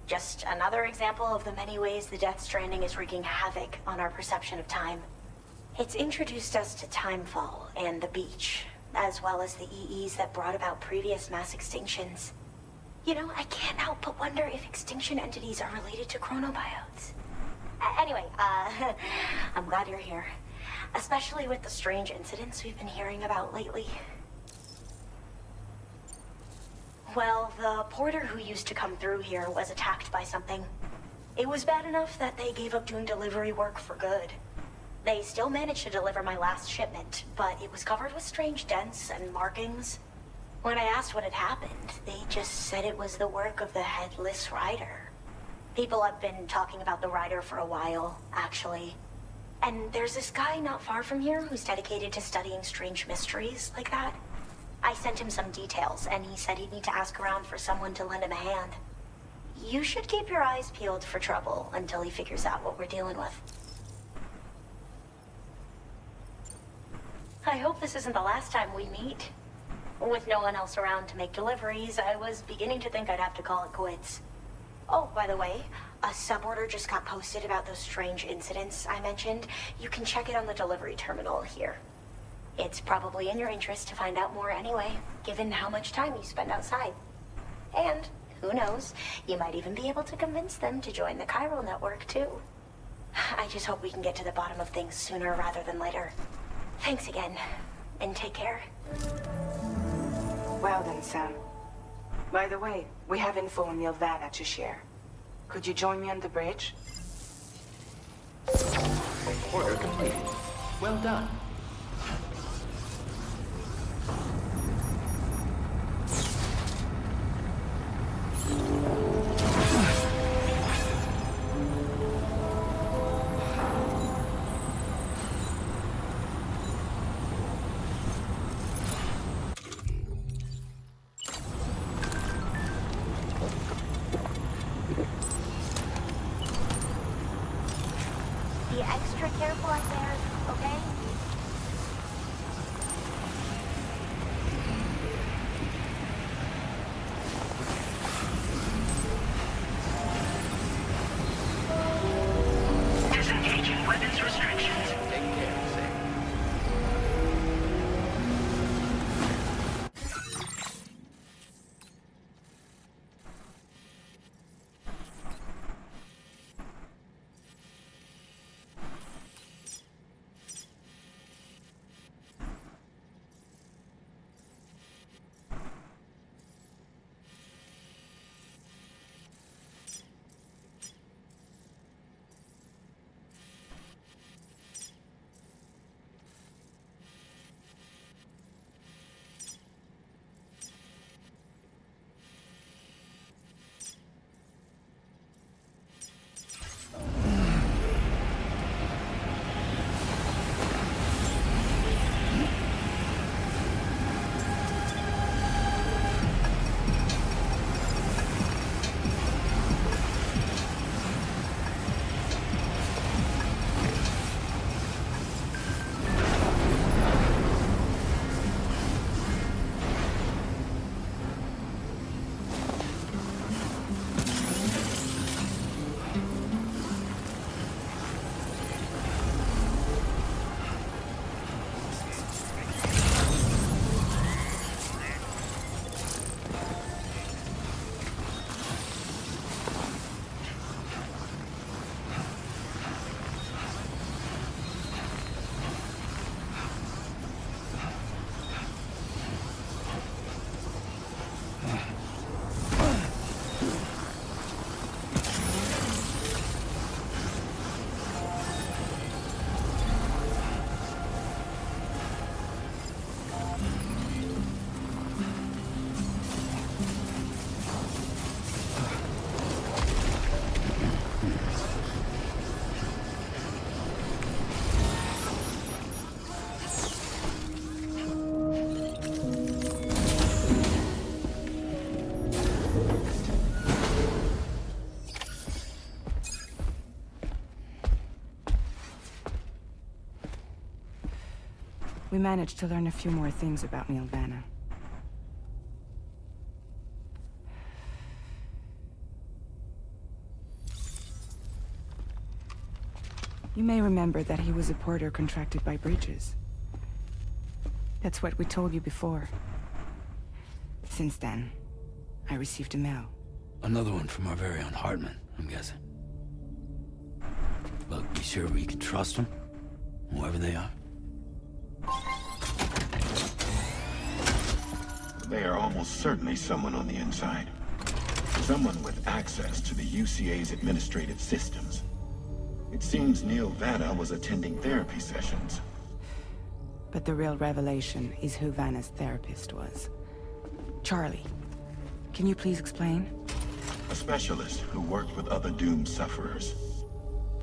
Just another example of the many ways the Death Stranding is wreaking havoc on our perception of time. It's introduced us to Timefall and the beach, as well as the EEs that brought about previous mass extinctions. You know, I can't help but wonder if extinction entities are related to chronobiotes. Anyway, I'm glad you're here. Especially with the strange incidents we've been hearing about lately. Well, the porter who used to come through here was attacked by something. It was bad enough that they gave up doing delivery work for good. They still managed to deliver my last shipment, but it was covered with strange dents and markings. When I asked what had happened, they just said it was the work of the Headless Rider. People have been talking about the Rider for a while, actually. And there's this guy not far from here who's dedicated to studying strange mysteries like that. I sent him some details, and he said he'd need to ask around for someone to lend him a hand. You should keep your eyes peeled for trouble until he figures out what we're dealing with. I I hope this isn't the last time we meet. With no one else around to make deliveries, I was beginning to think I'd have to call it quits. Oh, by the way, a suborder just got posted about those strange incidents I mentioned. You can check it on the delivery terminal here. It's probably in your interest to find out more anyway, given how much time you spend outside. And, who knows, you might even be able to convince them to join the chiral network, too. I just hope we can get to the bottom of things sooner rather than later. Thanks again, and take care. Well then, Sam. By the way, we have info on Nilvana to share. Could you join me on the bridge? Order completed. Well done. Be extra careful out there, okay? Disengaging weapons restrictions. Take care, Sam. We managed to learn a few more things about Nilvana. You may remember that he was a porter contracted by Bridges. That's what we told you before. Since then, I received a mail. Another one from our very own Hartman, I'm guessing. Look, be sure we can trust them, whoever they are. They are almost certainly someone on the inside. Someone with access to the UCA's administrative systems. It seems Nilvana was attending therapy sessions. But the real revelation is who Vanna's therapist was. Charlie, can you please explain? A specialist who worked with other doomed sufferers,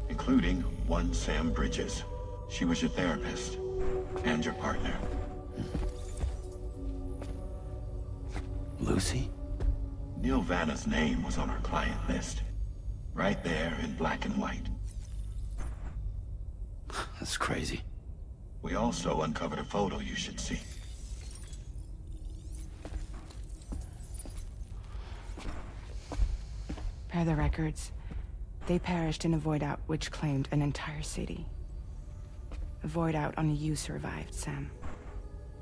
including one Sam Bridges. She was your therapist and your partner. Lucy? Nilvana's name was on her client list. Right there in black and white. That's crazy. We also uncovered a photo you should see. Per the records, they perished in a void out which claimed an entire city. A void out only you survived, Sam.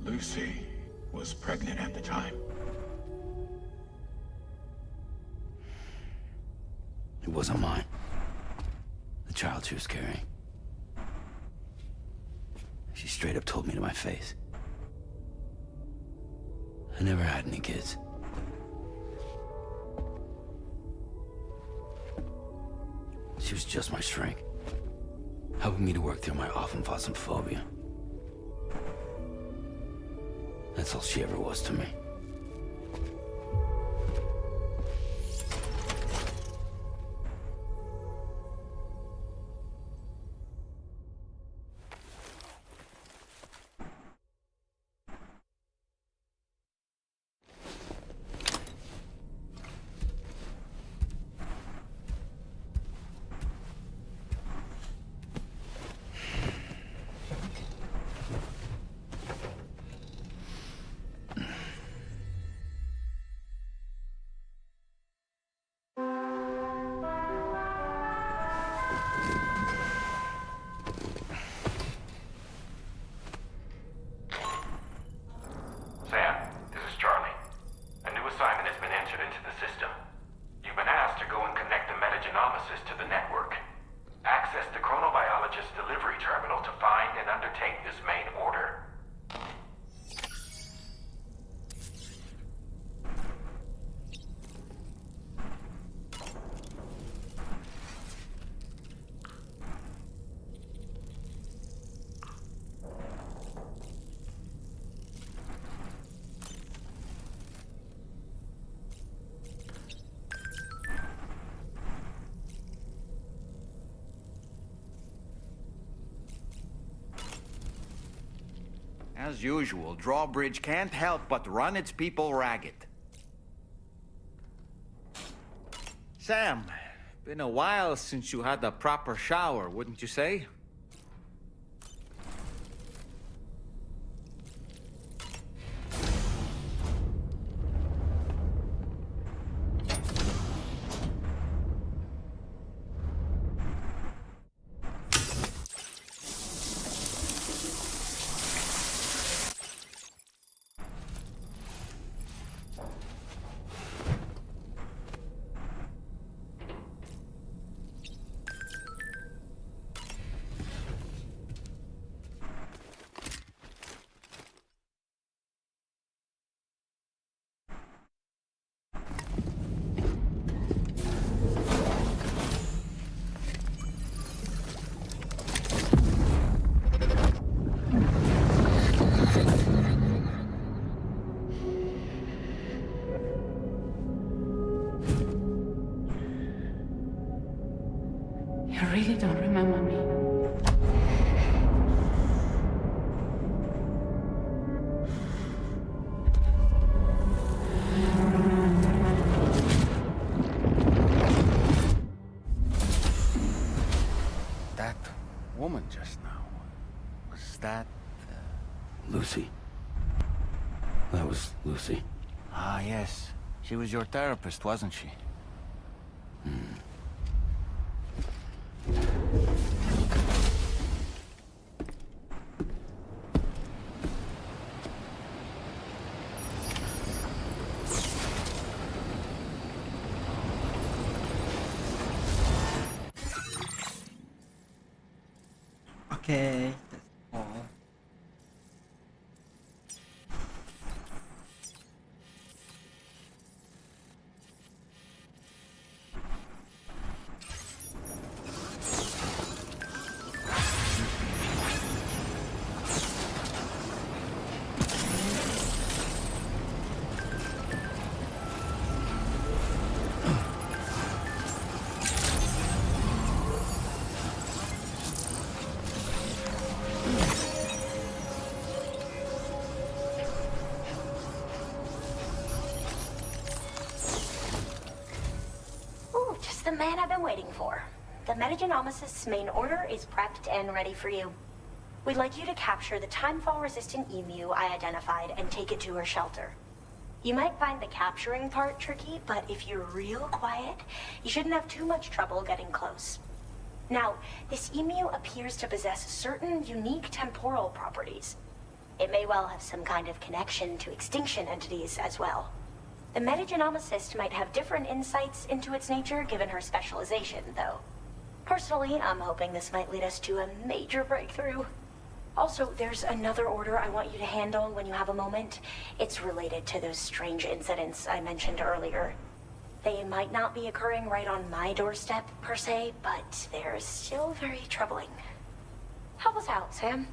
Lucy was pregnant at the time. It wasn't mine. The child she was carrying. She straight up told me to my face. I never had any kids. She was just my shrink, helping me to work through my often phobia. That's all she ever was to me. Sam, this is Charlie. A new assignment has been entered into the system. You've been asked to go and connect the metagenomesis to the network. Access the chronobiologist delivery terminal to find and undertake this main order. As usual, Drawbridge can't help but run its people ragged. Sam, been a while since you had a proper shower, wouldn't you say? You really don't remember me. That woman just now, was that... Lucy. That was Lucy. Ah, yes. She was your therapist, wasn't she? Okay, that's all. Ooh, just the man I've been waiting for. The metagenomesis main order is prepped and ready for you. We'd like you to capture the timefall-resistant emu I identified and take it to her shelter. You might find the capturing part tricky, but if you're real quiet, you shouldn't have too much trouble getting close. Now, this emu appears to possess certain unique temporal properties. It may well have some kind of connection to extinction entities as well. The metagenomicist might have different insights into its nature given her specialization, though. Personally, I'm hoping this might lead us to a major breakthrough. Also, there's another order I want you to handle when you have a moment. It's related to those strange incidents I mentioned earlier. They might not be occurring right on my doorstep, per se, but they're still very troubling. Help us out, Sam.